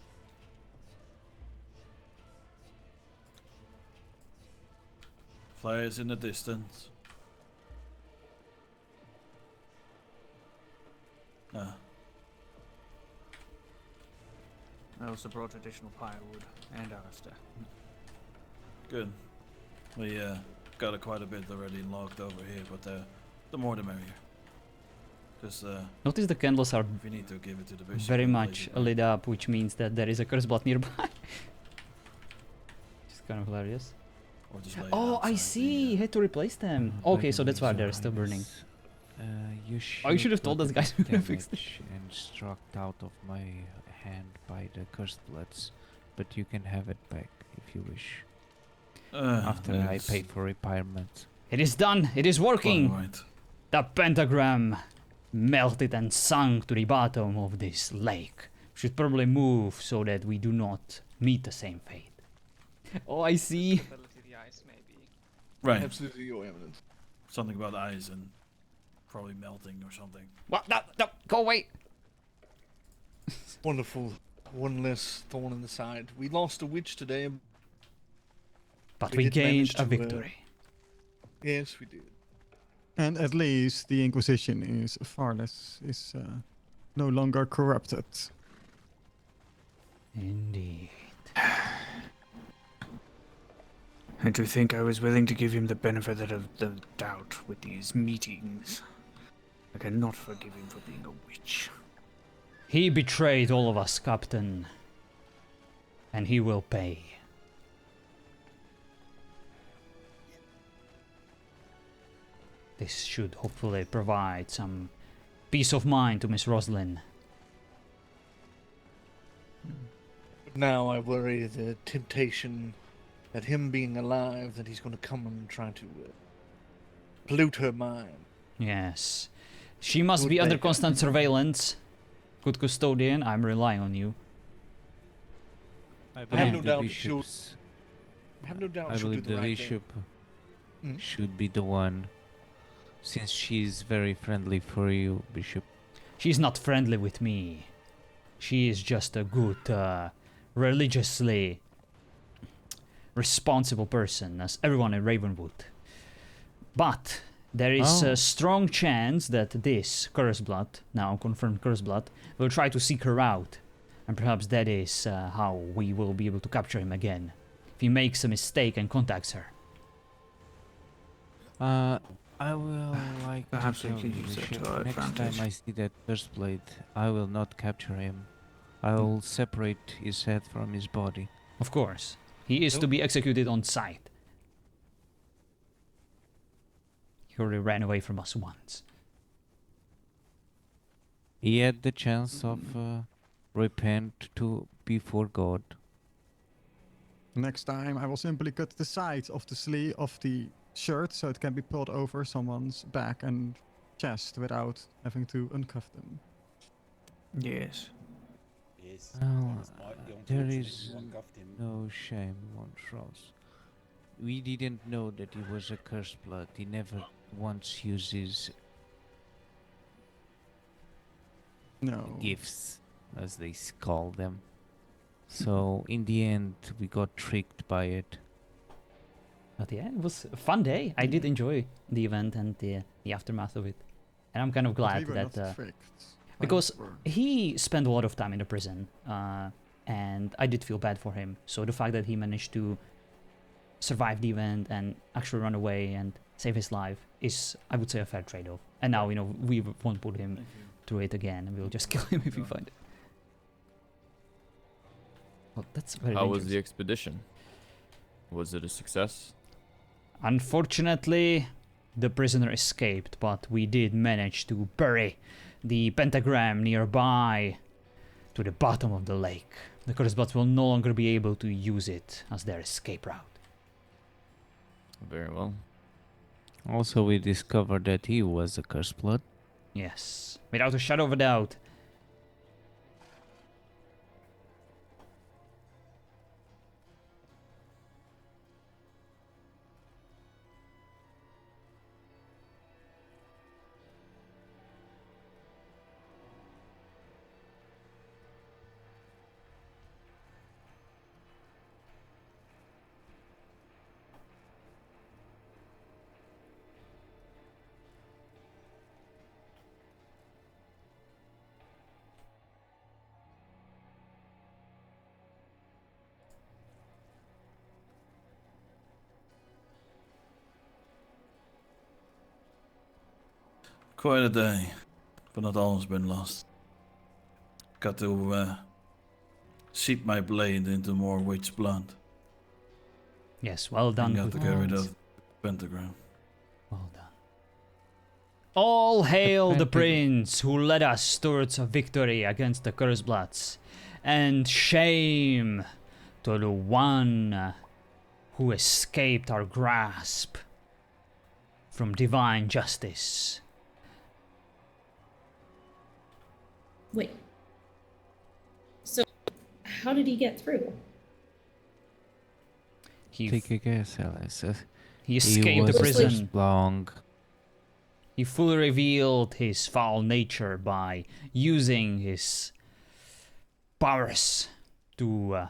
Flares in the distance. Ah, I also brought additional firewood and Alistair. good. We got quite a bit already logged over here, but the more the merrier. Because Notice the candles are if you need to give it to the bishop, very we'll much leave it. lit up, which means that there is a curse block nearby. kind of hilarious. Or just lay it Oh, I outside see. He had to replace them. Okay, so that's why they're still burning. You Oh, you should have told got us, guys. We would have fixed it. damage and struck out of my hand by the cursed bloods, but you can have it back if you wish. After I it's paid for repairment. It is done. It is working. Right. The pentagram melted and sunk to the bottom of this lake. Should probably move so that we do not meet the same fate. Oh, I see. Right. Absolutely, Your Eminence. Something about ice and probably melting or something. What? No, no, go away. Wonderful. One less thorn in the side. We lost a witch today. But we did gained manage a to, victory. Yes, we did. And at least the Inquisition is no longer corrupted. Indeed. And to think I was willing to give him the benefit of the doubt with these meetings. I cannot forgive him for being a witch. He betrayed all of us, Captain. And he will pay. This should hopefully provide some peace of mind to Miss Roslyn. But now I worry the temptation that him being alive, that he's going to come and try to pollute her mind. Yes. She must Good be under baker. constant surveillance. Good custodian, I'm relying on you. I have believe no the doubt bishops- I have no doubt I she'll do believe the the right thing. bishop Mm. should be the one, since she's very friendly for you, Bishop. She's not friendly with me. She is just a good, religiously responsible person, as everyone in Ravenwood. But there is Oh. a strong chance that this Curse Blood, now confirmed Curse Blood, will try to seek her out. And perhaps that is how we will be able to capture him again. If he makes a mistake and contacts her. I will like Perhaps to we tell can you, use it Bishop, to our next advantage. time I see that first blade, I will not capture him. I will separate his head from his body. Of course. He is to be executed on sight. He already ran away from us once. He had the chance of repent to before God. Next time, I will simply cut the sides of the sleeve of the shirt so it can be pulled over someone's back and chest without having to uncuff them. Yes. Yes. Well, that might be there unfortunate is you uncuffed him. no shame on Ross. We didn't know that he was a cursed blood. He never once uses No. gifts, as they call them. So in the end, we got tricked by it. But yeah, it was a fun day. I did enjoy the event and the aftermath of it. And I'm kind of But glad we were that... not tricked. because he spent a lot of time in the prison. And I did feel bad for him. So the fact that he managed to survive the event and actually run away and save his life is, I would say, a fair trade-off. And now, you know, we won't put him through it again. And we'll just kill him if we find it. Well, that's very How was the dangerous. expedition? Was it a success? Unfortunately, the prisoner escaped, but we did manage to bury the pentagram nearby to the bottom of the lake. The Cursed will no longer be able to use it as their escape route. Very well. Also, we discovered that he was a cursed blood. Yes, without a shadow of a doubt. Quite a day, but not all has been lost. Got to seep my blade into more witch blood. Yes, well done. got to good get rid friends. of pentagram. Well done. All hail the pentagram. prince who led us towards a victory against the Kurzblats, and shame to the one who escaped our grasp from divine justice. Wait. So, how did he get through? Take a guess, Alice. He escaped the was prison. long. He fully revealed his foul nature by using his powers to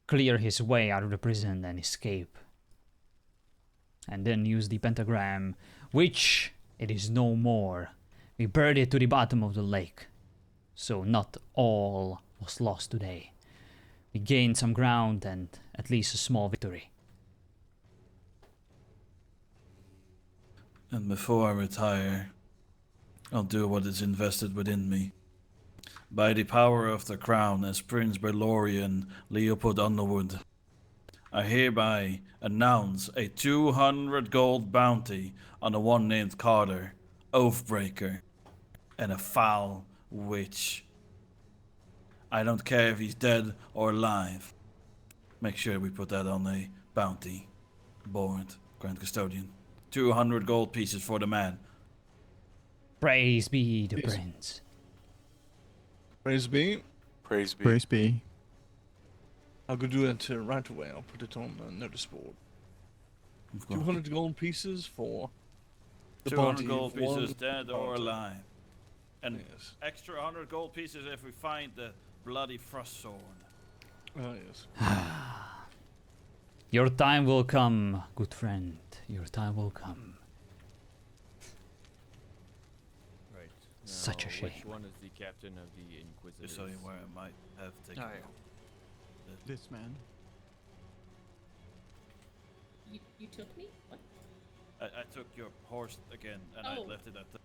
clear his way out of the prison and escape. And then use the pentagram, which it is no more. We buried it to the bottom of the lake. So not all was lost today. We gained some ground and at least a small victory. And before I retire, I'll do what is invested within me. By the power of the crown as Prince Berlorian Leopold Underwood, I hereby announce a 200 gold bounty on the one named Carter, Oathbreaker, and a foul witch. I don't care if he's dead or alive. Make sure we put that on a bounty board, Grand Custodian. 200 gold pieces for the man. Praise be the Yes. prince. Praise be. Praise be. Praise be. I'll go do that right away. I'll put it on the notice board. Of course. 200 gold pieces for the 200 bounty gold of one pieces, dead or Carter. alive. And Yes. extra 100 gold pieces if we find the bloody frost sword. Oh, yes. Your time will come, good friend. Your time will come. Right. Such a Now, shame. Which one is the captain of the Inquisitors? Just so you where I might have taken. This man. You took me? What? I took your horse again and I Oh. left it at the.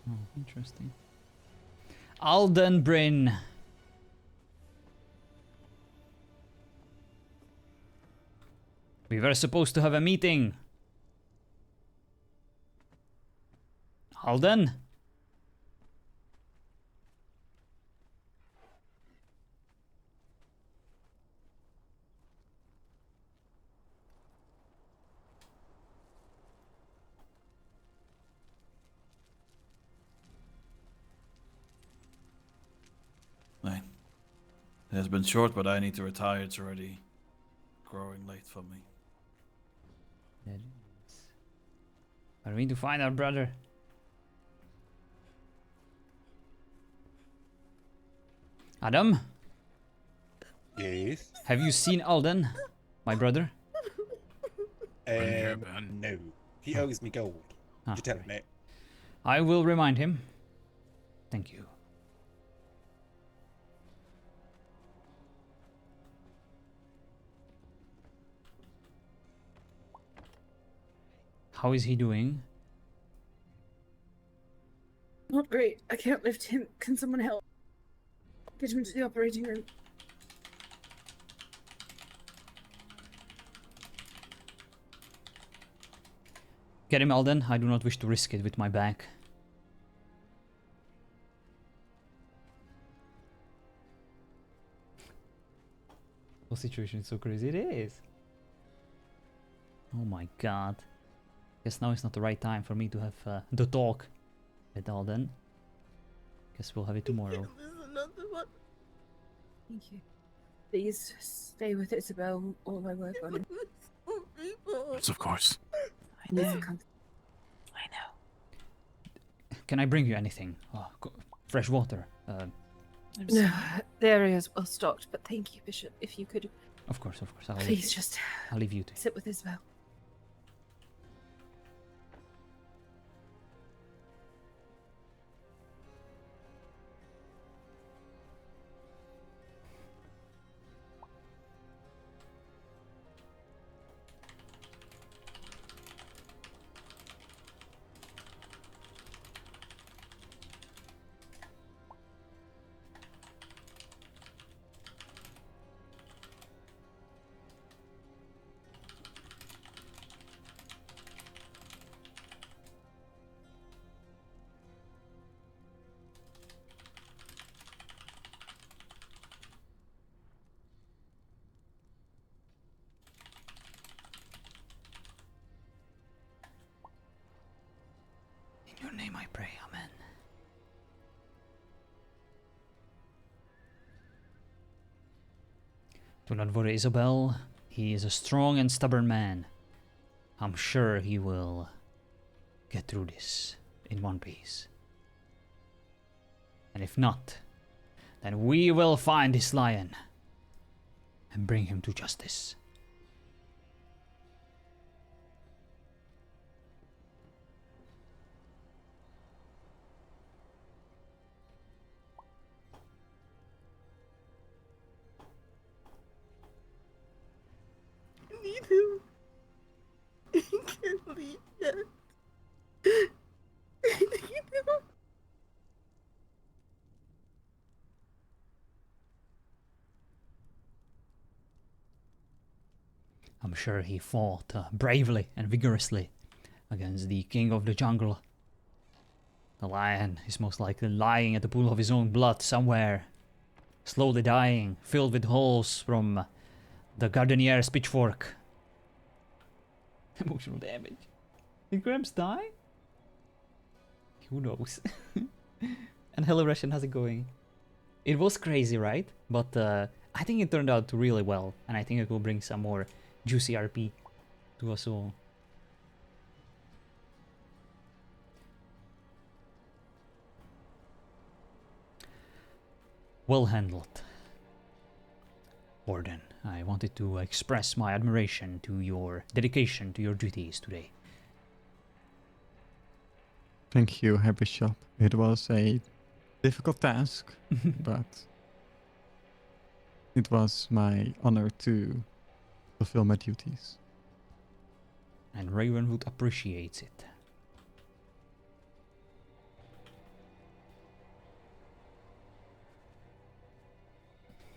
Oh, interesting. Alden Bryn. We were supposed to have a meeting. Alden? It has been short, but I need to retire. It's already growing late for me. Are we to find our brother? Adam? Yes? Have you seen Alden, my brother? No. He owes me gold. Ah, Did you tell him that? I will remind him. Thank you. How is he doing? Not great. I can't lift him. Can someone help? Get him to the operating room. Get him, Alden. I do not wish to risk it with my back. The situation is so crazy. It is. Oh my god. Guess now is not the right time for me to have the talk with Alden. Guess we'll have it tomorrow. Thank you. Please stay with Isabel while I work on it. Yes, of course. I know. I know. Can I bring you anything? Fresh water? No, the area is well stocked, but thank you, Bishop. If you could Of course. please just I'll leave you to it. sit with Isabel. him, I pray. Amen. Do not worry, Isabel. He is a strong and stubborn man. I'm sure he will get through this in one piece. And if not, then we will find this lion and bring him to justice. I need him. He can't leave yet. I need him. I'm sure he fought bravely and vigorously against the king of the jungle. The lion is most likely lying at the pool of his own blood somewhere, slowly dying, filled with holes from the Gardenière's pitchfork. Emotional damage. Did Gramps die? Who knows? And hello Russian, how's it going? It was crazy, right? But I think it turned out really well, and I think it will bring some more juicy RP to us all. Well handled. Warden, I wanted to express my admiration to your dedication to your duties today. Thank you, Herr Bishop. It was a difficult task, but it was my honor to fulfill my duties. And Ravenwood appreciates it.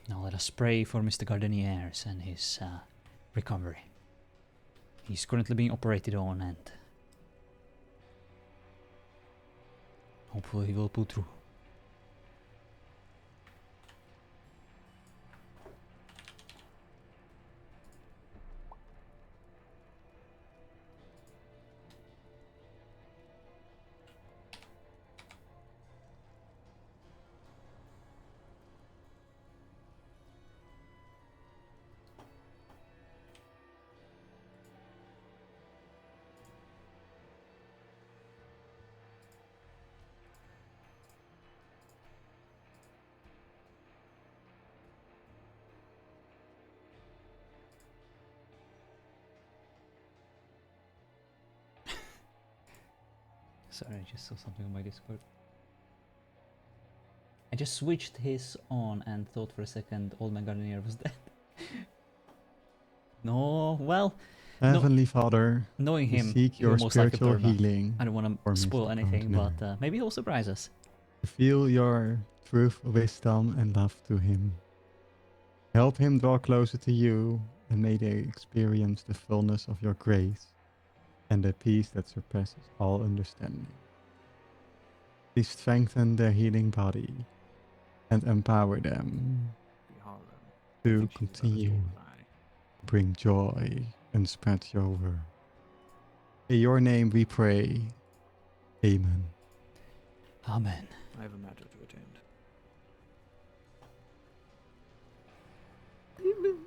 Now let us pray for Mr. Gardeniers and his recovery. He's currently being operated on, and hopefully he will pull through. Sorry, I just saw something on my Discord. I just switched his on and thought for a second Old Man Gardenier was dead. No, well... Heavenly Father, knowing we him, seek he will your most likely spiritual turn up. healing. I don't want for to spoil Mr. anything, Gardner. but maybe he'll surprise us. To feel your truth, wisdom, and love to him. Help him draw closer to you, and may they experience the fullness of your grace and the peace that surpasses all understanding. Please strengthen their healing body and empower them to continue to bring joy and spread your word. In your name we pray. Amen. Amen. I have a matter to attend. Amen.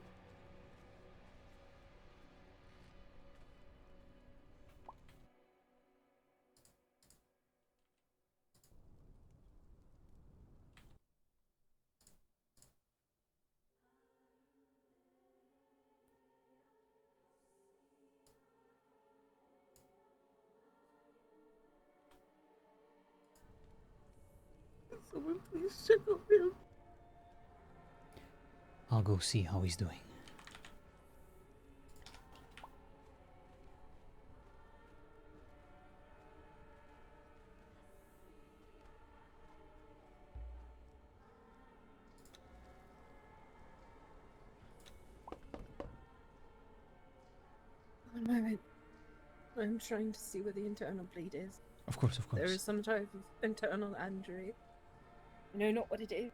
Someone please check on him. I'll go see how he's doing. One moment. I'm trying to see where the internal bleed is. Of course, of course. There is some type of internal injury. I know not what it is.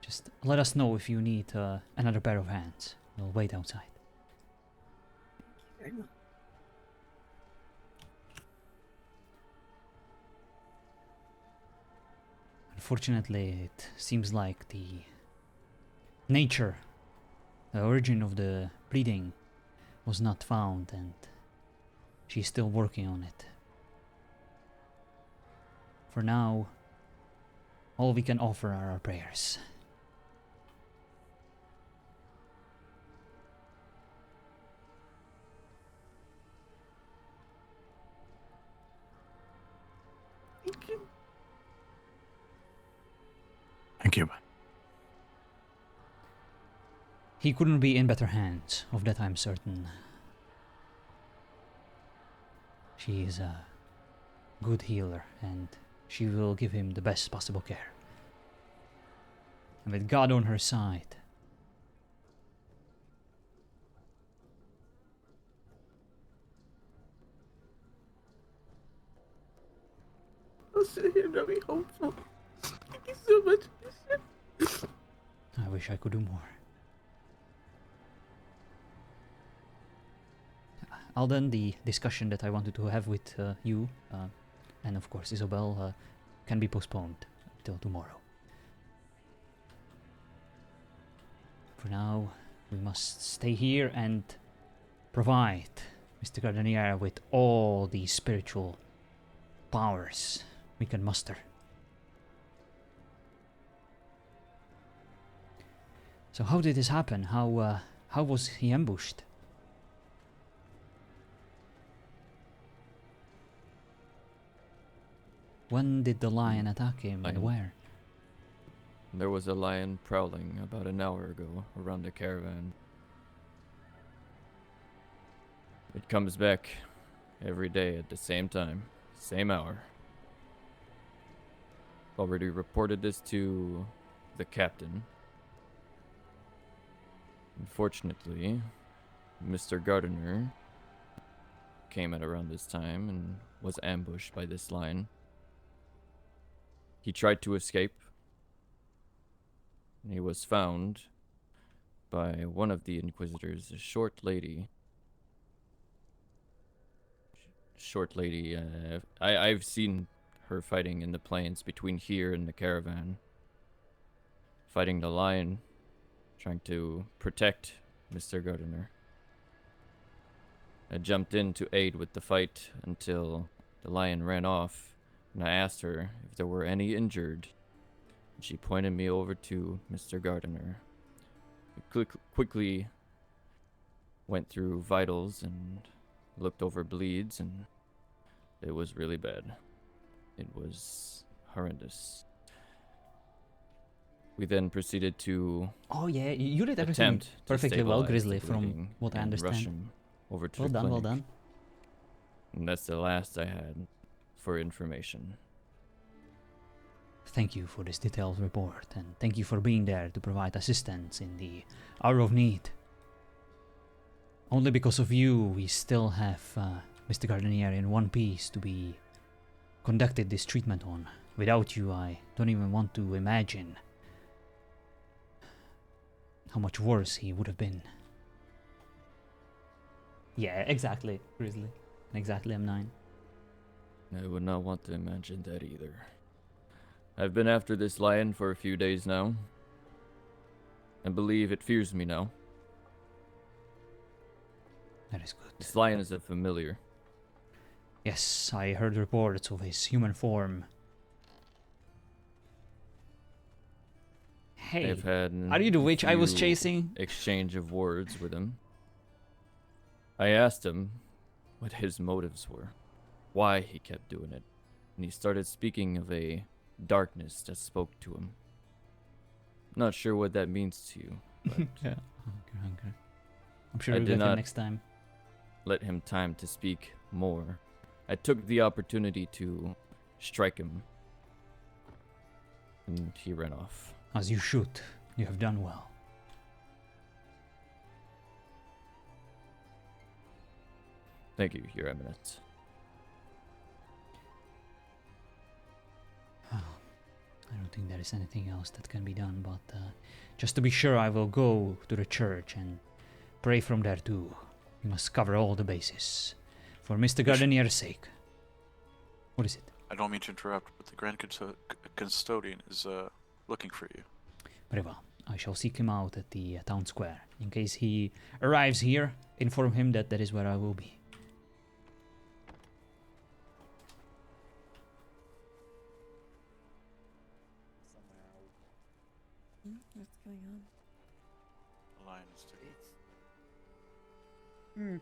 Just let us know if you need another pair of hands. We'll wait outside. Very much. Unfortunately, it seems like the nature, the origin of the bleeding was not found, and she's still working on it. For now, all we can offer are our prayers. Thank you. Thank you. He couldn't be in better hands, of that I'm certain. She is a good healer, and she will give him the best possible care. And with God on her side, I'll sit here and I'll be hopeful. Thank you so much. I wish I could do more. Alden, the discussion that I wanted to have with you, and of course Isabel, can be postponed till tomorrow. For now, we must stay here and provide Mr. Gardenier with all the spiritual powers we can muster. So how did this happen? How was he ambushed? When did the lion attack him and where? There was a lion prowling about an hour ago around the caravan. It comes back every day at the same time, same hour. Already reported this to the captain. Unfortunately, Mr. Gardiner came at around this time and was ambushed by this lion. He tried to escape. He was found by one of the inquisitors, a short lady. I've seen her fighting in the plains between here and the caravan. Fighting the lion, trying to protect Mr. Gardiner. I jumped in to aid with the fight until the lion ran off. And I asked her if there were any injured. And she pointed me over to Mr. Gardiner. We quickly went through vitals and looked over bleeds, and it was really bad. It was horrendous. We then proceeded to Oh yeah, you did everything perfectly well, Grizzly, from what I understand. Rush him over to well the done, well clinic. done. And that's the last I had for information. Thank you for this detailed report, and thank you for being there to provide assistance in the hour of need. Only because of you, we still have Mr. Gardenier in one piece to be conducted this treatment on. Without you, I don't even want to imagine how much worse he would have been. Yeah, exactly, Grizzly. Exactly, M9. I would not want to imagine that either. I've been after this lion for a few days now. I believe it fears me now. That is good. This lion is a familiar. Yes, I heard reports of his human form. Hey, I've had are you the witch I was few chasing? Exchange of words with him. I asked him what his motives were, why he kept doing it, and he started speaking of a darkness that spoke to him. Not sure what that means to you, but Yeah, okay. I'm sure I we'll did get him not next time. let him time to speak more. I took the opportunity to strike him, and he ran off. As you should. You have done well. Thank you, Your Eminence. I don't think there is anything else that can be done, but just to be sure, I will go to the church and pray from there too. We must cover all the bases. For Mr. Gardenier's sake. What is it? I don't mean to interrupt, but the Grand Custodian is looking for you. Very well. I shall seek him out at the town square. In case he arrives here, inform him that that is where I will be. What's going on? The lion is taking.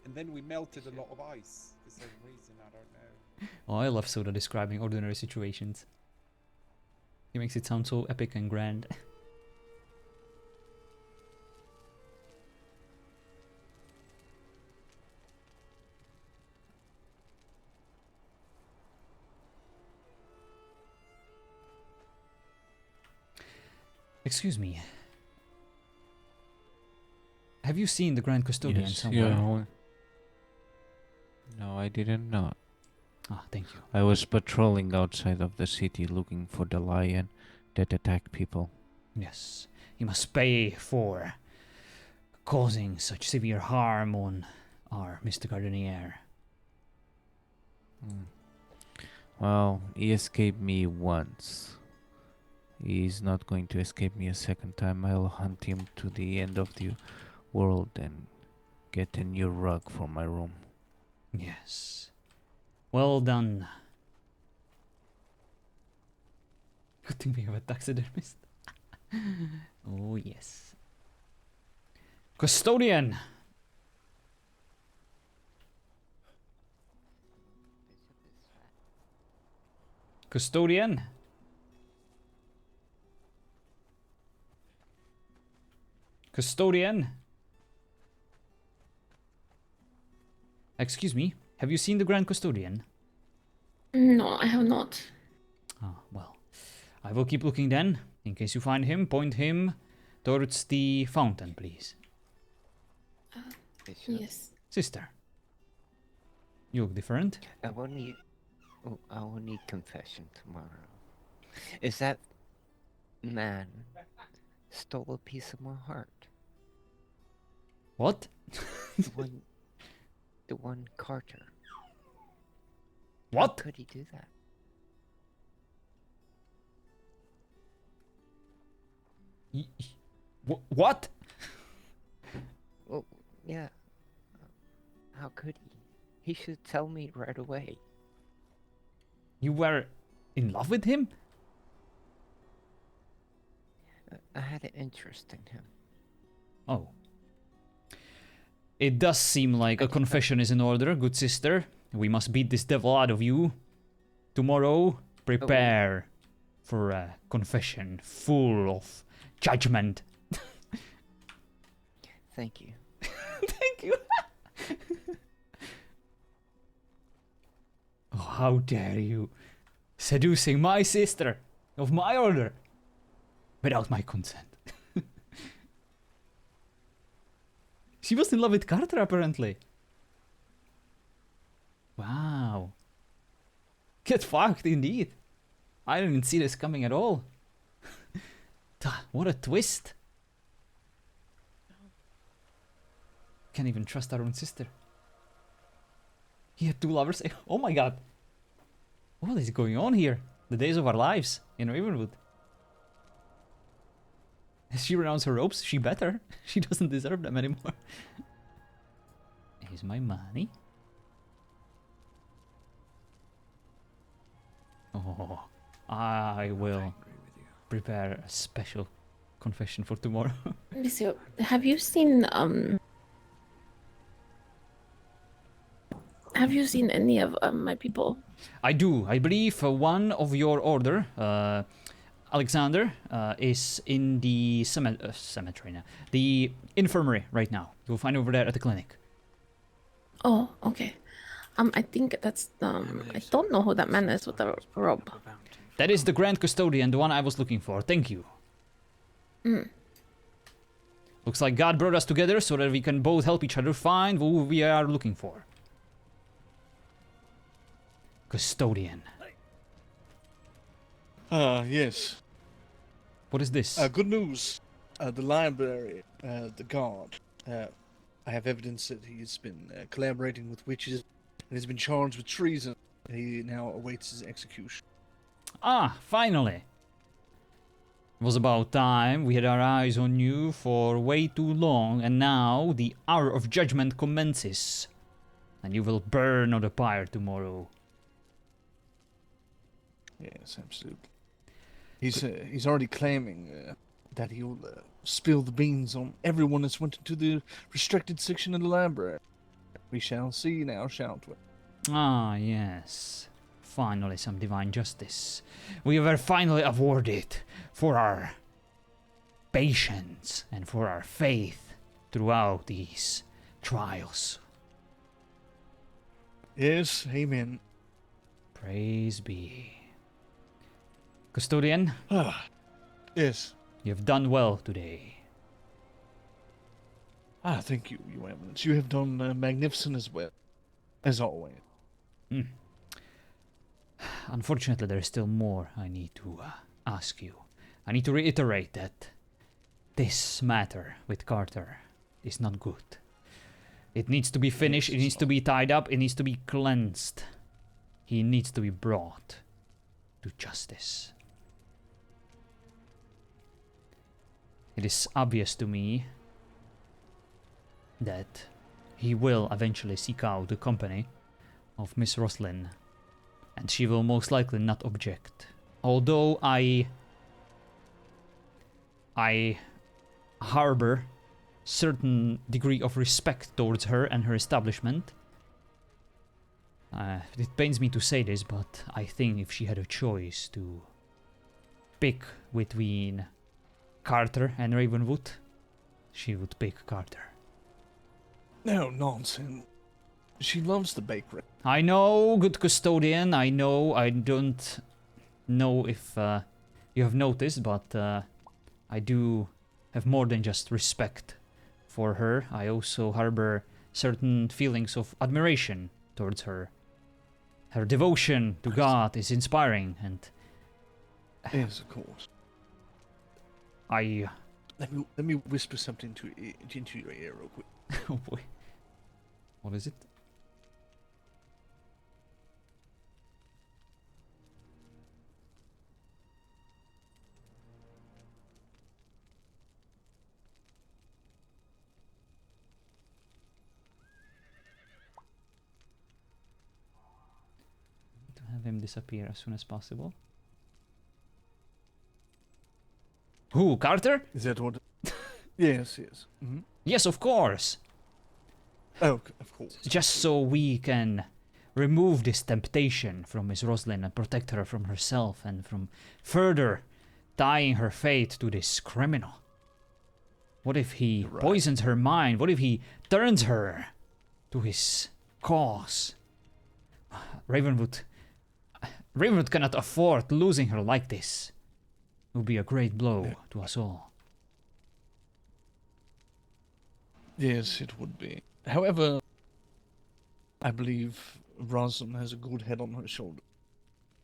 And then we melted a lot of ice for some reason, I don't know. Oh, I love Soda describing ordinary situations. He makes it sound so epic and grand. Excuse me. Have you seen the Grand Custodian somewhere? Yeah. No, I didn't know. Ah, thank you. I was patrolling outside of the city looking for the lion that attacked people. Yes, he must pay for causing such severe harm on our Mr. Gardenier. Well, he escaped me once. He's not going to escape me a second time. I'll hunt him to the end of the world and get a new rug for my room. Yes. Well done. Good thing we have a taxidermist. Oh, yes. Custodian! Custodian? Custodian? Excuse me, have you seen the Grand Custodian? No, I have not. Ah, well. I will keep looking then. In case you find him, point him towards the fountain, please. Yes. Sister. You look different. I will need confession tomorrow. Is that man stole a piece of my heart? What? the one Carter. What? How could he do that? What? Well, yeah. How could he? He should tell me right away. You were in love with him? I had an interest in him. Oh. It does seem like a confession is in order, good sister. We must beat this devil out of you. Tomorrow, prepare for a confession full of judgment. Thank you. Thank you. Oh, how dare you. Seducing my sister of my order without my consent. She was in love with Carter, apparently. Wow. Get fucked, indeed. I didn't see this coming at all. What a twist. Can't even trust our own sister. He had two lovers. Oh my god. What is going on here? The days of our lives in Ravenwood. As she renounced her ropes, she better. She doesn't deserve them anymore. Here's my money. Oh, I will prepare a special confession for tomorrow. Monsieur, have you seen any of my people? I do. I believe one of your order, Alexander, is in the cemetery now. The infirmary right now. You'll find over there at the clinic. Oh, okay. I think that's I don't know who that man is with the robe. That is the Grand Custodian, the one I was looking for. Thank you. Looks like God brought us together so that we can both help each other find who we are looking for. Custodian. Yes. What is this? Good news. The library, the guard, I have evidence that he's been collaborating with witches and has been charged with treason. He now awaits his execution. Ah, finally. It was about time. We had our eyes on you for way too long, and now the hour of judgment commences. And you will burn on the pyre tomorrow. Yes, absolutely. He's already claiming that he'll spill the beans on everyone that's went into the restricted section of the library. We shall see now, shan't we? Ah, yes. Finally some divine justice. We were finally awarded for our patience and for our faith throughout these trials. Yes, amen. Praise be. Custodian? Yes. You've done well today. Thank you, Your Eminence. You have done magnificent as well, as always. Unfortunately, there is still more I need to ask you. I need to reiterate that this matter with Carter is not good. It needs to be finished, it needs to be tied up, it needs to be cleansed. He needs to be brought to justice. It is obvious to me that he will eventually seek out the company of Miss Roslyn, and she will most likely not object. Although I harbor certain degree of respect towards her and her establishment. It pains me to say this, but I think if she had a choice to pick between Carter and Ravenwood, she would pick Carter. No, nonsense. She loves the bakery. I know, good custodian, I know. I don't know if you have noticed, but I do have more than just respect for her. I also harbor certain feelings of admiration towards her. Her devotion to God is inspiring, and yes, of course. Let me whisper something into your ear real quick. Oh boy, what is it? Have him disappear as soon as possible. Who, Carter? Is that what? Yes, yes. Mm-hmm. Yes, of course. Oh, of course. Just so we can remove this temptation from Miss Roslyn and protect her from herself and from further tying her fate to this criminal. What if he poisons her mind? What if he turns her to his cause? Ravenwood cannot afford losing her like this. It would be a great blow to us all. Yes, it would be. However, I believe Roslyn has a good head on her shoulder.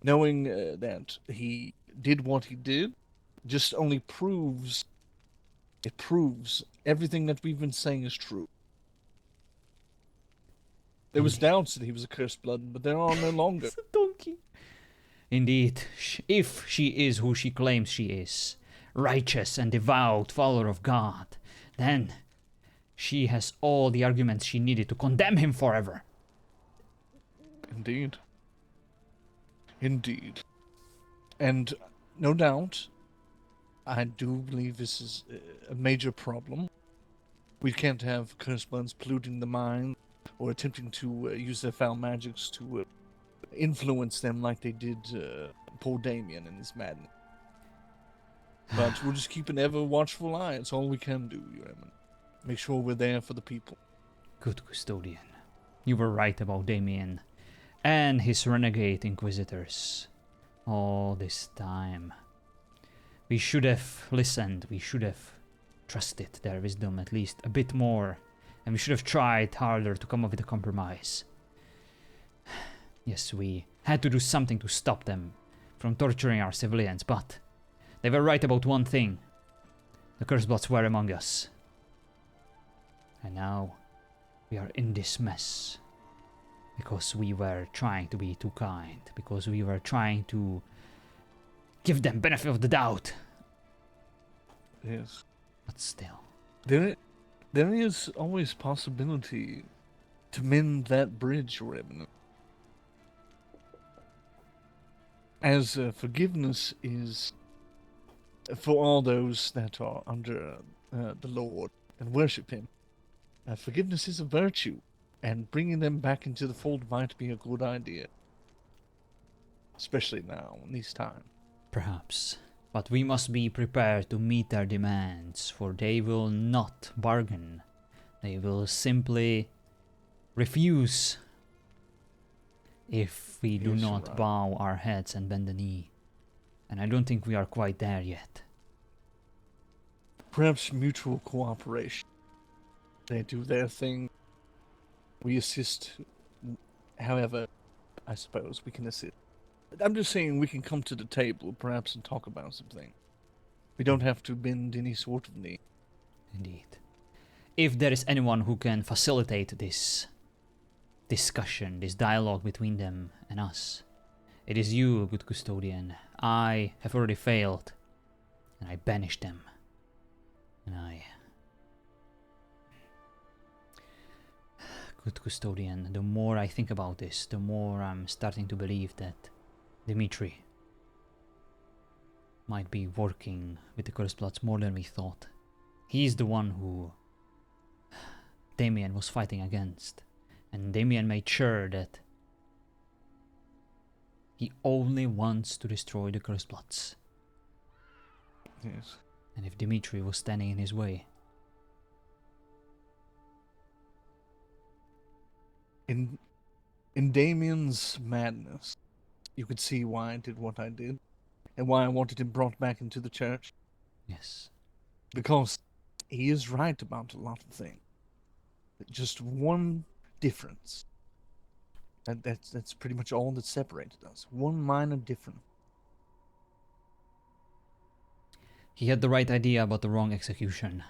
Knowing that he did what he did just only proves everything that we've been saying is true. There was doubts that he was a cursed blood, but there are no longer. It's a donkey. Indeed, if she is who she claims she is, righteous and devout follower of God, then she has all the arguments she needed to condemn him forever. Indeed. Indeed. And no doubt, I do believe this is a major problem. We can't have cursed bloods polluting the mind or attempting to use their foul magics to influence them like they did poor Damien and his madness. But we'll just keep an ever watchful eye. It's all we can do, Your Eminence. Make sure we're there for the people. Good custodian. You were right about Damien and his renegade inquisitors all this time. We should have listened. We should have trusted their wisdom at least a bit more. And we should have tried harder to come up with a compromise. Yes, we had to do something to stop them from torturing our civilians, but they were right about one thing. The Cursebloods were among us. And now we are in this mess. Because we were trying to be too kind. Because we were trying to give them benefit of the doubt. Yes. But still. There is always possibility to mend that bridge, Revenant. As forgiveness is for all those that are under the Lord and worship Him. Forgiveness is a virtue, and bringing them back into the fold might be a good idea. Especially now, in these times. Perhaps. But we must be prepared to meet their demands, for they will not bargain. They will simply refuse if we do Yes, not right. bow our heads and bend the knee. And I don't think we are quite there yet. Perhaps mutual cooperation. They do their thing. We assist. However, I suppose we can assist. I'm just saying we can come to the table, perhaps, and talk about something. We don't have to bend any sort of knee. Indeed. If there is anyone who can facilitate this discussion, this dialogue between them and us, it is you, good custodian. I have already failed, and I banished them. And Good custodian, the more I think about this, the more I'm starting to believe that Dimitri might be working with the Cursed more than we thought. He's the one who Damien was fighting against. And Damien made sure that he only wants to destroy the Cursed. Yes. And if Dimitri was standing in his way. In Damien's madness, you could see why I did what I did, and why I wanted him brought back into the church. Yes. Because he is right about a lot of things. Just one difference. That's pretty much all that separated us. One minor difference. He had the right idea about the wrong execution.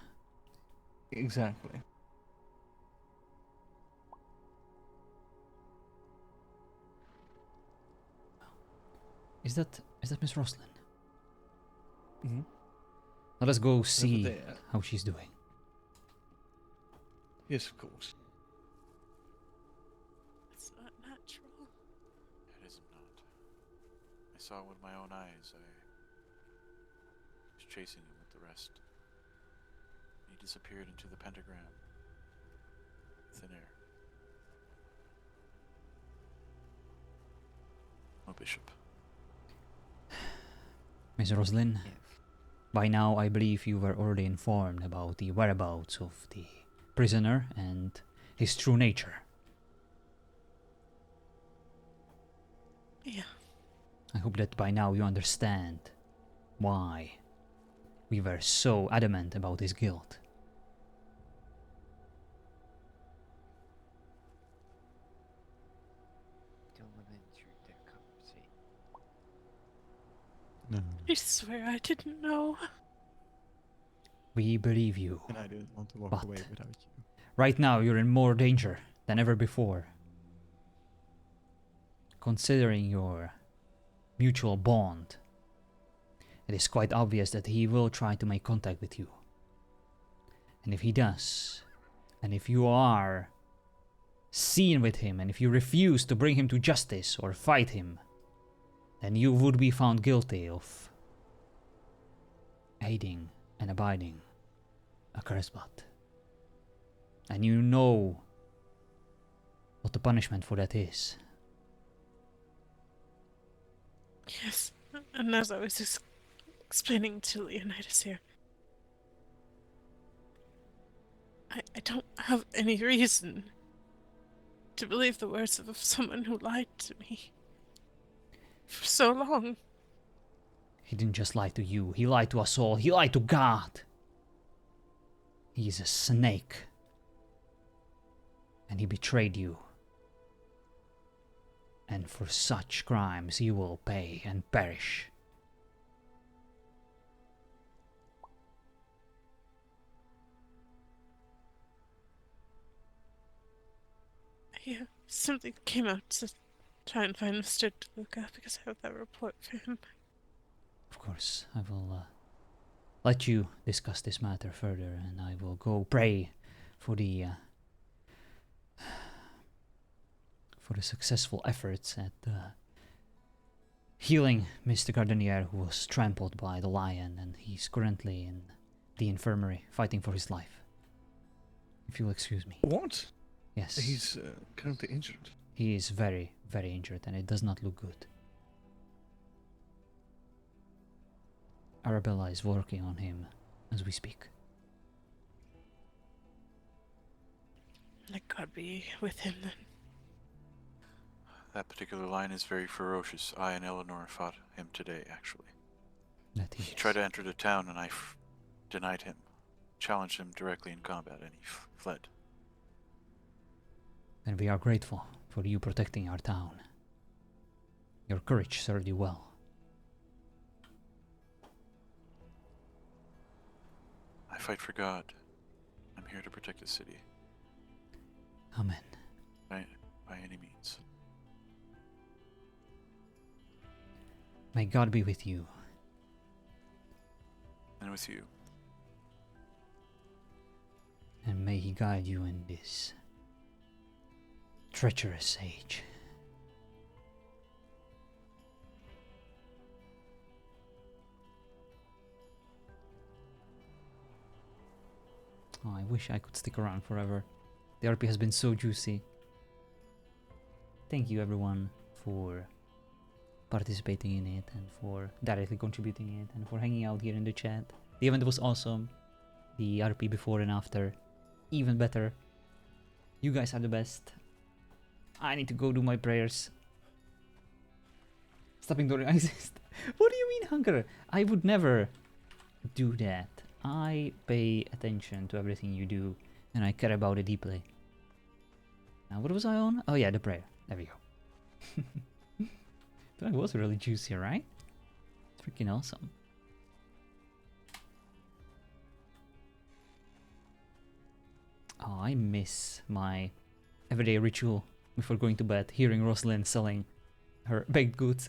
Exactly. Is that Miss Roslin? Mm-hmm. Let us go see there. how she's doing. Yes, of course. It's not natural. It isn't not. I saw it with my own eyes. I was chasing him with the rest. He disappeared into the pentagram. Thin air. Oh, Bishop. Miss Roslin, by now I believe you were already informed about the whereabouts of the prisoner and his true nature. Yeah. I hope that by now you understand why we were so adamant about his guilt. No. I swear I didn't know. We believe you. And I didn't want to walk but away without you. right now you're in more danger than ever before. Considering your mutual bond, it is quite obvious that he will try to make contact with you. And if he does, and if you are seen with him, and if you refuse to bring him to justice or fight him, then you would be found guilty of aiding and abiding a Cursed. And you know what the punishment for that is. Yes, and as I was just explaining to Leonidas here, I don't have any reason to believe the words of someone who lied to me for so long. He didn't just lie to you, he lied to us all, he lied to God. He is a snake. And he betrayed you. And for such crimes you will pay and perish. Yeah, Something came out to try and find Mr. DeLuca because I have that report for him. Of course, I will let you discuss this matter further, and I will go pray for the successful efforts at healing Mr. Gardenier, who was trampled by the lion, and he's currently in the infirmary fighting for his life. If you'll excuse me. What? Yes. He's currently injured. He is very, very injured, and it does not look good. Arabella is working on him as we speak. Let God be with him then. That particular lion is very ferocious. I and Eleanor fought him today, actually. He tried to enter the town, and I denied him. Challenged him directly in combat, and he fled. And we are grateful for you protecting our town. Your courage served you well. I fight for God. I'm here to protect the city. Amen. By any means. May God be with you. And with you. And may He guide you in this treacherous age. Oh, I wish I could stick around forever. The RP has been so juicy. Thank you everyone for participating in it, and for directly contributing it, and for hanging out here in the chat. The event was awesome. The RP before and after, even better. You guys are the best. I need to go do my prayers. Stop ignoring ISIS. What do you mean, Hunker? I would never do that. I pay attention to everything you do, and I care about it deeply. Now, what was I on? Oh yeah, the prayer. There we go. That was really juicy, right? Freaking awesome. Oh, I miss my everyday ritual before going to bed, hearing Rosalind selling her baked goods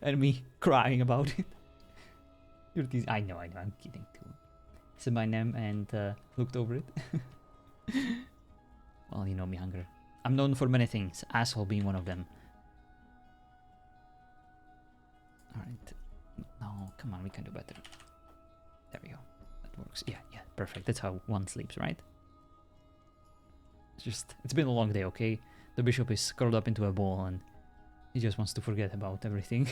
and me crying about it. You're teasing. I know, I'm kidding too. Said my name and looked over it. Well, you know me, Hunger. I'm known for many things, asshole being one of them. Alright. No, come on, we can do better. There we go. That works. Yeah, perfect. That's how one sleeps, right? It's been a long day, okay? The bishop is curled up into a ball and he just wants to forget about everything.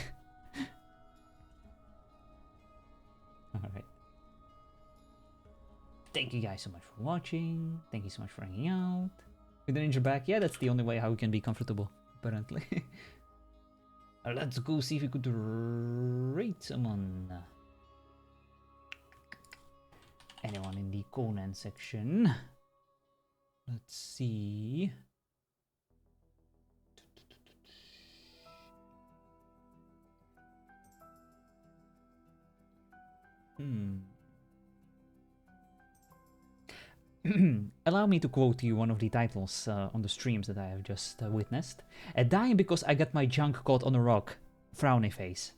Alright. Thank you guys so much for watching. Thank you so much for hanging out. With the ninja back, yeah, that's the only way how we can be comfortable, apparently. Let's go see if we could rate someone. Anyone in the Conan section. Let's see. Allow me to quote you one of the titles on the streams that I have just witnessed. Dying because I got my junk caught on a rock. Frowny face.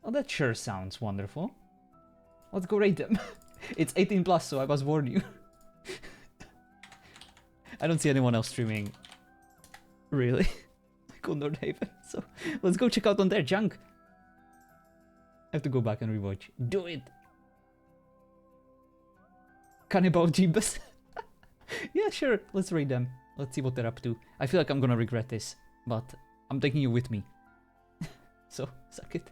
Oh, that sure sounds wonderful. Let's go rate them. It's 18 plus, so I must warn you. I don't see anyone else streaming. Really? Condor Haven. So let's go check out on their junk. I have to go back and rewatch. Do it. Cannibal Jeebus. Yeah, sure. Let's raid them. Let's see what they're up to. I feel like I'm gonna regret this, but I'm taking you with me. So, suck it.